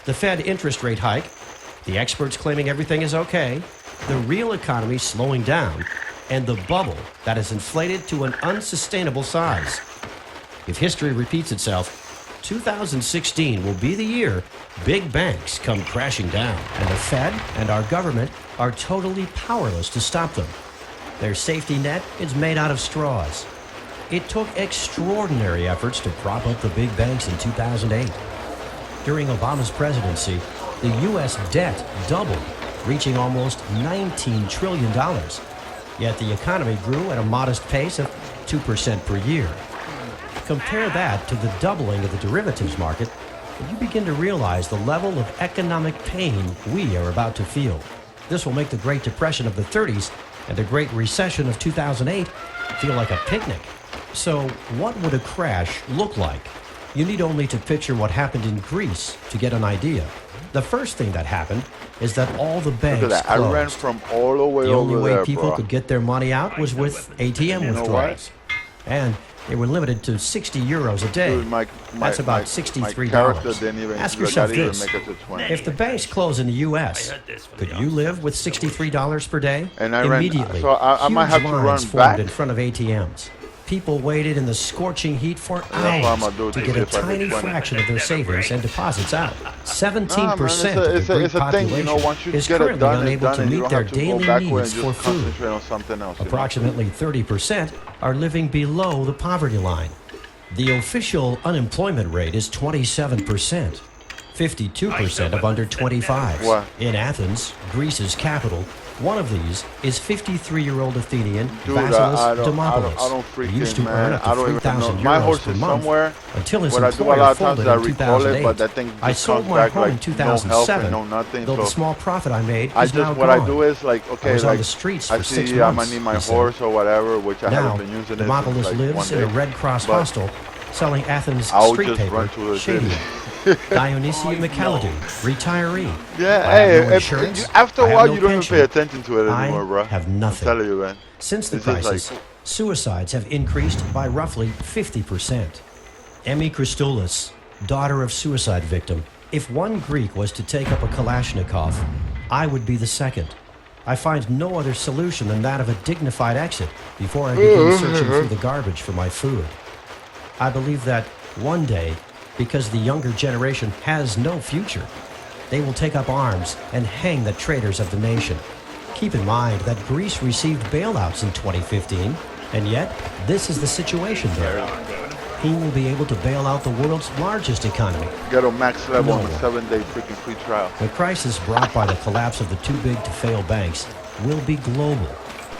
The Fed interest rate hike, the experts claiming everything is okay, the real economy slowing down, and the bubble that is inflated to an unsustainable size. If history repeats itself, 2016 will be the year big banks come crashing down, and the Fed and our government are totally powerless to stop them. Their safety net is made out of straws. It took extraordinary efforts to prop up the big banks in 2008. During Obama's presidency, the U.S. debt doubled, reaching almost $19 trillion. Yet the economy grew at a modest pace of 2% per year. Compare that to the doubling of the derivatives market, and you begin to realize the level of economic pain we are about to feel. This will make the Great Depression of the 30s and the Great Recession of 2008 feel like a picnic. So what would a crash look like? You need only to picture what happened in Greece to get an idea. The first thing that happened is that all the banks Look at that. closed. I ran from all the way The only over way there, people bro. could get their money out was with ATM You know withdrawals. And they were limited to 60 euros a day. Dude, That's about my $63. character didn't even, Ask like, yourself I didn't this. even make it to 20. If the banks close in the U.S., could you live with $63 per day? And I ran- Immediately, so I might have huge to run lines formed back. in front of ATMs. People waited in the scorching heat for what I'm hours gonna do to to get see a if I can tiny find it. fraction of their savings and deposits out. 17% Nah, man, of the Greek it's a thing. You know, population once you is get it currently done, it's unable done, to and you meet don't their have to go daily backward and needs just for food. concentrate on something else. you know? Approximately 30% are living below the poverty line. The official unemployment rate is 27%. 52% of under 25. What? In Athens, Greece's capital, one of these is 53-year-old Athenian Dude, Vasilis I don't Demopoulos. freaking, He used to man. earn up to I don't even 3,000 know. My euros horse per is month somewhere. until his What I do a employer lot of times folded is I in recall it, 2008. but that thing I just sold comes my back home in like no help 2007, and no nothing. though So the small profit I made I is just now what gone. I do is like, I okay, was on like the streets I for 6 see I months, might need my he said. horse or whatever, which I Now, haven't been using it since Demopoulos like lives one in a day. Red Cross But hostel selling Athens I'll street just paper, run to the city. Shadium. Dionysia McAllidu, retiree. Yeah, I have hey, no insurance, after I a have while no you don't pension. even pay attention to it I anymore, bro. have nothing. I'm telling you, man. Since the It's just crisis, like- suicides have increased by roughly 50%. Emmy Christoulis, daughter of suicide victim. If one Greek was to take up a Kalashnikov, I would be the second. I find no other solution than that of a dignified exit before I begin searching through the garbage for my food. I believe that one day, because the younger generation has no future, they will take up arms and hang the traitors of the nation. Keep in mind that Greece received bailouts in 2015, and yet this is the situation there. He will be able to bail out the world's largest economy. Get a max level on No. a 7-day freaking free trial. The crisis brought by the collapse of the too-big-to-fail banks will be global.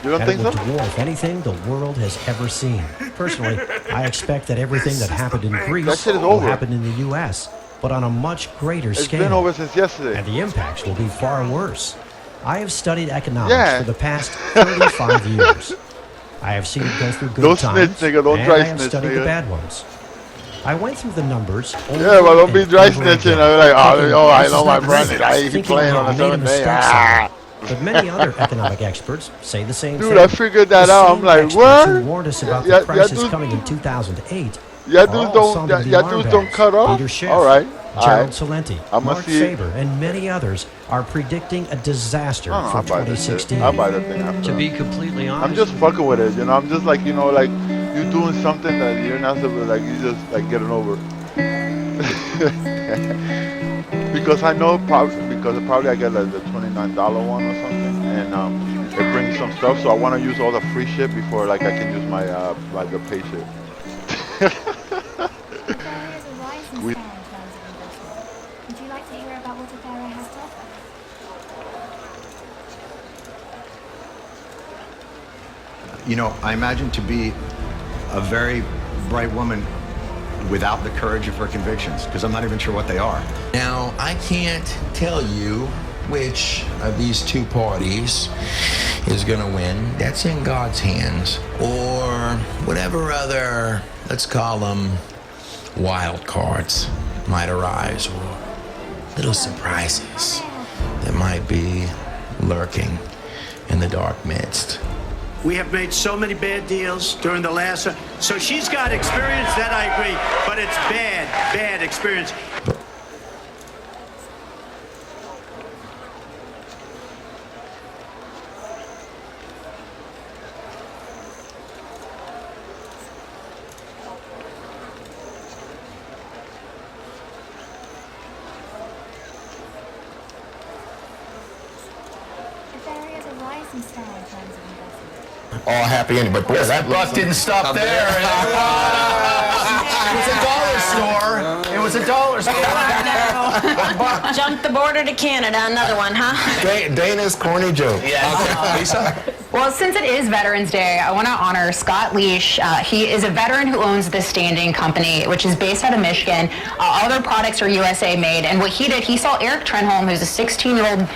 You don't and think it will so? dwarf anything the world has ever seen. Personally, I expect that everything that happened in That Greece shit is will over. happen in the U.S., but on a much greater It's scale. been over since yesterday. And the impacts will be far worse. I have studied economics Yeah. for the past 35 years. I have seen it go through good Don't times, snitch, nigga. Don't and dry I have snitch, studied nigga. the bad ones. I went through the numbers. Yeah, but don't be and dry over snitching. again, I'm like, thinking, I this is know my not brand. right, I he thinking playing I on a made a 7-day. mistake Ah. somewhere. But many other economic experts say the same thing. Dude, I figured that The out. same I'm like, experts what? who warned us about Yeah, the crisis dude. coming in 2008. Yeah, are dudes all don't. sounding the Yeah, alarm dudes don't bells. cut off. Peter Schiff, All right. Gerald Salenti, I'ma Mark see. Faber, and many others are predicting a disaster I don't know, for I'll buy that shit. 2016. I'll buy that thing after. To be completely honest, I'm just fucking with it, you know. I'm just like, you know, like you doing something that you're not supposed to, like, you just like get it over. Because I know probably I get like the $29 one or something, and it brings some stuff. So I want to use all the free shit before like I can use my like the pay shit. We- Would you like to hear about what Athera has to offer? You know, I imagine to be a very bright woman without the courage of her convictions, because I'm not even sure what they are. Now, I can't tell you which of these two parties is going to win. That's in God's hands. Or whatever other, let's call them wild cards, might arise. Or little surprises that might be lurking in the dark midst. We have made so many bad deals during the last... So she's got experience, that I agree, but it's bad experience. All happy ending, but boy, that buck didn't stop there. It was a dollar store. It was a dollar store. Jumped the border to Canada, another one, huh? Dana's corny joke. Yeah. Lisa? Well, since it is Veterans Day, I want to honor Scott Leash. He is a veteran who owns the Standing Company, which is based out of Michigan. All their products are USA made. And what he did, he saw Eric Trenholm, who's a 16-year-old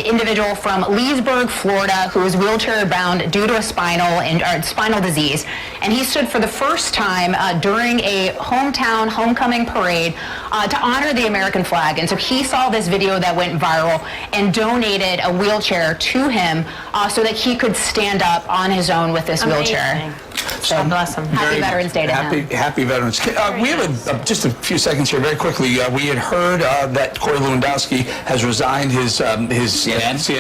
individual from Leesburg, Florida, who was wheelchair-bound due to a spinal disease. And he stood for the first time during a hometown homecoming parade to honor the American flag. And so he saw this video that went viral and donated a wheelchair to him so that he could stand up on his own with this wheelchair. So God bless him. Happy Veterans Day to him. Happy Veterans. We have just a few seconds here, very quickly. We had heard that Corey Lewandowski has resigned his CNN,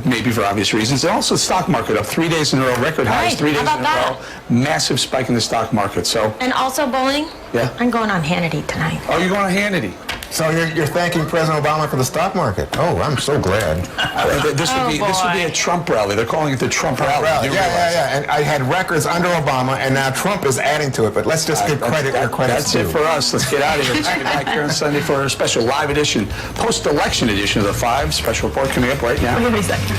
maybe for obvious reasons. And also the stock market up 3 days in a row, record highs, Right. 3 days in How a about row. Massive spike in the stock market. So, And also bowling. yeah. I'm going on Hannity tonight. Oh, you're going to Hannity. So you're thanking President Obama for the stock market. Oh, I'm so glad. This would be a Trump rally. They're calling it the Trump rally. Yeah. And I had records under Obama, and now Trump is adding to it. But let's just give credit where credit's due. That's it for us. Let's get out of here. Let's get back here on Sunday for a special live edition, post-election edition of The Five. Special report coming up right now. Give me a second.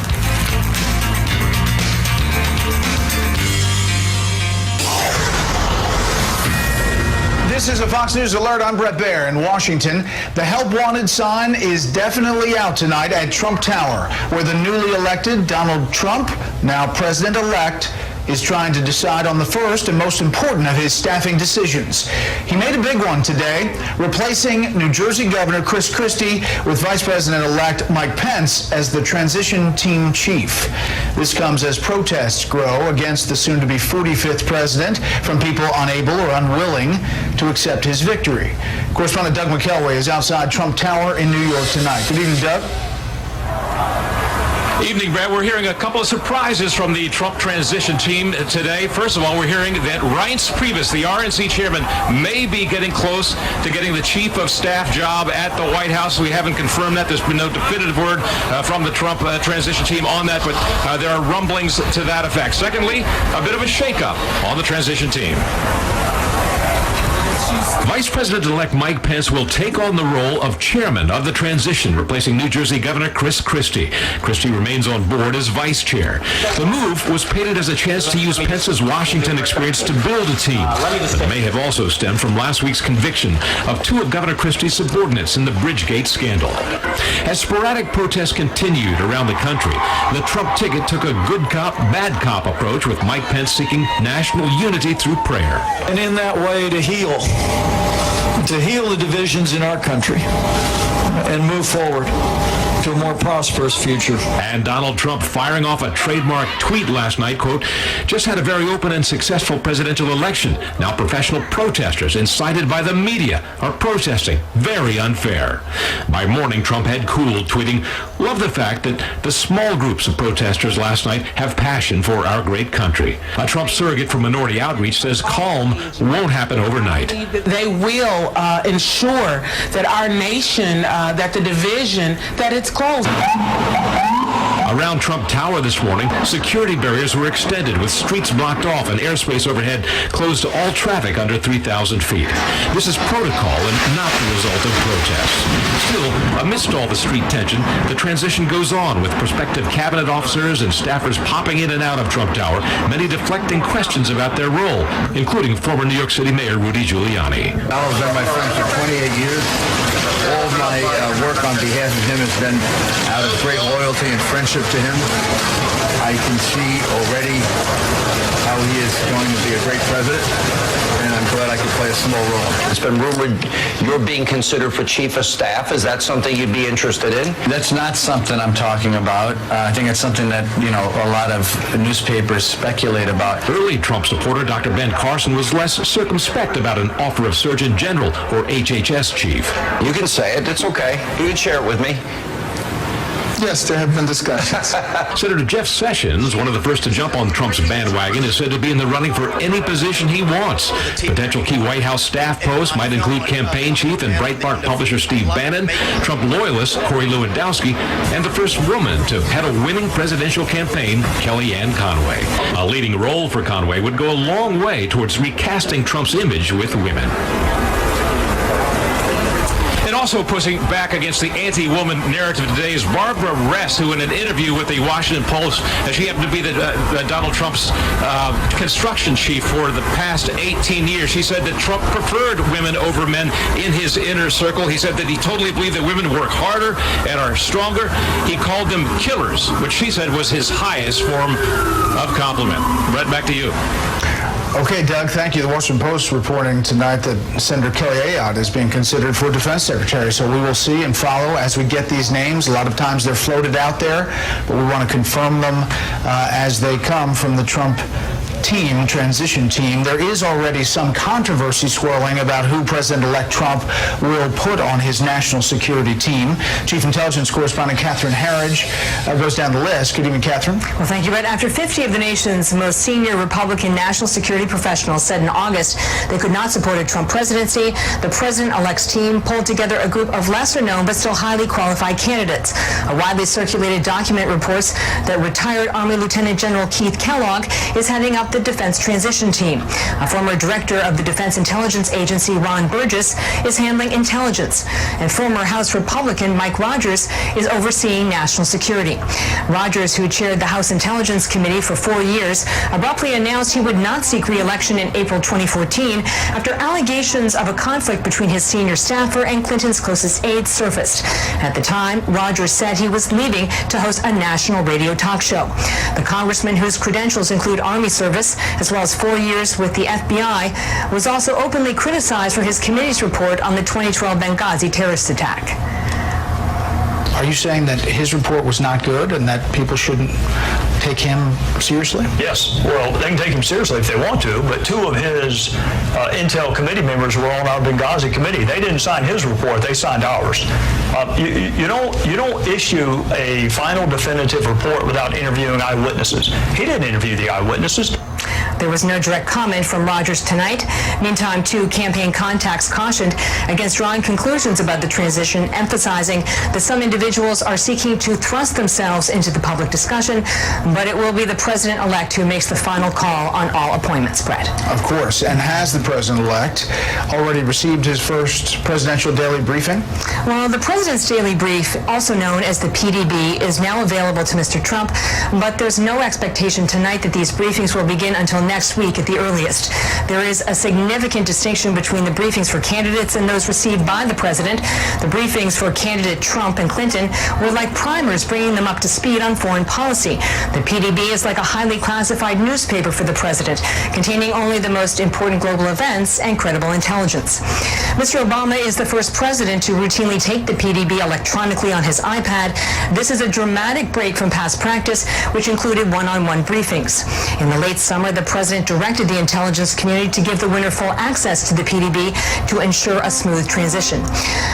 This is a Fox News Alert. I'm Brett Baer in Washington. The Help Wanted sign is definitely out tonight at Trump Tower, where the newly elected Donald Trump, now president-elect, is trying to decide on the first and most important of his staffing decisions. He made a big one today, replacing New Jersey Governor Chris Christie with Vice President-elect Mike Pence as the transition team chief. This comes as protests grow against the soon-to-be 45th president from people unable or unwilling to accept his victory. Correspondent Doug McElway is outside Trump Tower in New York tonight. Good evening, Doug. Evening, Brad. We're hearing a couple of surprises from the Trump transition team today. First of all, we're hearing that Reince Priebus, the RNC chairman, may be getting close to getting the chief of staff job at the White House. We haven't confirmed that. There's been no definitive word from the Trump transition team on that, but there are rumblings to that effect. Secondly, a bit of a shakeup on the transition team. Vice President-elect Mike Pence will take on the role of chairman of the transition, replacing New Jersey Governor Chris Christie. Christie remains on board as vice chair. The move was painted as a chance to use Pence's Washington experience to build a team, but it may have also stemmed from last week's conviction of two of Governor Christie's subordinates in the Bridgegate scandal. As sporadic protests continued around the country, the Trump ticket took a good cop, bad cop approach, with Mike Pence seeking national unity through prayer. And in that way to heal the divisions in our country and move forward to a more prosperous future. And Donald Trump firing off a trademark tweet last night, quote, "Just had a very open and successful presidential election. Now professional protesters incited by the media are protesting. Very unfair." By morning, Trump had cooled, tweeting, "Love the fact that the small groups of protesters last night have passion for our great country." A Trump surrogate for Minority Outreach says calm won't happen overnight. They will ensure that our nation, that the division, that it's closed. Around Trump Tower this morning, security barriers were extended with streets blocked off and airspace overhead closed to all traffic under 3,000 feet. This is protocol and not the result of protests. Still, amidst all the street tension, the transition goes on with prospective cabinet officers and staffers popping in and out of Trump Tower, many deflecting questions about their role, including former New York City Mayor Rudy Giuliani. Donald's been my friend for 28 years. All of my work on behalf of him has been out of great loyalty and friendship to him. I can see already how he is going to be a great president, and I'm glad I could play a small role. It's been rumored you're being considered for chief of staff. Is that something you'd be interested in? That's not something I'm talking about. I think it's something that, a lot of newspapers speculate about. Early Trump supporter Dr. Ben Carson was less circumspect about an offer of Surgeon General or HHS chief. You can say it. It's okay. You can share it with me. Yes, there have been discussions. Senator Jeff Sessions, one of the first to jump on Trump's bandwagon, is said to be in the running for any position he wants. Potential key White House staff posts might include campaign chief and Breitbart publisher Steve Bannon, Trump loyalist Corey Lewandowski, and the first woman to head a winning presidential campaign, Kellyanne Conway. A leading role for Conway would go a long way towards recasting Trump's image with women. And also pushing back against the anti-woman narrative today is Barbara Ress, who in an interview with the Washington Post, she happened to be the Donald Trump's construction chief for the past 18 years. She said that Trump preferred women over men in his inner circle. He said that he totally believed that women work harder and are stronger. He called them killers, which she said was his highest form of compliment. Brett, back to you. Okay, Doug, thank you. The Washington Post reporting tonight that Senator Kelly Ayotte is being considered for defense secretary. So we will see and follow as we get these names. A lot of times they're floated out there, but we want to confirm them as they come from the Trump team, transition team. There is already some controversy swirling about who President-elect Trump will put on his national security team. Chief Intelligence Correspondent Catherine Herridge goes down the list. Good evening, Catherine. Well, thank you, Brett. After 50 of the nation's most senior Republican national security professionals said in August they could not support a Trump presidency, the president-elect's team pulled together a group of lesser-known but still highly qualified candidates. A widely circulated document reports that retired Army Lieutenant General Keith Kellogg is heading up the Defense Transition Team. A former director of the Defense Intelligence Agency, Ron Burgess, is handling intelligence, and former House Republican Mike Rogers is overseeing national security. Rogers, who chaired the House Intelligence Committee for 4 years, abruptly announced he would not seek re-election in April 2014 after allegations of a conflict between his senior staffer and Clinton's closest aides surfaced. At the time, Rogers said he was leaving to host a national radio talk show. The congressman, whose credentials include Army service, as well as 4 years with the FBI, was also openly criticized for his committee's report on the 2012 Benghazi terrorist attack. Are you saying that his report was not good and that people shouldn't take him seriously? Yes. Well, they can take him seriously if they want to, but 2 of his Intel committee members were on our Benghazi committee. They didn't sign his report. They signed ours. You don't issue a final definitive report without interviewing eyewitnesses. He didn't interview the eyewitnesses. There was no direct comment from Rogers tonight. Meantime, 2 campaign contacts cautioned against drawing conclusions about the transition, emphasizing that some individuals are seeking to thrust themselves into the public discussion, but it will be the president-elect who makes the final call on all appointments, Brett. Of course. And has the president-elect already received his first presidential daily briefing? Well, the president's daily brief, also known as the PDB, is now available to Mr. Trump, but there's no expectation tonight that these briefings will begin until next week at the earliest. There is a significant distinction between the briefings for candidates and those received by the president. The briefings for candidate Trump and Clinton were like primers, bringing them up to speed on foreign policy. The PDB is like a highly classified newspaper for the president, containing only the most important global events and credible intelligence. Mr. Obama is the first president to routinely take the PDB electronically on his iPad. This is a dramatic break from past practice, which included one-on-one briefings. In the late summer, the president directed the intelligence community to give the winner full access to the PDB to ensure a smooth transition.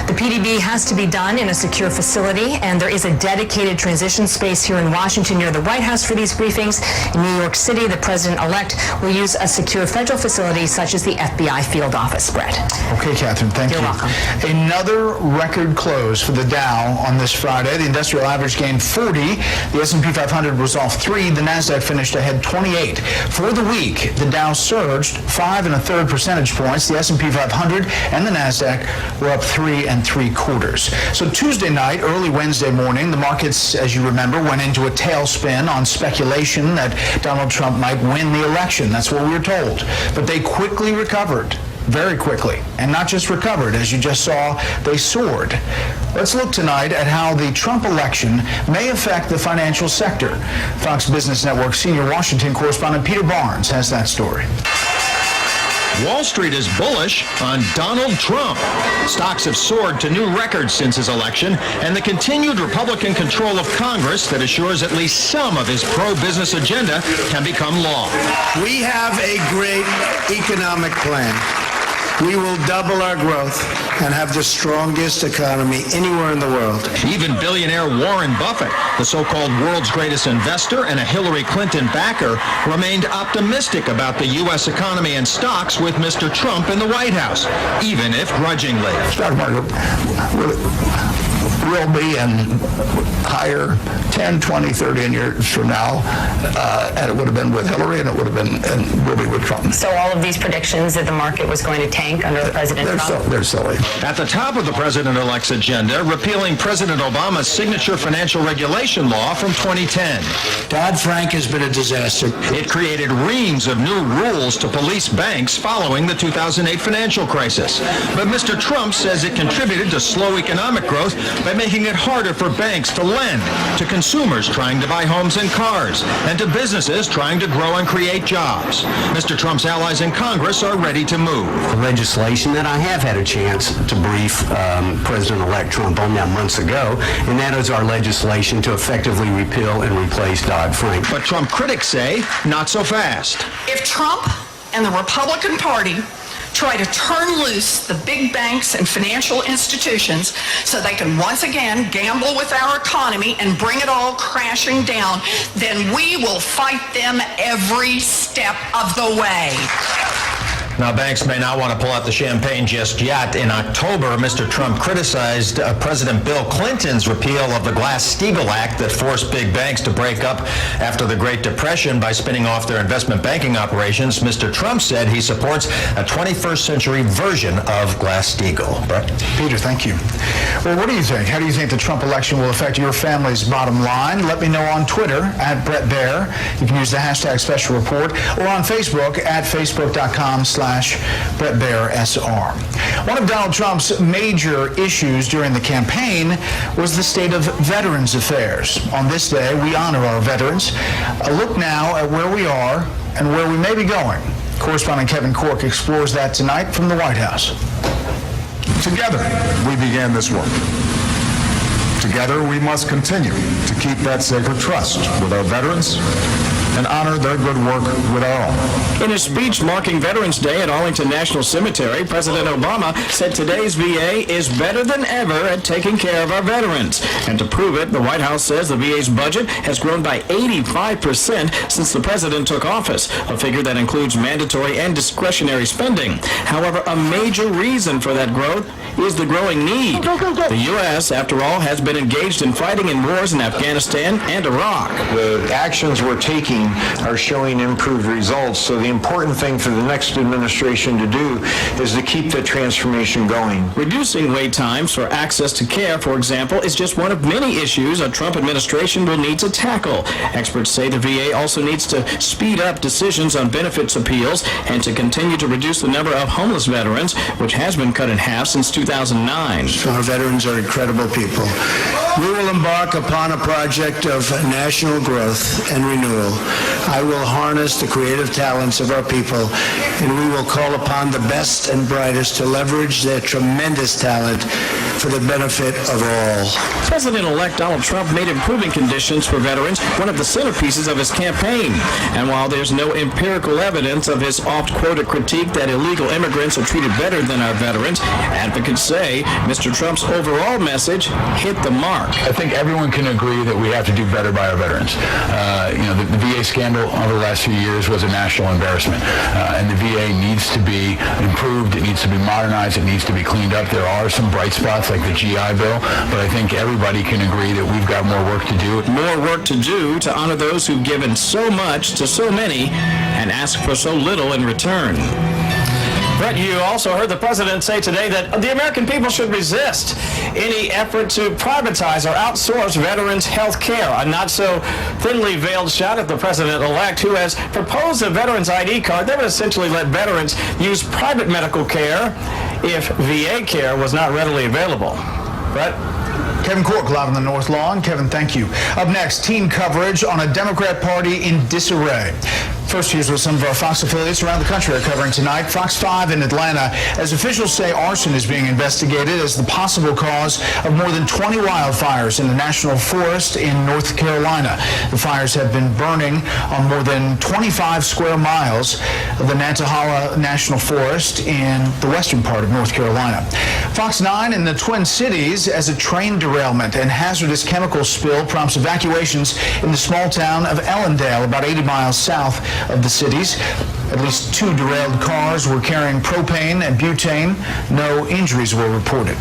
The PDB has to be done in a secure facility, and there is a dedicated transition space here in Washington near the White House for these briefings. In New York City, the president-elect will use a secure federal facility such as the FBI field office, Brett. Okay, Catherine, thank you. You're welcome. Another record close for the Dow on this Friday. The industrial average gained 40. The S&P 500 was off 3. The NASDAQ finished ahead 28. For the week, the Dow surged 5 1/3 percentage points. The S&P 500 and the NASDAQ were up 3 3/4. So Tuesday night, early Wednesday morning, the markets, as you remember, went into a tailspin on speculation that Donald Trump might win the election. That's what we were told. But they quickly recovered. Very quickly. And not just recovered, as you just saw, they soared. Let's look tonight at how the Trump election may affect the financial sector. Fox Business Network senior Washington correspondent Peter Barnes has that story. Wall Street is bullish on Donald Trump. Stocks have soared to new records since his election, and the continued Republican control of Congress that assures at least some of his pro-business agenda can become law. We have a great economic plan. We will double our growth and have the strongest economy anywhere in the world. Even billionaire Warren Buffett, the so-called world's greatest investor and a Hillary Clinton backer, remained optimistic about the U.S. economy and stocks with Mr. Trump in the White House, even if grudgingly. Stock market will be in higher 10, 20, 30 years from now, and it would have been with Hillary, and it would have been, and will be with Trump. So all of these predictions that the market was going to tank under President Trump? They're silly. At the top of the president-elect's agenda, repealing President Obama's signature financial regulation law from 2010. Dodd-Frank has been a disaster. It created reams of new rules to police banks following the 2008 financial crisis. But Mr. Trump says it contributed to slow economic growth by making it harder for banks to lend to consumers trying to buy homes and cars, and to businesses trying to grow and create jobs. Mr. Trump's allies in Congress are ready to move. Legislation that I have had a chance to brief President-elect Trump on that months ago, and that is our legislation to effectively repeal and replace Dodd-Frank. But Trump critics say not so fast. If Trump and the Republican Party try to turn loose the big banks and financial institutions so they can once again gamble with our economy and bring it all crashing down, then we will fight them every step of the way. Now, banks may not want to pull out the champagne just yet. In October, Mr. Trump criticized President Bill Clinton's repeal of the Glass-Steagall Act that forced big banks to break up after the Great Depression by spinning off their investment banking operations. Mr. Trump said he supports a 21st century version of Glass-Steagall. Brett? Peter, thank you. Well, what do you think? How do you think the Trump election will affect your family's bottom line? Let me know on Twitter at Brett Baer. You can use the hashtag Special Report, or on Facebook at facebook.com/Brett Baer SR. One of Donald Trump's major issues during the campaign was the state of Veterans Affairs. On this day, we honor our veterans. A look now at where we are and where we may be going. Correspondent Kevin Corke explores that tonight from the White House. Together, we began this work. Together, we must continue to keep that sacred trust with our veterans and honor their good work with our own. In his speech marking Veterans Day at Arlington National Cemetery, President Obama said today's VA is better than ever at taking care of our veterans. And to prove it, the White House says the VA's budget has grown by 85% since the president took office, a figure that includes mandatory and discretionary spending. However, a major reason for that growth is the growing need. The U.S., after all, has been engaged in fighting in wars in Afghanistan and Iraq. The actions we're taking are showing improved results. So the important thing for the next administration to do is to keep the transformation going. Reducing wait times for access to care, for example, is just one of many issues a Trump administration will need to tackle. Experts say the VA also needs to speed up decisions on benefits appeals and to continue to reduce the number of homeless veterans, which has been cut in half since 2009. Our veterans are incredible people. We will embark upon a project of national growth and renewal. I will harness the creative talents of our people, and we will call upon the best and brightest to leverage their tremendous talent for the benefit of all. President-elect Donald Trump made improving conditions for veterans one of the centerpieces of his campaign. And while there's no empirical evidence of his oft-quoted critique that illegal immigrants are treated better than our veterans, advocates say Mr. Trump's overall message hit the mark. I think everyone can agree that we have to do better by our veterans. The VA scandal over the last few years was a national embarrassment, and the VA needs to be improved, it needs to be modernized, it needs to be cleaned up. There are some bright spots like the GI Bill, but I think everybody can agree that we've got more work to do. More work to do to honor those who've given so much to so many and ask for so little in return. Brett, you also heard the president say today that the American people should resist any effort to privatize or outsource veterans' health care. A not so thinly veiled shot at the president-elect, who has proposed a veterans ID card that would essentially let veterans use private medical care if VA care was not readily available. Brett? Kevin Corke, live on the North Lawn. Kevin, thank you. Up next, team coverage on a Democrat Party in disarray. First, here's what some of our Fox affiliates around the country are covering tonight. Fox 5 in Atlanta, as officials say arson is being investigated as the possible cause of more than 20 wildfires in the National Forest in North Carolina. The fires have been burning on more than 25 square miles of the Nantahala National Forest in the western part of North Carolina. Fox 9 in the Twin Cities, as a train derailment and hazardous chemical spill prompts evacuations in the small town of Ellendale, about 80 miles south of the cities. At least 2 derailed cars were carrying propane and butane. No injuries were reported.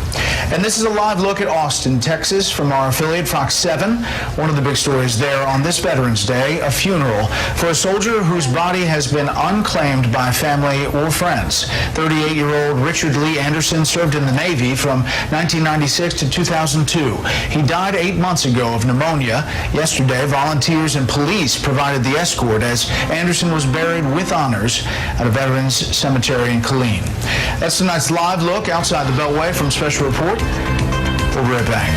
And this is a live look at Austin, Texas, from our affiliate Fox 7. One of the big stories there on this Veterans Day, a funeral for a soldier whose body has been unclaimed by family or friends. 38-year-old Richard Lee Anderson served in the Navy from 1996 to 2002. He died 8 months ago of pneumonia. Yesterday, volunteers and police provided the escort as Anderson was buried with honors at a Veterans Cemetery in Killeen. That's tonight's live look outside the Beltway from Special Report. We'll be right back.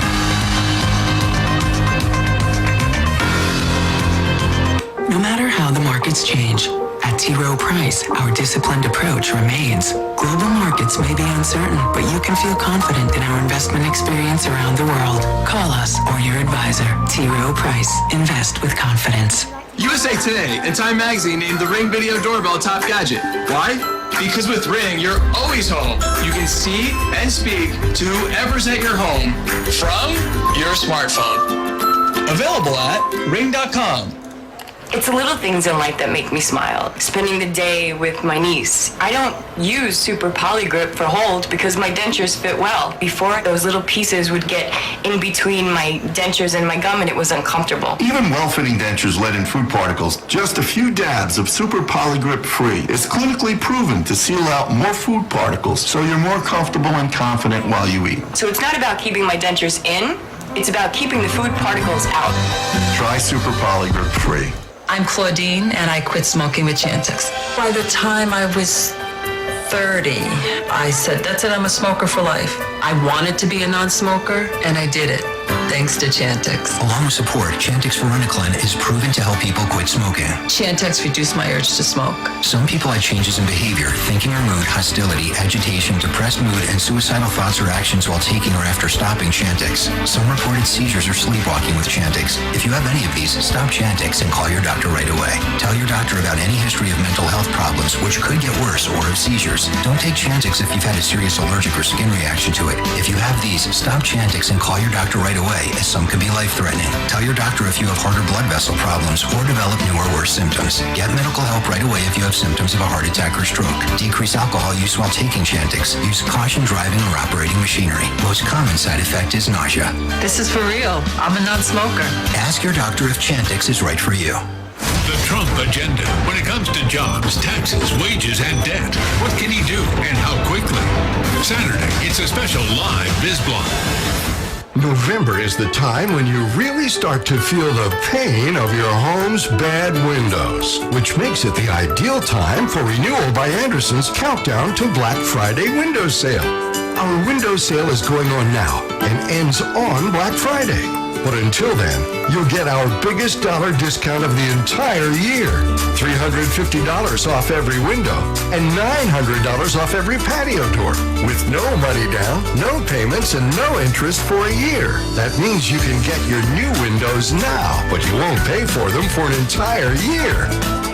No matter how the markets change, at T. Rowe Price, our disciplined approach remains. Global markets may be uncertain, but you can feel confident in our investment experience around the world. Call us or your advisor. T. Rowe Price. Invest with confidence. USA Today and Time Magazine named the Ring Video Doorbell top gadget. Why? Because with Ring, you're always home. You can see and speak to whoever's at your home from your smartphone. Available at ring.com. It's the little things in life that make me smile. Spending the day with my niece. I don't use Super Polygrip for hold because my dentures fit well. Before, those little pieces would get in between my dentures and my gum and it was uncomfortable. Even well-fitting dentures let in food particles. Just a few dabs of Super Polygrip Free is clinically proven to seal out more food particles so you're more comfortable and confident while you eat. So it's not about keeping my dentures in, it's about keeping the food particles out. Try Super Polygrip Free. I'm Claudine, and I quit smoking with Chantix. By the time I was 30, I said, that's it, I'm a smoker for life. I wanted to be a non-smoker, and I did it, thanks to Chantix. Along with support, Chantix Varenicline is proven to help people quit smoking. Chantix reduced my urge to smoke. Some people had changes in behavior, thinking or mood, hostility, agitation, depressed mood, and suicidal thoughts or actions while taking or after stopping Chantix. Some reported seizures or sleepwalking with Chantix. If you have any of these, stop Chantix and call your doctor right away. Tell your doctor about any history of mental health problems, which could get worse, or of seizures. Don't take Chantix if you've had a serious allergic or skin reaction to it. If you have these, stop Chantix and call your doctor right away, as some could be life-threatening. Tell your doctor if you have heart or blood vessel problems or develop new or worse symptoms. Get medical help right away if you have symptoms of a heart attack or stroke. Decrease alcohol use while taking Chantix. Use caution driving or operating machinery. Most common side effect is nausea. This is for real. I'm a non-smoker. Ask your doctor if Chantix is right for you. The Trump agenda. When it comes to jobs, taxes, wages, and debt, what can he do and how quickly? Saturday, it's a special live BizBlog. November is the time when you really start to feel the pain of your home's bad windows, which makes it the ideal time for Renewal by Andersen's countdown to Black Friday window sale. Our window sale is going on now and ends on Black Friday. But until then, you'll get our biggest dollar discount of the entire year. $350 off every window and $900 off every patio door with no money down, no payments, and no interest for a year. That means you can get your new windows now, but you won't pay for them for an entire year.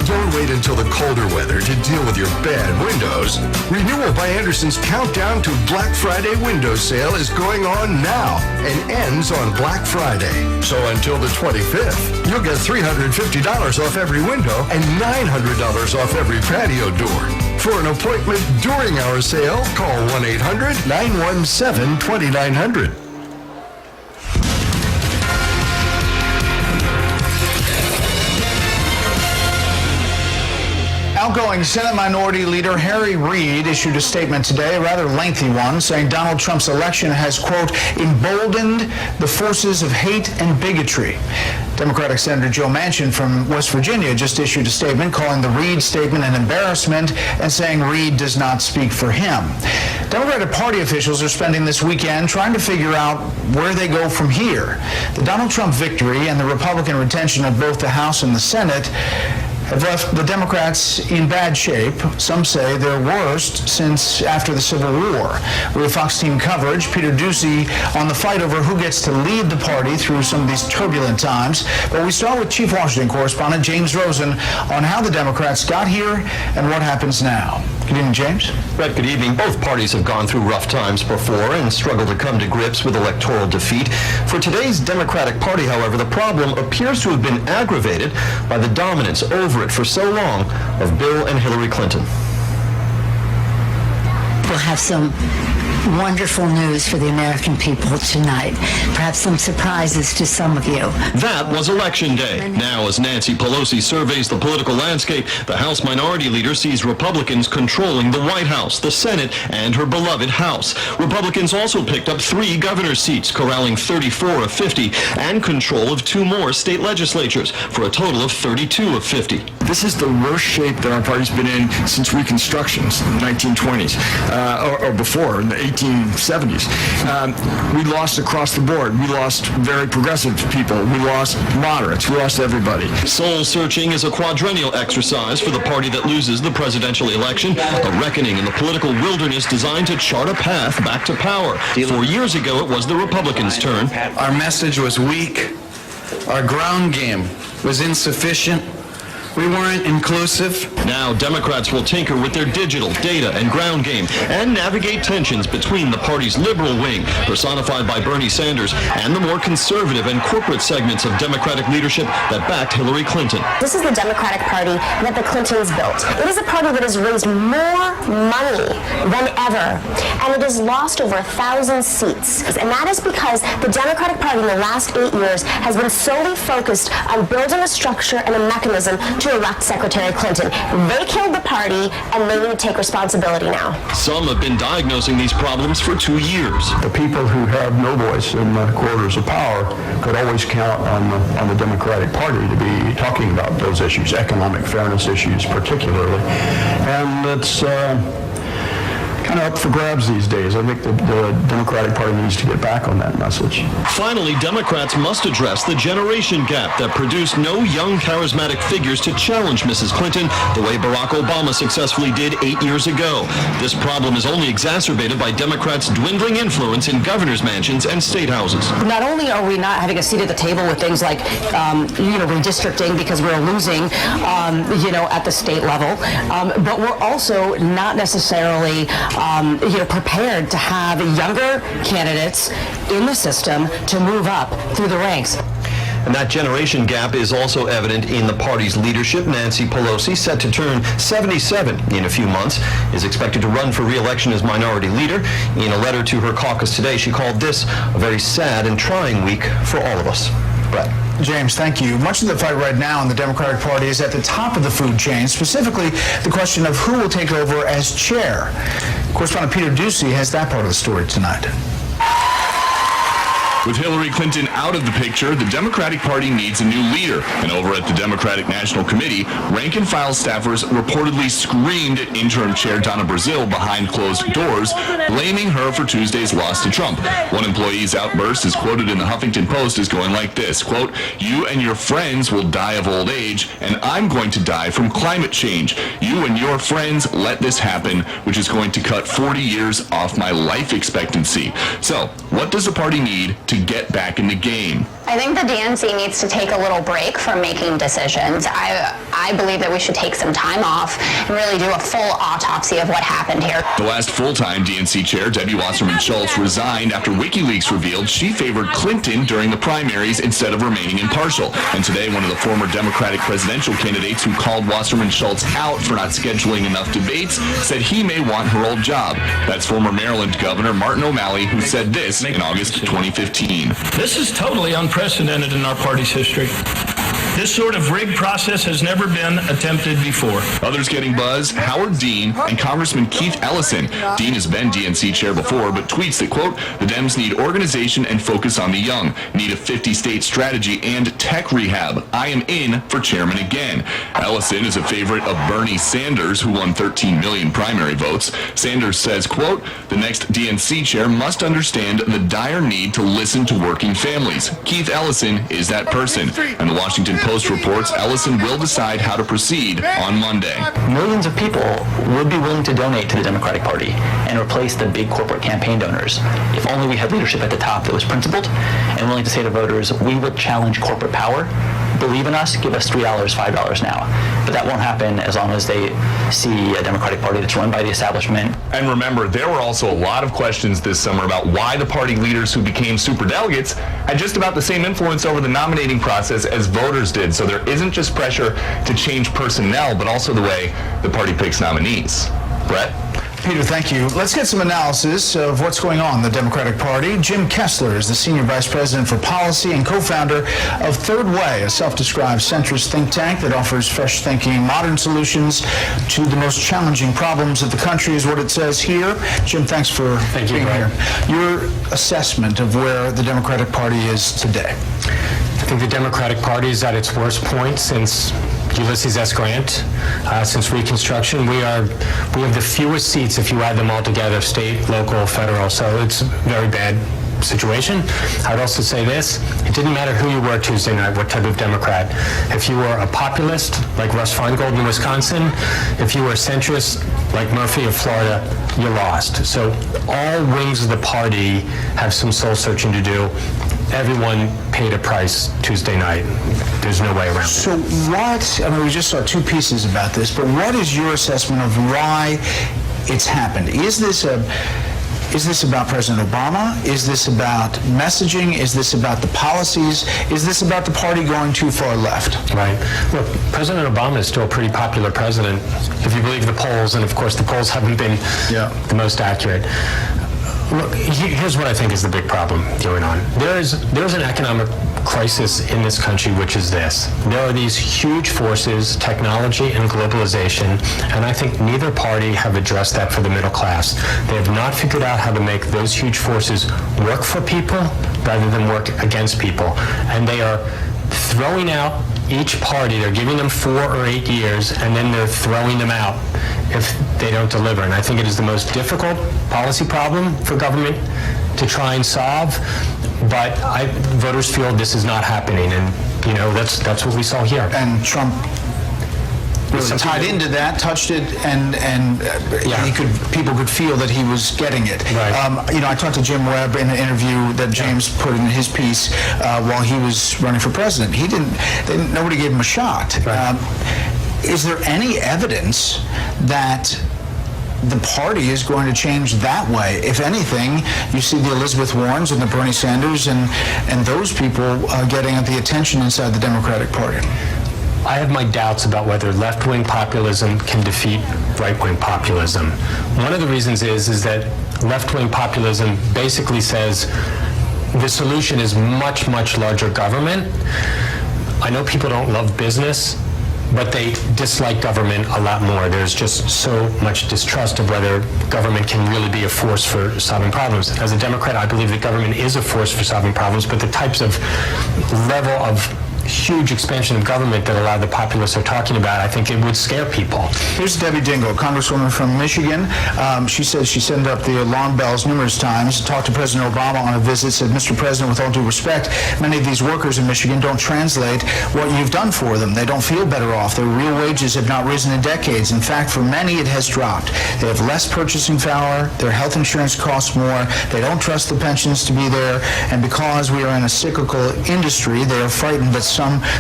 Don't wait until the colder weather to deal with your bad windows. Renewal by Andersen's countdown to Black Friday window sale is going on now and ends on Black Friday. So until the 25th, you'll get $350 off every window and $900 off every patio door. For an appointment during our sale, call 1-800-917-2900. Outgoing Senate Minority Leader Harry Reid issued a statement today, a rather lengthy one, saying Donald Trump's election has, quote, emboldened the forces of hate and bigotry. Democratic Senator Joe Manchin from West Virginia just issued a statement calling the Reid statement an embarrassment and saying Reid does not speak for him. Democratic Party officials are spending this weekend trying to figure out where they go from here. The Donald Trump victory and the Republican retention of both the House and the Senate have left the Democrats in bad shape. Some say their worst since after the Civil War. We have Fox team coverage. Peter Doocy on the fight over who gets to lead the party through some of these turbulent times. But we start with Chief Washington correspondent James Rosen on how the Democrats got here and what happens now. Good evening, James. Brett, good evening. Both parties have gone through rough times before and struggled to come to grips with electoral defeat. For today's Democratic Party, however, the problem appears to have been aggravated by the dominance over it for so long of Bill and Hillary Clinton. We'll have some wonderful news for the American people tonight. Perhaps some surprises to some of you. That was Election Day. Now, as Nancy Pelosi surveys the political landscape, the House Minority Leader sees Republicans controlling the White House, the Senate, and her beloved House. Republicans also picked up 3 governor seats, corralling 34 of 50, and control of 2 more state legislatures, for a total of 32 of 50. This is the worst shape that our party's been in since Reconstruction, the 1920s, or before, in the 1870s. We lost across the board. We lost very progressive people. We lost moderates. We lost everybody. Soul searching is a quadrennial exercise for the party that loses the presidential election, a reckoning in the political wilderness designed to chart a path back to power. 4 years ago, it was the Republicans' turn. Our message was weak. Our ground game was insufficient. We weren't inclusive. Now, Democrats will tinker with their digital, data, and ground game and navigate tensions between the party's liberal wing, personified by Bernie Sanders, and the more conservative and corporate segments of Democratic leadership that backed Hillary Clinton. This is the Democratic Party that the Clintons built. It is a party that has raised more money than ever, and it has lost over 1,000 seats. And that is because the Democratic Party in the last 8 years has been solely focused on building a structure and a mechanism to elect Secretary Clinton. They killed the party, and they need to take responsibility now. Some have been diagnosing these problems for 2 years. The people who have no voice in the corridors of power could always count on the Democratic Party to be talking about those issues, economic fairness issues particularly. And it's kind of up for grabs these days. I think the Democratic Party needs to get back on that message. Finally, Democrats must address the generation gap that produced no young, charismatic figures to challenge Mrs. Clinton the way Barack Obama successfully did 8 years ago. This problem is only exacerbated by Democrats' dwindling influence in governors' mansions and state houses. Not only are we not having a seat at the table with things like, redistricting because we're losing, at the state level, but we're also not necessarily prepared to have younger candidates in the system to move up through the ranks. And that generation gap is also evident in the party's leadership. Nancy Pelosi, set to turn 77 in a few months, is expected to run for re-election as minority leader. In a letter to her caucus today, she called this a very sad and trying week for all of us. Brett. James, thank you. Much of the fight right now in the Democratic Party is at the top of the food chain, specifically the question of who will take over as chair. Correspondent Peter Doocy has that part of the story tonight. With Hillary Clinton out of the picture, the Democratic Party needs a new leader. And over at the Democratic National Committee, rank-and-file staffers reportedly screamed at interim chair Donna Brazile behind closed doors, blaming her for Tuesday's loss to Trump. One employee's outburst is quoted in the Huffington Post as going like this, quote, "You and your friends will die of old age, and I'm going to die from climate change. You and your friends let this happen, which is going to cut 40 years off my life expectancy." So, what does the party need to get back in the game? I think the DNC needs to take a little break from making decisions. I believe that we should take some time off and really do a full autopsy of what happened here. The last full-time DNC chair, Debbie Wasserman Schultz, resigned after WikiLeaks revealed she favored Clinton during the primaries instead of remaining impartial. And today, one of the former Democratic presidential candidates who called Wasserman Schultz out for not scheduling enough debates said he may want her old job. That's former Maryland Governor Martin O'Malley, who said this in August 2015. This is totally unprecedented in our party's history. This sort of rigged process has never been attempted before. Others getting buzz, Howard Dean and Congressman Keith Ellison. Dean has been DNC chair before, but tweets that, quote, "The Dems need organization and focus on the young, need a 50-state strategy and tech rehab. I am in for chairman again." Ellison is a favorite of Bernie Sanders, who won 13 million primary votes. Sanders says, quote, "The next DNC chair must understand the dire need to listen to working families. Keith Ellison is that person." And the Washington Post reports Ellison will decide how to proceed on Monday. Millions of people would be willing to donate to the Democratic Party and replace the big corporate campaign donors if only we had leadership at the top that was principled and willing to say to voters, we will challenge corporate power. Believe in us, give us $3, $5 now. But that won't happen as long as they see a Democratic Party that's run by the establishment. And remember, there were also a lot of questions this summer about why the party leaders who became superdelegates had just about the same influence over the nominating process as voters did. So there isn't just pressure to change personnel, but also the way the party picks nominees. Brett? Peter, thank you. Let's get some analysis of what's going on in the Democratic Party. Jim Kessler is the Senior Vice President for Policy and co-founder of Third Way, a self-described centrist think tank that offers fresh thinking, modern solutions to the most challenging problems of the country, is what it says here. Jim, thanks for being here. Your assessment of where the Democratic Party is today. I think the Democratic Party is at its worst point since Ulysses S. Grant, since Reconstruction. We have the fewest seats if you add them all together, state, local, federal, so it's a very bad situation. I would also say this, it didn't matter who you were Tuesday night, what type of Democrat. If you were a populist, like Russ Feingold in Wisconsin, if you were a centrist, like Murphy of Florida, you lost. So all wings of the party have some soul searching to do. Everyone paid a price Tuesday night. There's no way around it. So what, I mean, we just saw two pieces about this, but what is your assessment of why it's happened? Is this about President Obama? Is this about messaging? Is this about the policies? Is this about the party going too far left? Right. Look, President Obama is still a pretty popular president, if you believe the polls, and of course the polls haven't been the most accurate. Look, here's what I think is the big problem going on. There's an economic crisis in this country, which is this. There are these huge forces, technology and globalization, and I think neither party have addressed that for the middle class. They have not figured out how to make those huge forces work for people rather than work against people. And they are throwing out each party. They're giving them 4 or 8 years, and then they're throwing them out if they don't deliver. And I think it is the most difficult policy problem for government to try and solve, but voters feel this is not happening, and that's what we saw here. And Trump really tied into that, touched it, and people could feel that he was getting it. Right. I talked to Jim Webb in an interview that James put in his piece while he was running for president. Nobody gave him a shot. Right. Is there any evidence that the party is going to change that way? If anything, you see the Elizabeth Warrens and the Bernie Sanders and those people getting the attention inside the Democratic Party. I have my doubts about whether left-wing populism can defeat right-wing populism. One of the reasons is that left-wing populism basically says the solution is much, much larger government. I know people don't love business, but they dislike government a lot more. There's just so much distrust of whether government can really be a force for solving problems. As a Democrat, I believe that government is a force for solving problems, but the types of level of huge expansion of government that a lot of the populists are talking about, I think it would scare people. Here's Debbie Dingell, Congresswoman from Michigan. She says she sent up the alarm bells numerous times, talked to President Obama on a visit, said, Mr. President, with all due respect, many of these workers in Michigan don't translate what you've done for them. They don't feel better off. Their real wages have not risen in decades. In fact, for many, it has dropped. They have less purchasing power. Their health insurance costs more. They don't trust the pensions to be there. And because we are in a cyclical industry, they are frightened that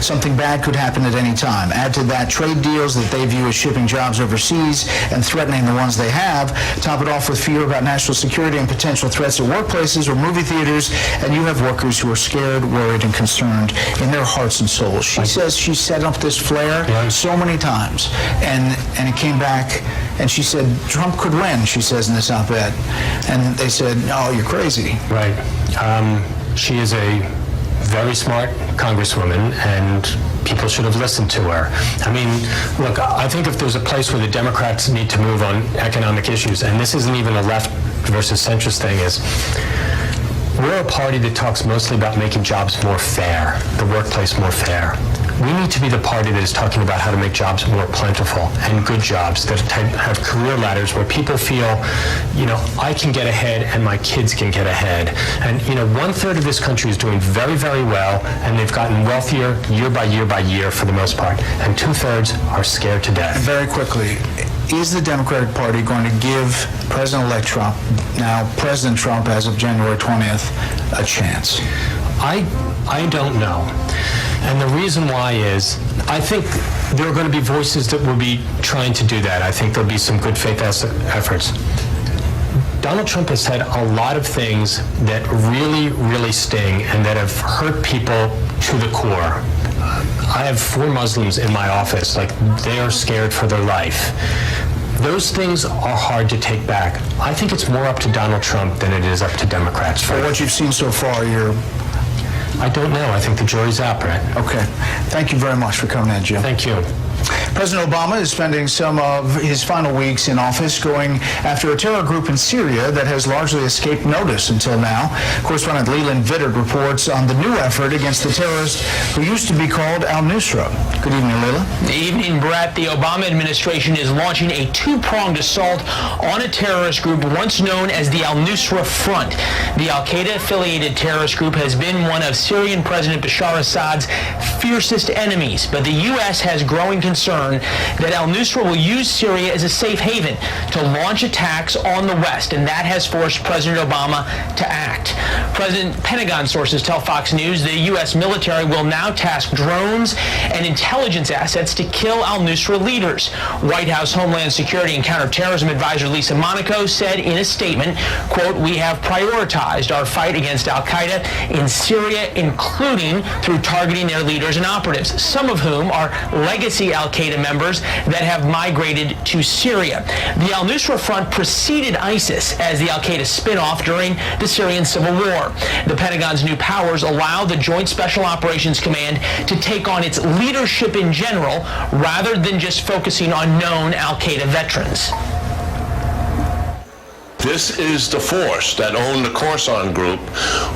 something bad could happen at any time. Add to that trade deals that they view as shipping jobs overseas and threatening the ones they have. Top it off with fear about national security and potential threats at workplaces or movie theaters, and you have workers who are scared, worried, and concerned in their hearts and souls. She says she set up this flare so many times, and it came back, and she said Trump could win, she says in this op-ed. And they said, oh, you're crazy. Right. She is a very smart congresswoman, and people should have listened to her. I mean, look, I think if there's a place where the Democrats need to move on economic issues, and this isn't even a left versus centrist thing, is we're a party that talks mostly about making jobs more fair, the workplace more fair. We need to be the party that is talking about how to make jobs more plentiful and good jobs that have career ladders where people feel, I can get ahead and my kids can get ahead. And, 1/3 of this country is doing very, very well, and they've gotten wealthier year by year by year for the most part. And 2/3 are scared to death. Very quickly, is the Democratic Party going to give President-elect Trump, now President Trump as of January 20th, a chance? I don't know. And the reason why is, I think there are going to be voices that will be trying to do that. I think there'll be some good faith efforts. Donald Trump has said a lot of things that really, really sting and that have hurt people to the core. I have 4 Muslims in my office, they are scared for their life. Those things are hard to take back. I think it's more up to Donald Trump than it is up to Democrats. For what you've seen so far, I don't know. I think the jury's out, Brett. Okay. Thank you very much for coming in, Jim. Thank you. President Obama is spending some of his final weeks in office going after a terror group in Syria that has largely escaped notice until now. Correspondent Leland Vittert reports on the new effort against the terrorist who used to be called al-Nusra. Good evening, Leland. Good evening, Brett. The Obama administration is launching a 2-pronged assault on a terrorist group once known as the al-Nusra Front. The al-Qaeda-affiliated terrorist group has been one of Syrian President Bashar Assad's fiercest enemies, but the U.S. has growing concern that al-Nusra will use Syria as a safe haven to launch attacks on the West, and that has forced President Obama to act. Pentagon sources tell Fox News the U.S. military will now task drones and intelligence assets to kill al-Nusra leaders. White House Homeland Security and Counterterrorism Advisor Lisa Monaco said in a statement, quote, "We have prioritized our fight against al-Qaeda in Syria, including through targeting their leaders and operatives, some of whom are legacy al-Qaeda members that have migrated to Syria." The al-Nusra Front preceded ISIS as the al-Qaeda spin-off during the Syrian civil war. The Pentagon's new powers allow the Joint Special Operations Command to take on its leadership in general rather than just focusing on known al-Qaeda veterans. This is the force that owned the Khorasan group,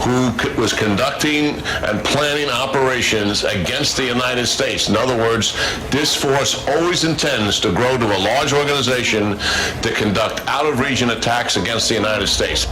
who was conducting and planning operations against the United States. In other words, this force always intends to grow to a large organization to conduct out-of-region attacks against the United States.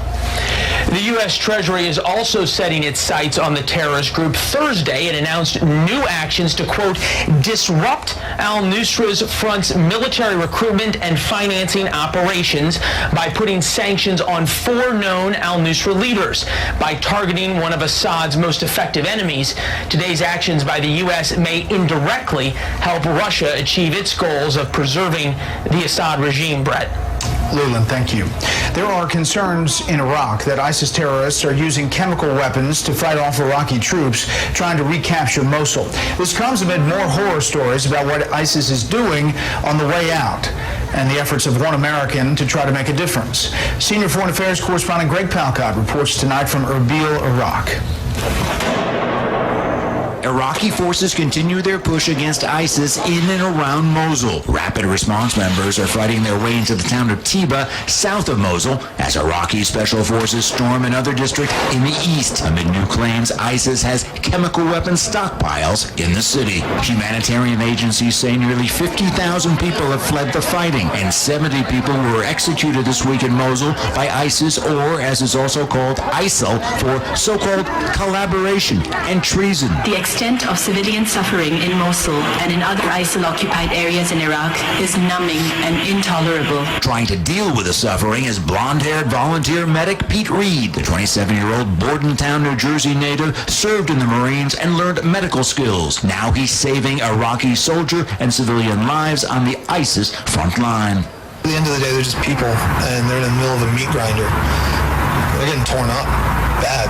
The U.S. Treasury is also setting its sights on the terrorist group. Thursday, it announced new actions to, quote, disrupt al-Nusra's front's military recruitment and financing operations by putting sanctions on 4 known al-Nusra leaders. By targeting one of Assad's most effective enemies, today's actions by the U.S. may indirectly help Russia achieve its goals of preserving the Assad regime, Brett. Leland, thank you. There are concerns in Iraq that ISIS terrorists are using chemical weapons to fight off Iraqi troops trying to recapture Mosul. This comes amid more horror stories about what ISIS is doing on the way out and the efforts of one American to try to make a difference. Senior Foreign Affairs correspondent Greg Palcott reports tonight from Erbil, Iraq. Iraqi forces continue their push against ISIS in and around Mosul. Rapid response members are fighting their way into the town of Tiba, south of Mosul, as Iraqi special forces storm another district in the east, amid new claims ISIS has chemical weapons stockpiles in the city. Humanitarian agencies say nearly 50,000 people have fled the fighting, and 70 people were executed this week in Mosul by ISIS, or as is also called, ISIL, for so-called collaboration and treason. The extent of civilian suffering in Mosul and in other ISIL-occupied areas in Iraq is numbing and intolerable. Trying to deal with the suffering is blonde-haired volunteer medic Pete Reed. The 27-year-old Bordentown, New Jersey native served in the Marines and learned medical skills. Now he's saving Iraqi soldier and civilian lives on the ISIS front line. At the end of the day, they're just people, and they're in the middle of a meat grinder. They're getting torn up bad.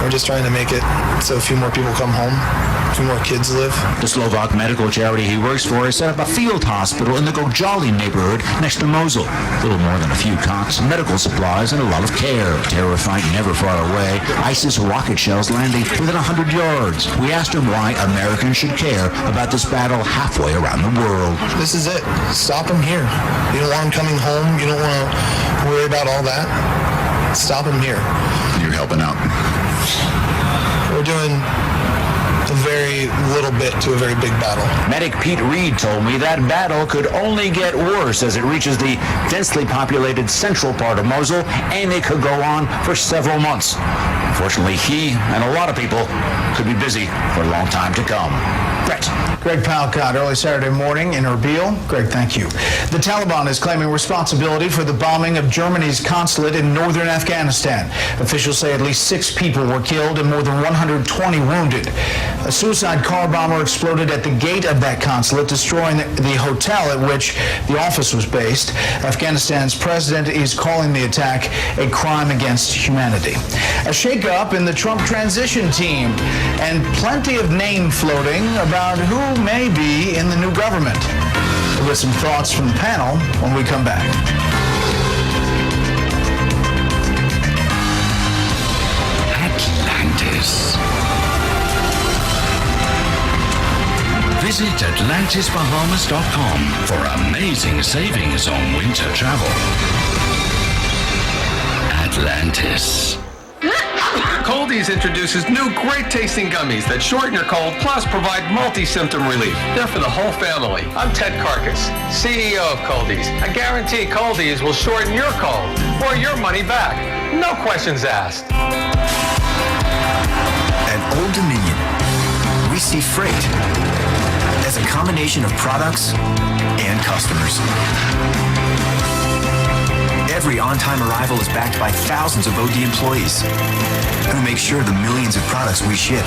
We're just trying to make it so a few more people come home, a few more kids live. The Slovak medical charity he works for has set up a field hospital in the Gojali neighborhood next to Mosul. Little more than a few cots, medical supplies, and a lot of care. Terror fight never far away. ISIS rocket shells landing within 100 yards. We asked him why Americans should care about this battle halfway around the world. This is it. Stop them here. You don't want them coming home. You don't want to worry about all that. Stop them here. You're helping out. We're doing a very little bit to a very big battle. Medic Pete Reed told me that battle could only get worse as it reaches the densely populated central part of Mosul, and it could go on for several months. Unfortunately, he and a lot of people could be busy for a long time to come. Brett. Greg Palcott, early Saturday morning in Erbil. Greg, thank you. The Taliban is claiming responsibility for the bombing of Germany's consulate in northern Afghanistan. Officials say at least 6 people were killed and more than 120 wounded. A suicide car bomber exploded at the gate of that consulate, destroying the hotel at which the office was based. Afghanistan's president is calling the attack a crime against humanity. A shakeup in the Trump transition team, and plenty of name floating about who may be in the new government. We'll get some thoughts from the panel when we come back. Atlantis. Visit AtlantisBahamas.com for amazing savings on winter travel. Atlantis. Cold-Ease introduces new great-tasting gummies that shorten your cold, plus provide multi-symptom relief. They're for the whole family. I'm Ted Carcass, CEO of Cold-Ease. I guarantee Cold-Ease will shorten your cold or your money back. No questions asked. At Old Dominion, we see freight as a combination of products and customers. Every on-time arrival is backed by thousands of OD employees who make sure the millions of products we ship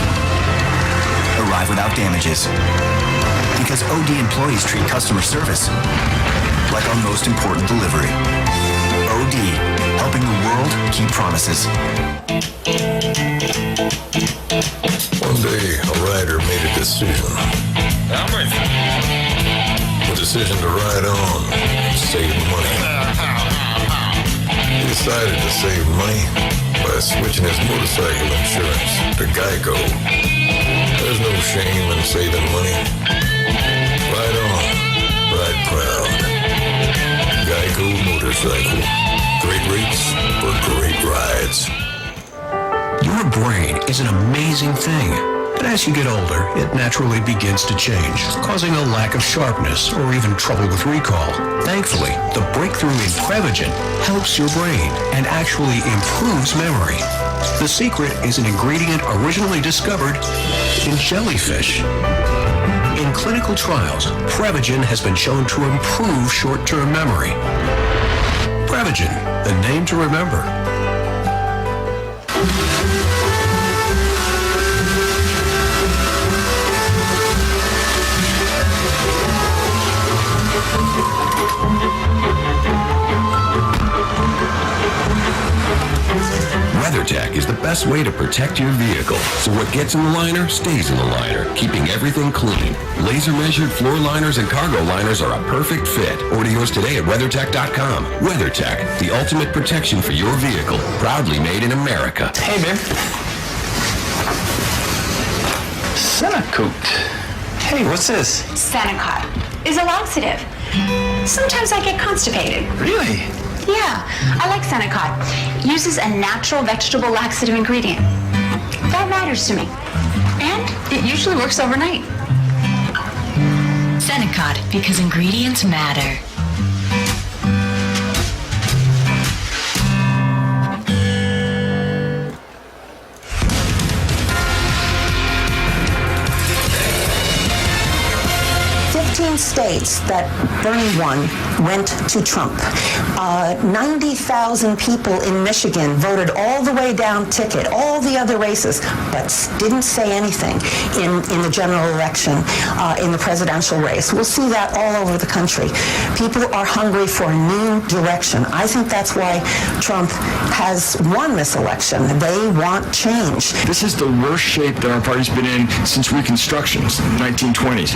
arrive without damages. Because OD employees treat customer service like our most important delivery. OD, helping the world keep promises. One day, a rider made a decision. The decision to ride on, save money. He decided to save money by switching his motorcycle insurance to Geico. There's no shame in saving money. Ride on, ride proud. Geico Motorcycle. Great rates for great rides. Your brain is an amazing thing. But as you get older, it naturally begins to change, causing a lack of sharpness or even trouble with recall. Thankfully, the breakthrough in Prevagen helps your brain and actually improves memory. The secret is an ingredient originally discovered in jellyfish. In clinical trials, Prevagen has been shown to improve short-term memory. Prevagen, the name to remember. WeatherTech is the best way to protect your vehicle. So what gets in the liner stays in the liner, keeping everything clean. Laser-measured floor liners and cargo liners are a perfect fit. Order yours today at WeatherTech.com. WeatherTech, the ultimate protection for your vehicle. Proudly made in America. Hey, babe. Senacoot. Hey, what's this? Senecot is a laxative. Sometimes I get constipated. Really? Yeah, I like Senecot. Uses a natural vegetable laxative ingredient. That matters to me. And it usually works overnight. Senecot, because ingredients matter. States that Bernie won went to Trump. 90,000 people in Michigan voted all the way down ticket, all the other races, but didn't say anything in the general election, in the presidential race. We'll see that all over the country. People are hungry for a new direction. I think that's why Trump has won this election. They want change. This is the worst shape that our party's been in since Reconstruction, 1920s,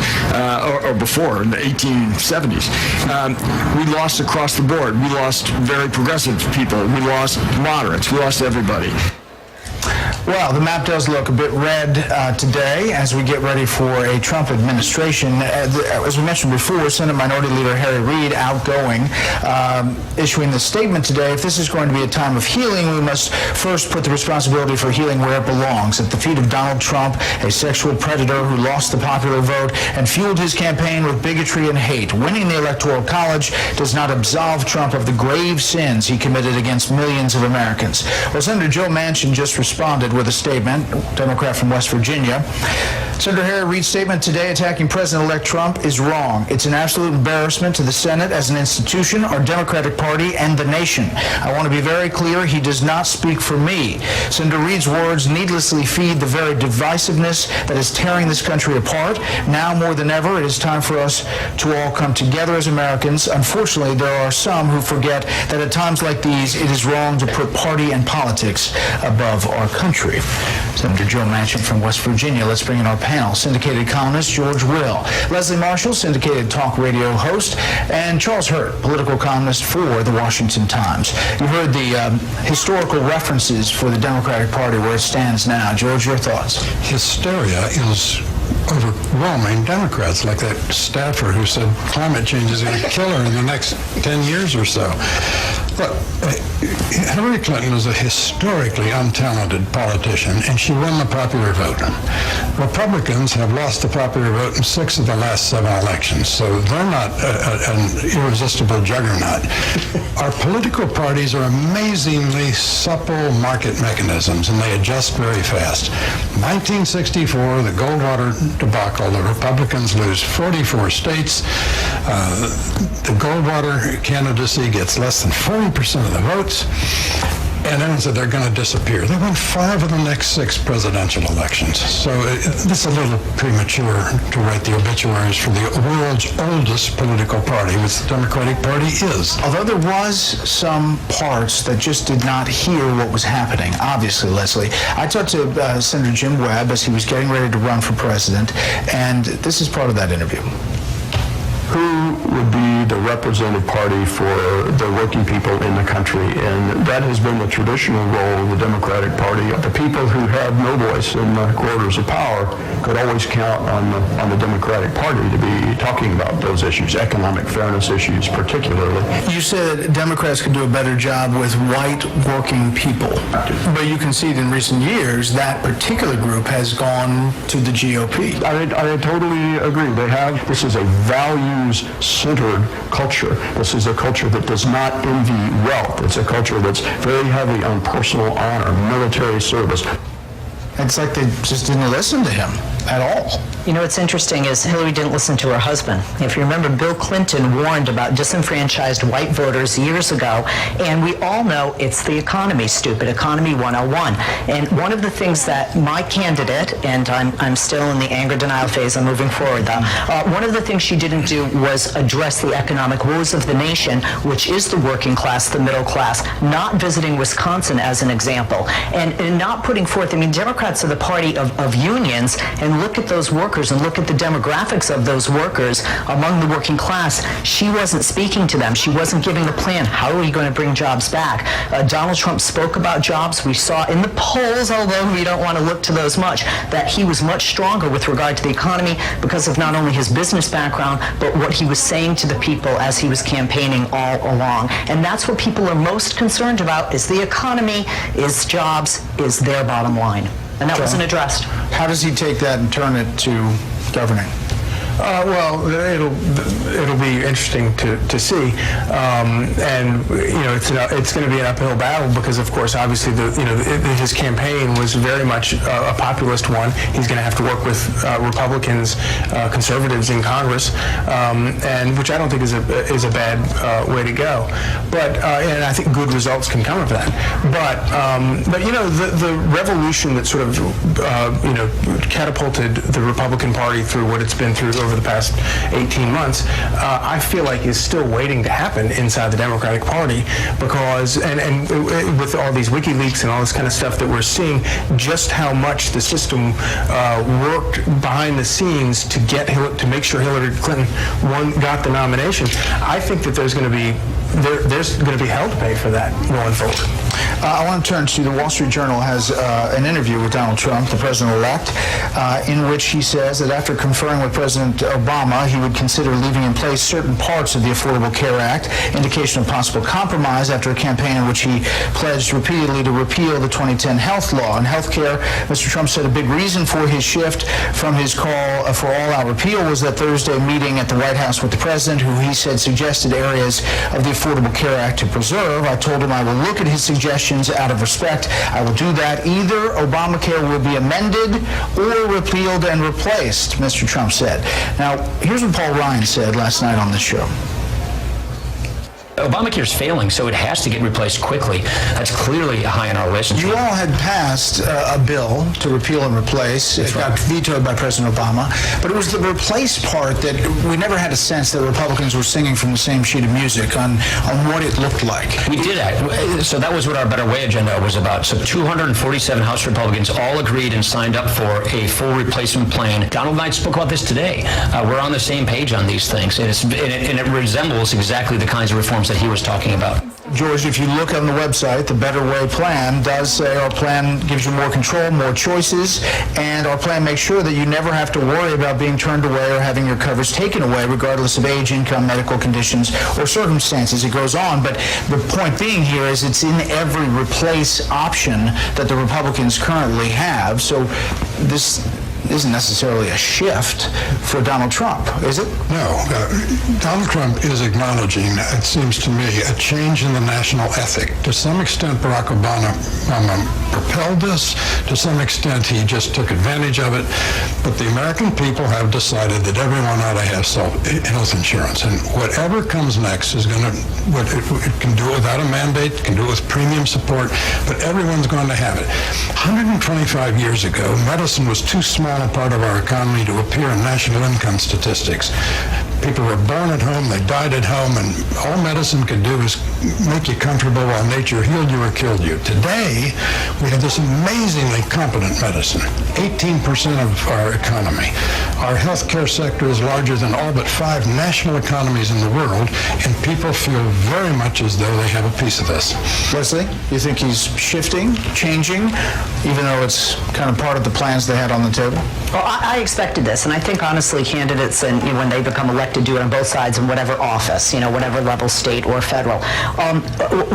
or before, in the 1870s. We lost across the board. We lost very progressive people. We lost moderates. We lost everybody. Well, the map does look a bit red today as we get ready for a Trump administration. As we mentioned before, Senate Minority Leader Harry Reid, outgoing, issuing the statement today, if this is going to be a time of healing, we must first put the responsibility for healing where it belongs, at the feet of Donald Trump, a sexual predator who lost the popular vote and fueled his campaign with bigotry and hate. Winning the Electoral College does not absolve Trump of the grave sins he committed against millions of Americans. Well, Senator Joe Manchin just responded with a statement, Democrat from West Virginia. Senator Harry Reid's statement today attacking President-elect Trump is wrong. It's an absolute embarrassment to the Senate as an institution, our Democratic Party, and the nation. I want to be very clear, he does not speak for me. Senator Reid's words needlessly feed the very divisiveness that is tearing this country apart. Now more than ever, it is time for us to all come together as Americans. Unfortunately, there are some who forget that at times like these, it is wrong to put party and politics above our country. Senator Joe Manchin from West Virginia. Let's bring in our panel. Syndicated columnist George Will, Leslie Marshall, syndicated talk radio host, and Charles Hurt, political columnist for the Washington Times. You heard the historical references for the Democratic Party where it stands now. George, your thoughts? Hysteria is overwhelming Democrats, like that staffer who said climate change is going to kill her in the next 10 years or so. Look, Hillary Clinton is a historically untalented politician, and she won the popular vote. Republicans have lost the popular vote in 6 of the last 7 elections, so they're not an irresistible juggernaut. Our political parties are amazingly supple market mechanisms, and they adjust very fast. 1964, the Goldwater debacle, the Republicans lose 44 states. The Goldwater candidacy gets less than 40% of the votes, and everyone said they're going to disappear. They won 5 of the next 6 presidential elections. So it's a little premature to write the obituaries for the world's oldest political party, which the Democratic Party is. Although there was some parts that just did not hear what was happening, obviously, Leslie. I talked to Senator Jim Webb as he was getting ready to run for president, and this is part of that interview. Who would be the representative party for the working people in the country? And that has been the traditional role of the Democratic Party. The people who have no voice in the corridors of power could always count on the Democratic Party to be talking about those issues, economic fairness issues particularly. You said Democrats could do a better job with white working people, but you concede in recent years that particular group has gone to the GOP. I totally agree. This is a values-centered culture. This is a culture that does not envy wealth. It's a culture that's very heavy on personal honor, military service. It's like they just didn't listen to him at all. You know, what's interesting is Hillary didn't listen to her husband. If you remember, Bill Clinton warned about disenfranchised white voters years ago, and we all know it's the economy, stupid, Economy 101. And one of the things that my candidate, and I'm still in the anger denial phase, I'm moving forward though, one of the things she didn't do was address the economic woes of the nation, which is the working class, the middle class, not visiting Wisconsin as an example, and not putting forth, I mean, Democrats are the party of unions, and look at those workers and look at the demographics of those workers among the working class. She wasn't speaking to them. She wasn't giving the plan. How are we going to bring jobs back? Donald Trump spoke about jobs. We saw in the polls, although we don't want to look to those much, that he was much stronger with regard to the economy because of not only his business background, but what he was saying to the people as he was campaigning all along. And that's what people are most concerned about, is the economy, is jobs, is their bottom line. And that wasn't addressed. How does he take that and turn it to governing? Well, it'll be interesting to see, and you know it's going to be an uphill battle because, of course, obviously his campaign was very much a populist one. He's going to have to work with Republicans, conservatives in Congress, and which I don't think is a bad way to go. But and I think good results can come of that. But you know the revolution that sort of catapulted the Republican Party through what it's been through over the past 18 months, I feel like is still waiting to happen inside the Democratic Party because, and with all these WikiLeaks and all this kind of stuff that we're seeing, just how much the system worked behind the scenes to make sure Hillary Clinton got the nomination. I think that there's going to be there's going to be hell to pay for that going forward. I want to turn to the Wall Street Journal has an interview with Donald Trump, the president-elect, in which he says that after conferring with President Obama, he would consider leaving in place certain parts of the Affordable Care Act, indication of possible compromise after a campaign in which he pledged repeatedly to repeal the 2010 health law. In health care, Mr. Trump said a big reason for his shift from his call for all-out repeal was that Thursday meeting at the White House with the president, who he said suggested areas of the Affordable Care Act to preserve. I told him I will look at his suggestions out of respect. I will do that. Either Obamacare will be amended or repealed and replaced, Mr. Trump said. Now, here's what Paul Ryan said last night on this show. Obamacare's failing, so it has to get replaced quickly. That's clearly high on our list. You all had passed a bill to repeal and replace. It got vetoed by President Obama. But it was the replace part that we never had a sense that Republicans were singing from the same sheet of music on what it looked like. We did that. So that was what our Better Way agenda was about. So 247 House Republicans all agreed and signed up for a full replacement plan. Donald and I spoke about this today. We're on the same page on these things. And it resembles exactly the kinds of reforms that he was talking about. George, if you look on the website, the Better Way plan does say our plan gives you more control, more choices, and our plan makes sure that you never have to worry about being turned away or having your coverage taken away, regardless of age, income, medical conditions, or circumstances. It goes on, but the point being here is it's in every replace option that the Republicans currently have. So this isn't necessarily a shift for Donald Trump, is it? No. Donald Trump is acknowledging, it seems to me, a change in the national ethic. To some extent, Barack Obama propelled this. To some extent, he just took advantage of it. But the American people have decided that everyone ought to have health insurance. And whatever comes next is going to, it can do it without a mandate, it can do it with premium support, but everyone's going to have it. 125 years ago, medicine was too small a part of our economy to appear in national income statistics. People were born at home, they died at home, and all medicine could do is make you comfortable while nature healed you or killed you. Today, we have this amazingly competent medicine, 18% of our economy. Our healthcare sector is larger than all but 5 national economies in the world, and people feel very much as though they have a piece of this. Leslie, you think he's shifting, changing, even though it's kind of part of the plans they had on the table? Well, I expected this, and I think honestly candidates, and when they become elected, do it on both sides in whatever office, whatever level, state or federal.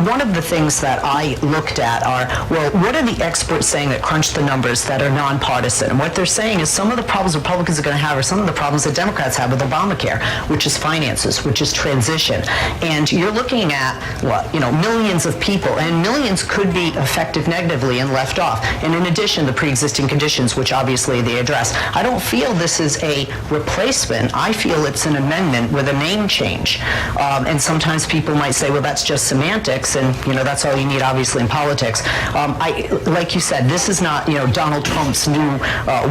One of the things that I looked at are, well, what are the experts saying that crunch the numbers that are nonpartisan? And what they're saying is some of the problems Republicans are going to have are some of the problems that Democrats have with Obamacare, which is finances, which is transition. And you're looking at, millions of people, and millions could be affected negatively and left off. And in addition, the pre-existing conditions, which obviously they address. I don't feel this is a replacement. I feel it's an amendment with a name change. And sometimes people might say, well, that's just semantics, and that's all you need, obviously, in politics. Like you said, this is not Donald Trump's new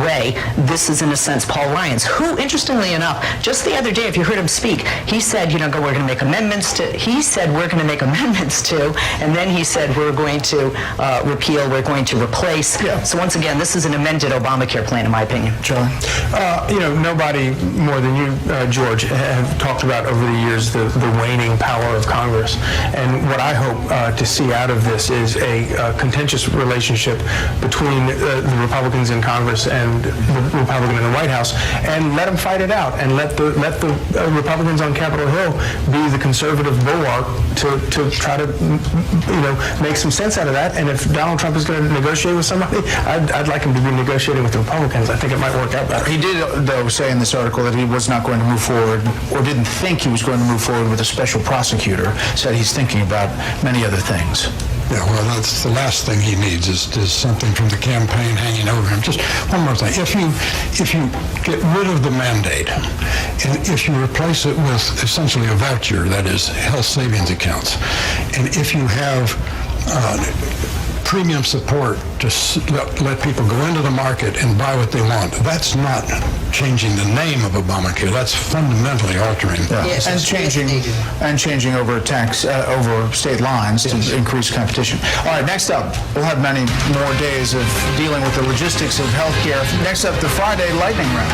way. This is, in a sense, Paul Ryan's, who, interestingly enough, just the other day, if you heard him speak, he said, we're going to make amendments to, and then he said, we're going to repeal, we're going to replace. Yeah. So once again, this is an amended Obamacare plan, in my opinion. Charlie? Nobody more than you, George, have talked about over the years the waning power of Congress. And what I hope to see out of this is a contentious relationship between the Republicans in Congress and the Republican in the White House, and let them fight it out, and let the Republicans on Capitol Hill be the conservative bulwark to try to make some sense out of that. And if Donald Trump is going to negotiate with somebody, I'd like him to be negotiating with the Republicans. I think it might work out better. He did, though, say in this article that he was not going to move forward, or didn't think he was going to move forward with a special prosecutor. Said he's thinking about many other things. Yeah, well, that's the last thing he needs is something from the campaign hanging over him. Just one more thing. If you get rid of the mandate, and if you replace it with essentially a voucher, that is health savings accounts, and if you have premium support to let people go into the market and buy what they want, that's not changing the name of Obamacare. That's fundamentally altering. Yeah. And changing over tax over state lines to increase competition. All right, next up, we'll have many more days of dealing with the logistics of healthcare. Next up, the Friday lightning round.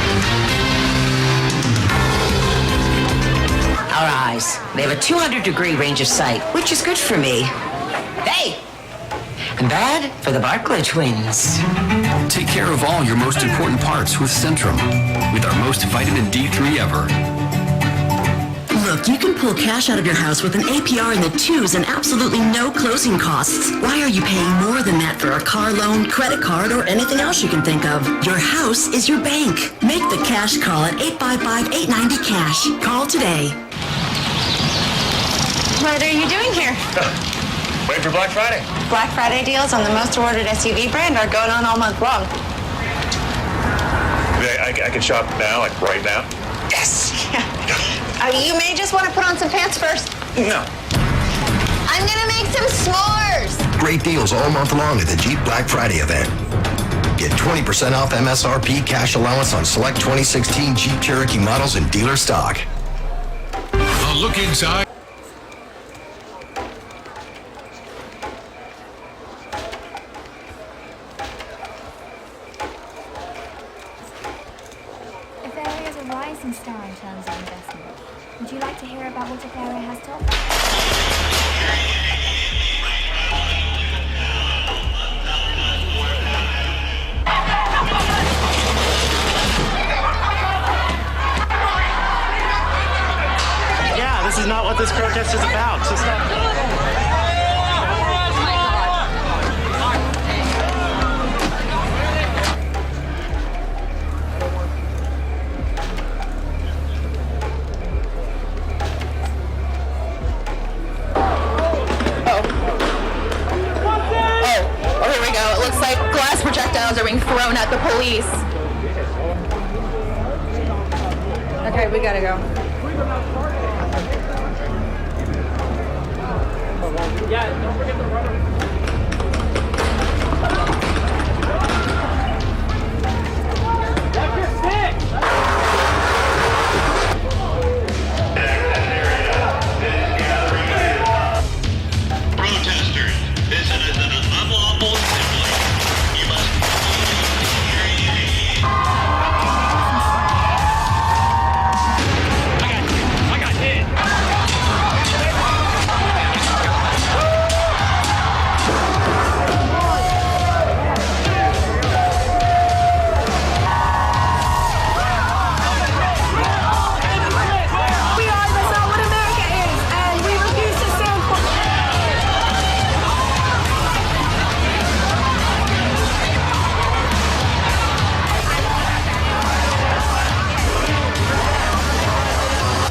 our eyes. They have a 200-degree range of sight, which is good for me. Hey! And bad for the Barclay twins. Take care of all your most important parts with Centrum, with our most vitamin D3 ever. Look, you can pull cash out of your house with an APR in the 2s and absolutely no closing costs. Why are you paying more than that for a car loan, credit card, or anything else you can think of? Your house is your bank. Make the cash call at 855-890-CASH. Call today. What are you doing here? Wait for Black Friday. Black Friday deals on the most ordered SUV brand are going on all month long. I can shop now, like right now? Yes! You may just want to put on some pants first. No. I'm gonna make some s'mores! Great deals all month long at the Jeep Black Friday event. Get 20% off MSRP cash allowance on select 2016 Jeep Cherokee models in dealer stock. A look inside. Avaria is a rising star in terms of investment. Would you like to hear about what Avaria has to offer? Yeah, this is not what this protest is about. So stop. Oh, here we go. It looks like glass projectiles are being thrown at the police. Okay, we gotta go. Yeah, don't forget the rubber. Protesters, this is an unlawful assembly. You must I got hit. We are, that's not what America is, and we refuse to stand for.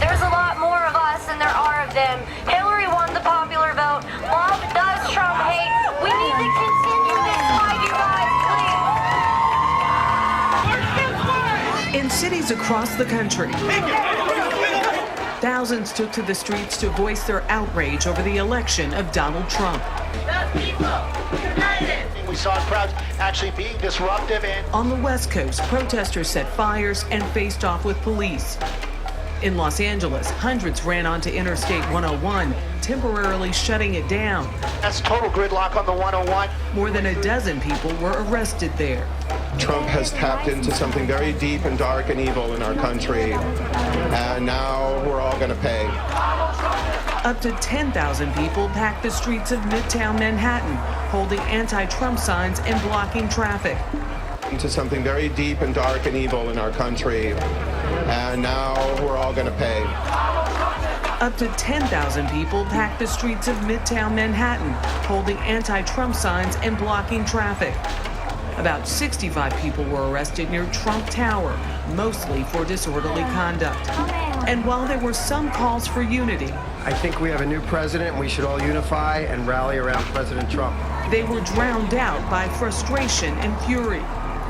There's a lot more of us than there are of them. Hillary won the popular vote. Love does Trump hate. We need to continue this fight, you guys, please. In cities across the country, thousands took to the streets to voice their outrage over the election of Donald Trump. We saw crowds actually being disruptive and On the West Coast, protesters set fires and faced off with police. In Los Angeles, hundreds ran onto Interstate 101, temporarily shutting it down. that's total gridlock on the 101. More than a dozen people were arrested there. Trump has tapped into something very deep and dark and evil in our country, and now we're all going to pay. Up to 10,000 people packed the streets of Midtown Manhattan, holding anti-Trump signs and blocking traffic. Into something very deep and dark and evil in our country, and now we're all going to pay. Up to 10,000 people packed the streets of Midtown Manhattan, holding anti-Trump signs and blocking traffic. About 65 people were arrested near Trump Tower, mostly for disorderly conduct. And while there were some calls for unity, I think we have a new president and we should all unify and rally around President Trump. they were drowned out by frustration and fury.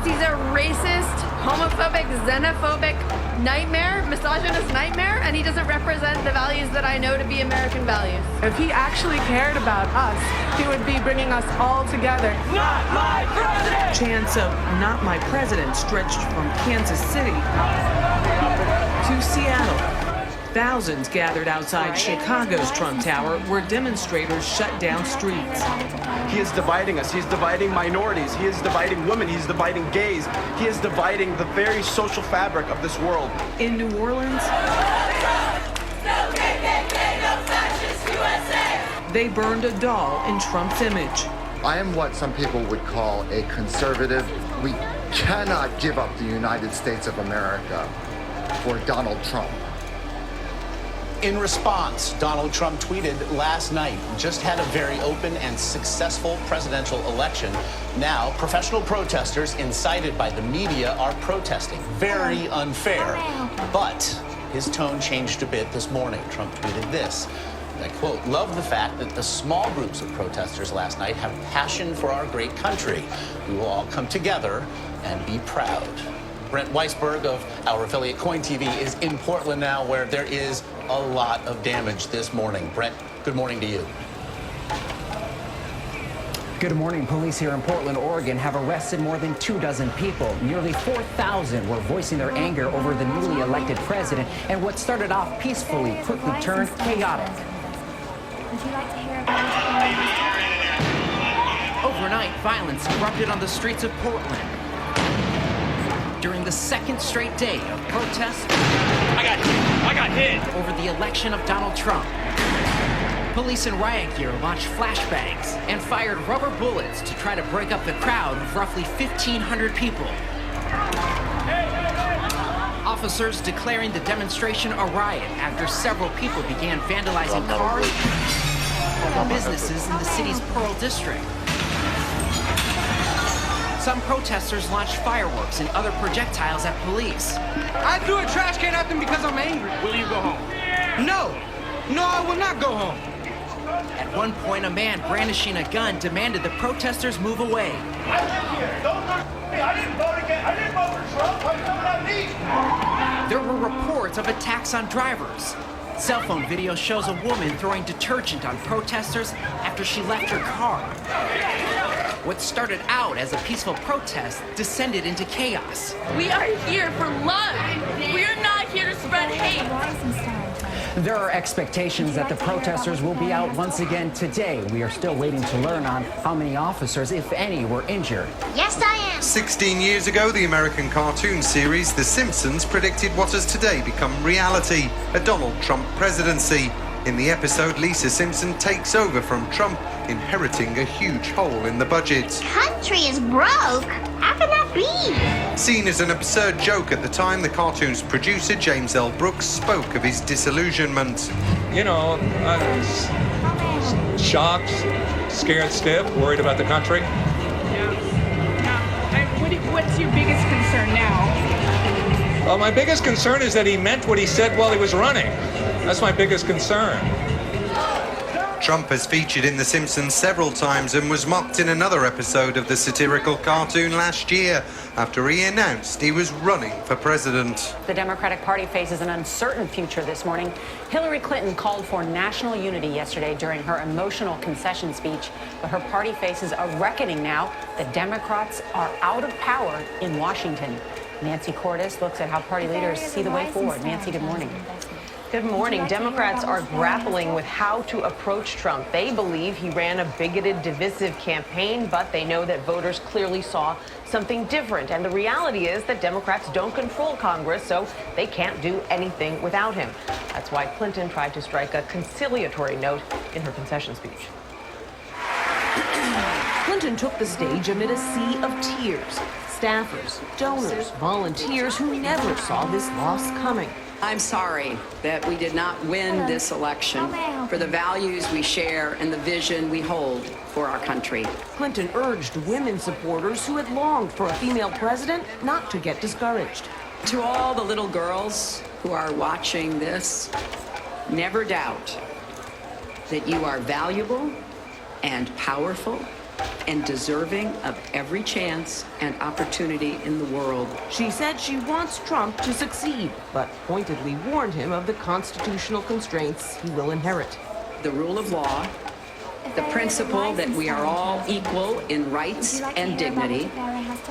He's a racist, homophobic, xenophobic nightmare, misogynist nightmare, and he doesn't represent the values that I know to be American values. If he actually cared about us, he would be bringing us all together. Not my president! Chants of "Not my president" stretched from Kansas City to Seattle. Thousands gathered outside Chicago's Trump Tower, where demonstrators shut down streets. He is dividing us. He's dividing minorities. He is dividing women. He's dividing gays. He is dividing the very social fabric of this world. In New Orleans, they burned a doll in Trump's image. I am what some people would call a conservative. We cannot give up the United States of America for Donald Trump. In response, Donald Trump tweeted last night, just had a very open and successful presidential election. Now, professional protesters incited by the media are protesting. Very unfair. But his tone changed a bit this morning. Trump tweeted this. I quote, "Love the fact that the small groups of protesters last night have passion for our great country. We will all come together and be proud." Brent Weisberg of our affiliate Coin TV is in Portland now, where there is a lot of damage this morning. Brent, good morning to you. Good morning. Police here in Portland, Oregon have arrested more than 24 people. Nearly 4,000 were voicing their anger over the newly elected president, and what started off peacefully quickly turned chaotic. Would you like to hear about what Overnight, violence erupted on the streets of Portland. During the second straight day of protests, I got hit over the election of Donald Trump. Police in riot gear launched flashbangs and fired rubber bullets to try to break up the crowd of roughly 1,500 people. Officers declaring the demonstration a riot after several people began vandalizing cars and businesses in the city's Pearl District. Some protesters launched fireworks and other projectiles at police. I threw a trash can at them because I'm angry. Will you go home? No, I will not go home. At one point, a man brandishing a gun demanded the protesters move away. I live here. Don't vote for me. I didn't vote again. I didn't vote for Trump. Why are you coming at me? There were reports of attacks on drivers. Cell phone video shows a woman throwing detergent on protesters after she left her car. What started out as a peaceful protest descended into chaos. We are here for love. We are not here to spread hate. There are expectations that the protesters will be out once again today. We are still waiting to learn on how many officers, if any, were injured. Yes, I am. 16 years ago, the American cartoon series The Simpsons predicted what has today become reality, a Donald Trump presidency. In the episode, Lisa Simpson takes over from Trump, inheriting a huge hole in the budget. Country is broke? How can that be? Seen as an absurd joke at the time, the cartoon's producer, James L. Brooks, spoke of his disillusionment. You know, I was shocked, scared stiff, worried about the country. What's your biggest concern now? Well, my biggest concern is that he meant what he said while he was running. That's my biggest concern. Trump has featured in The Simpsons several times and was mocked in another episode of the satirical cartoon last year after he announced he was running for president. The Democratic Party faces an uncertain future this morning. Hillary Clinton called for national unity yesterday during her emotional concession speech, but her party faces a reckoning now. The Democrats are out of power in Washington. Nancy Cordes looks at how party leaders see the way forward. Nancy, good morning. Good morning. Democrats are grappling with how to approach Trump. They believe he ran a bigoted, divisive campaign, but they know that voters clearly saw something different. And the reality is that Democrats don't control Congress, so they can't do anything without him. That's why Clinton tried to strike a conciliatory note in her concession speech. Clinton took the stage amid a sea of tears. Staffers, donors, volunteers who never saw this loss coming. I'm sorry that we did not win this election for the values we share and the vision we hold for our country. Clinton urged women supporters who had longed for a female president not to get discouraged. To all the little girls who are watching this, never doubt that you are valuable and powerful and deserving of every chance and opportunity in the world. She said she wants Trump to succeed, but pointedly warned him of the constitutional constraints he will inherit. The rule of law, the principle that we are all equal in rights and dignity,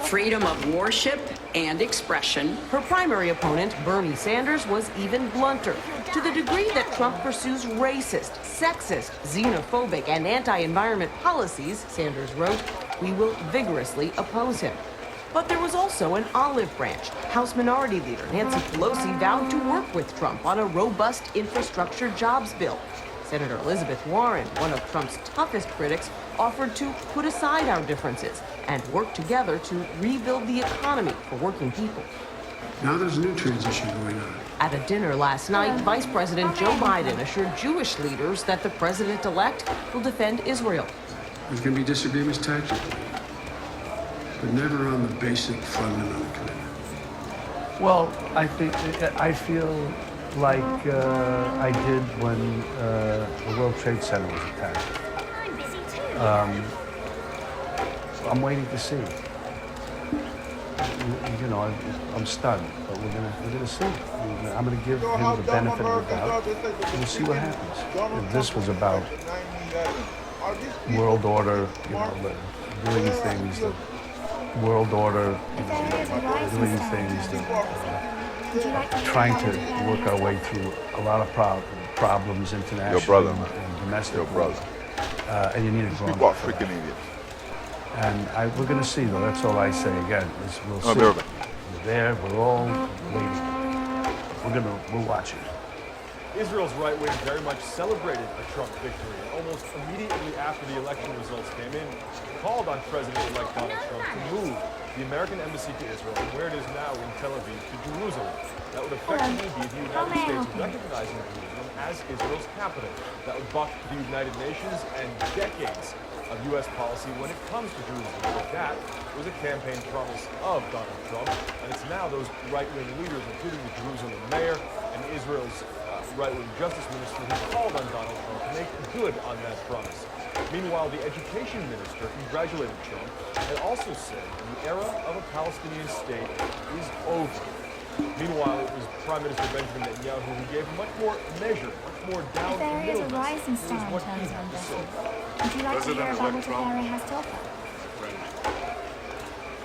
freedom of worship and expression. Her primary opponent, Bernie Sanders, was even blunter. To the degree that Trump pursues racist, sexist, xenophobic, and anti-environment policies, Sanders wrote, we will vigorously oppose him. But there was also an olive branch. House Minority Leader Nancy Pelosi vowed to work with Trump on a robust infrastructure jobs bill. Senator Elizabeth Warren, one of Trump's toughest critics, offered to put aside our differences and work together to rebuild the economy for working people. Now there's a new transition going on. At a dinner last night, Vice President Joe Biden assured Jewish leaders that the president-elect will defend Israel. There's going to be disagreements tactically, but never on the basic fundamental commitment. Well, I feel like I did when the World Trade Center was attacked. I'm waiting to see. You know, I'm stunned, but we're gonna see. I'm gonna give him the benefit of the doubt. We'll see what happens. If this was about world order, you know, doing things that world order, doing things that trying to work our way through a lot of problems internationally and domestic. Your brother. And you need a grown people are freaking idiots. And we're going to see, though. That's all I say. Again, is we'll see. We're there. We're all waiting. We're watching. Israel's right wing very much celebrated a Trump victory, and almost immediately after the election results came in, called on President-elect Donald Trump to move the American embassy to Israel, from where it is now in Tel Aviv, to Jerusalem. That would effectively be the United States recognizing Jerusalem as Israel's capital. That would buck the United Nations and decades of U.S. policy when it comes to Jerusalem. But that was a campaign promise of Donald Trump, and it's now those right-wing leaders, including the Jerusalem mayor and Israel's right-wing justice minister, who called on Donald Trump to make good on that promise. Meanwhile, the education minister congratulated Trump and also said the era of a Palestinian state is over. Meanwhile, it was Prime Minister Benjamin Netanyahu who gave a much more measured, much more down the middle. There is a rising star in terms of investment. Would you like to hear about what the area has to offer?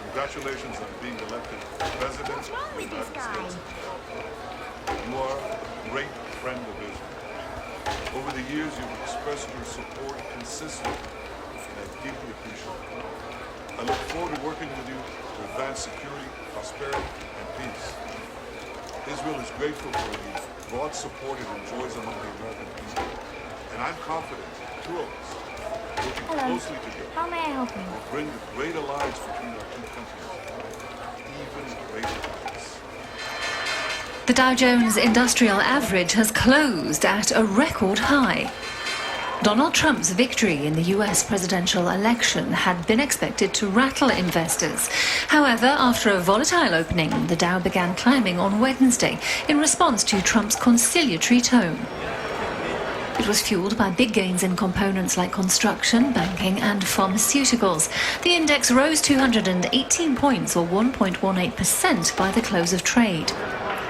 Congratulations on being elected President of the United States. You are a great friend of Israel. Over the years, you've expressed your support consistently, and I deeply appreciate it. I look forward to working with you to advance security, prosperity, and peace. Israel is grateful for the broad support it enjoys among the American people, and I'm confident the two of us, working closely together, How may I help you? will bring the great alliance between our two countries even greater heights. The Dow Jones Industrial Average has closed at a record high. Donald Trump's victory in the US presidential election had been expected to rattle investors. However, after a volatile opening, the Dow began climbing on Wednesday in response to Trump's conciliatory tone. It was fueled by big gains in components like construction, banking and pharmaceuticals. The index rose 218 points, or 1.18%, by the close of trade.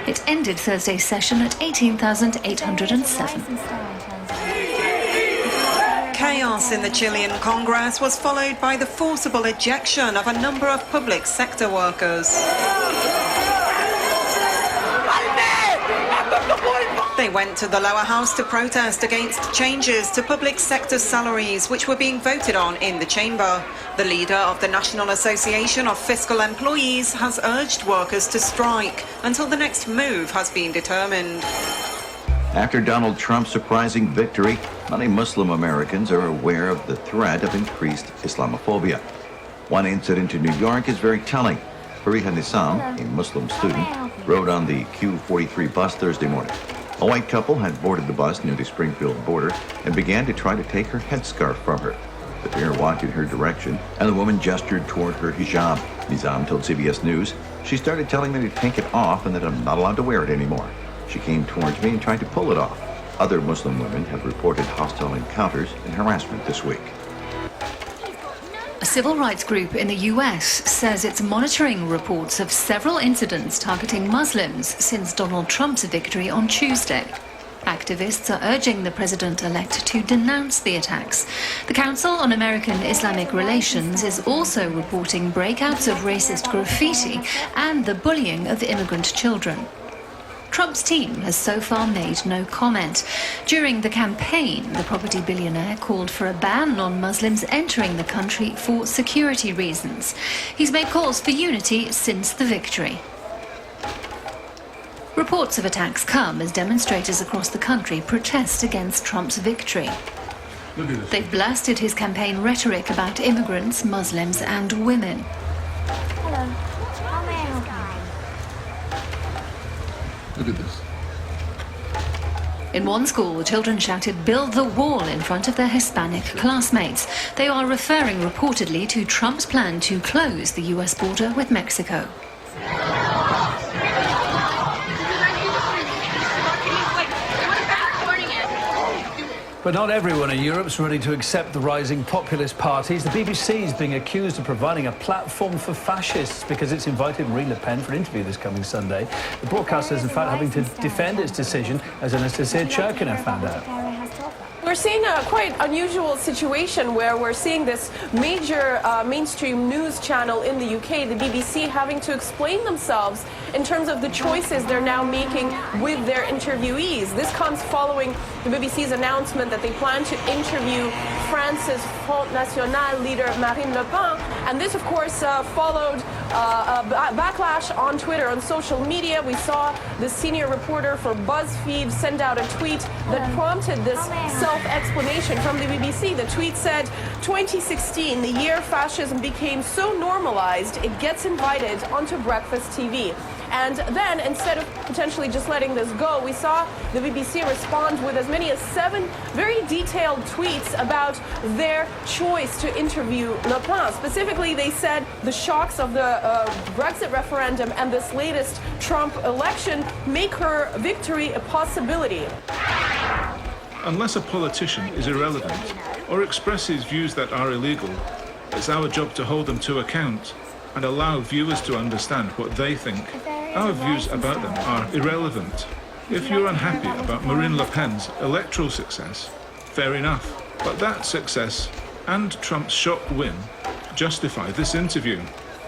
It ended Thursday's session at 18,807. Chaos in the Chilean Congress was followed by the forcible ejection of a number of public sector workers. They went to the lower house to protest against changes to public sector salaries which were being voted on in the chamber. The leader of the National Association of Fiscal Employees has urged workers to strike until the next move has been determined. After Donald Trump's surprising victory, many Muslim Americans are aware of the threat of increased Islamophobia. One incident in New York is very telling. Fariha Nissam, a Muslim student, rode on the Q43 bus Thursday morning. A white couple had boarded the bus near the Springfield border and began to try to take her headscarf from her. The pair walked in her direction, and the woman gestured toward her hijab. Nizam told CBS News, "She started telling me to take it off and that I'm not allowed to wear it anymore. She came towards me and tried to pull it off." Other Muslim women have reported hostile encounters and harassment this week. A civil rights group in the US says it's monitoring reports of several incidents targeting Muslims since Donald Trump's victory on Tuesday. Activists are urging the president-elect to denounce the attacks. The Council on American Islamic Relations is also reporting breakouts of racist graffiti and the bullying of immigrant children. Trump's team has so far made no comment. During the campaign, the property billionaire called for a ban on Muslims entering the country for security reasons. He's made calls for unity since the victory. Reports of attacks come as demonstrators across the country protest against Trump's victory. Look at this. They've blasted his campaign rhetoric about immigrants, Muslims, and women. Hello. How may I help you? Look at this. In one school, children shouted, "Build the wall," in front of their Hispanic classmates. They are referring reportedly to Trump's plan to close the US border with Mexico. But not everyone in Europe's ready to accept the rising populist parties. The BBC is being accused of providing a platform for fascists because it's invited Marine Le Pen for an interview this coming Sunday. The broadcaster is, in fact, having to defend its decision, as Anastasia Churkina found out. We're seeing a quite unusual situation where we're seeing this major mainstream news channel in the UK, the BBC, having to explain themselves in terms of the choices they're now making with their interviewees. This comes following the BBC's announcement that they plan to interview France's Front National leader Marine Le Pen. And this, of course, followed a backlash on Twitter, on social media. We saw the senior reporter for BuzzFeed send out a tweet that prompted this self-explanation from the BBC. The tweet said, 2016, the year fascism became so normalized, it gets invited onto breakfast TV. And then, instead of potentially just letting this go, we saw the BBC respond with as many as 7 very detailed tweets about their choice to interview Le Pen. Specifically, they said the shocks of the Brexit referendum and this latest Trump election make her victory a possibility. Unless a politician is irrelevant or expresses views that are illegal, it's our job to hold them to account and allow viewers to understand what they think. Our views about them are irrelevant. If you're unhappy about Marine Le Pen's electoral success, fair enough. But that success and Trump's shock win justify this interview.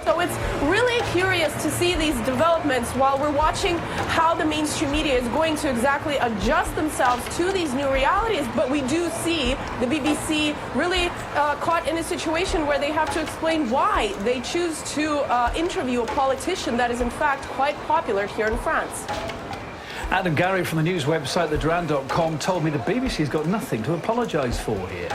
So it's really curious to see these developments while we're watching how the mainstream media is going to exactly adjust themselves to these new realities. But we do see the BBC really caught in a situation where they have to explain why they choose to interview a politician that is in fact quite popular here in France. Adam Gary from the news website theduran.com told me the BBC's got nothing to apologise for here.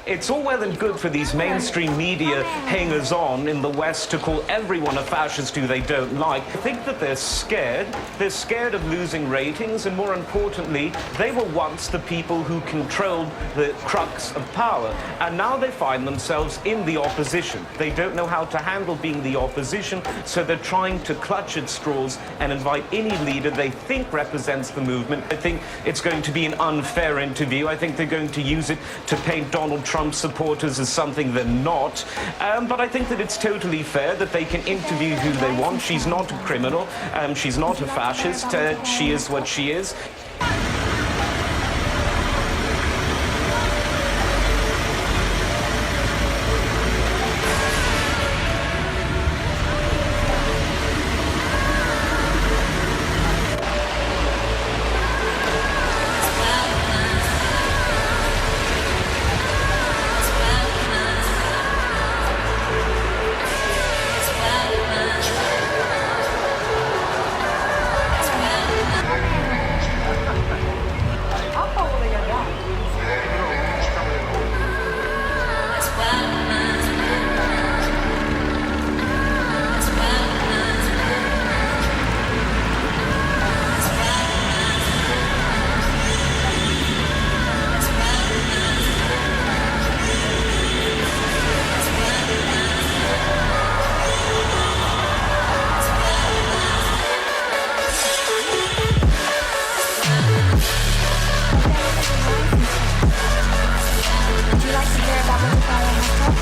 It's all well and good for these mainstream media hangers-on in the West to call everyone a fascist who they don't like. I think that they're scared. They're scared of losing ratings, and more importantly, they were once the people who controlled the crux of power, and now they find themselves in the opposition. They don't know how to handle being the opposition, so they're trying to clutch at straws and invite any leader they think represents the movement. I think it's going to be an unfair interview. I think they're going to use it to paint Donald Trump supporters as something they're not. But I think that it's totally fair that they can interview who they want. She's not a criminal. She's not a fascist. She is what she is. Would you like to hear about what the fire has taught?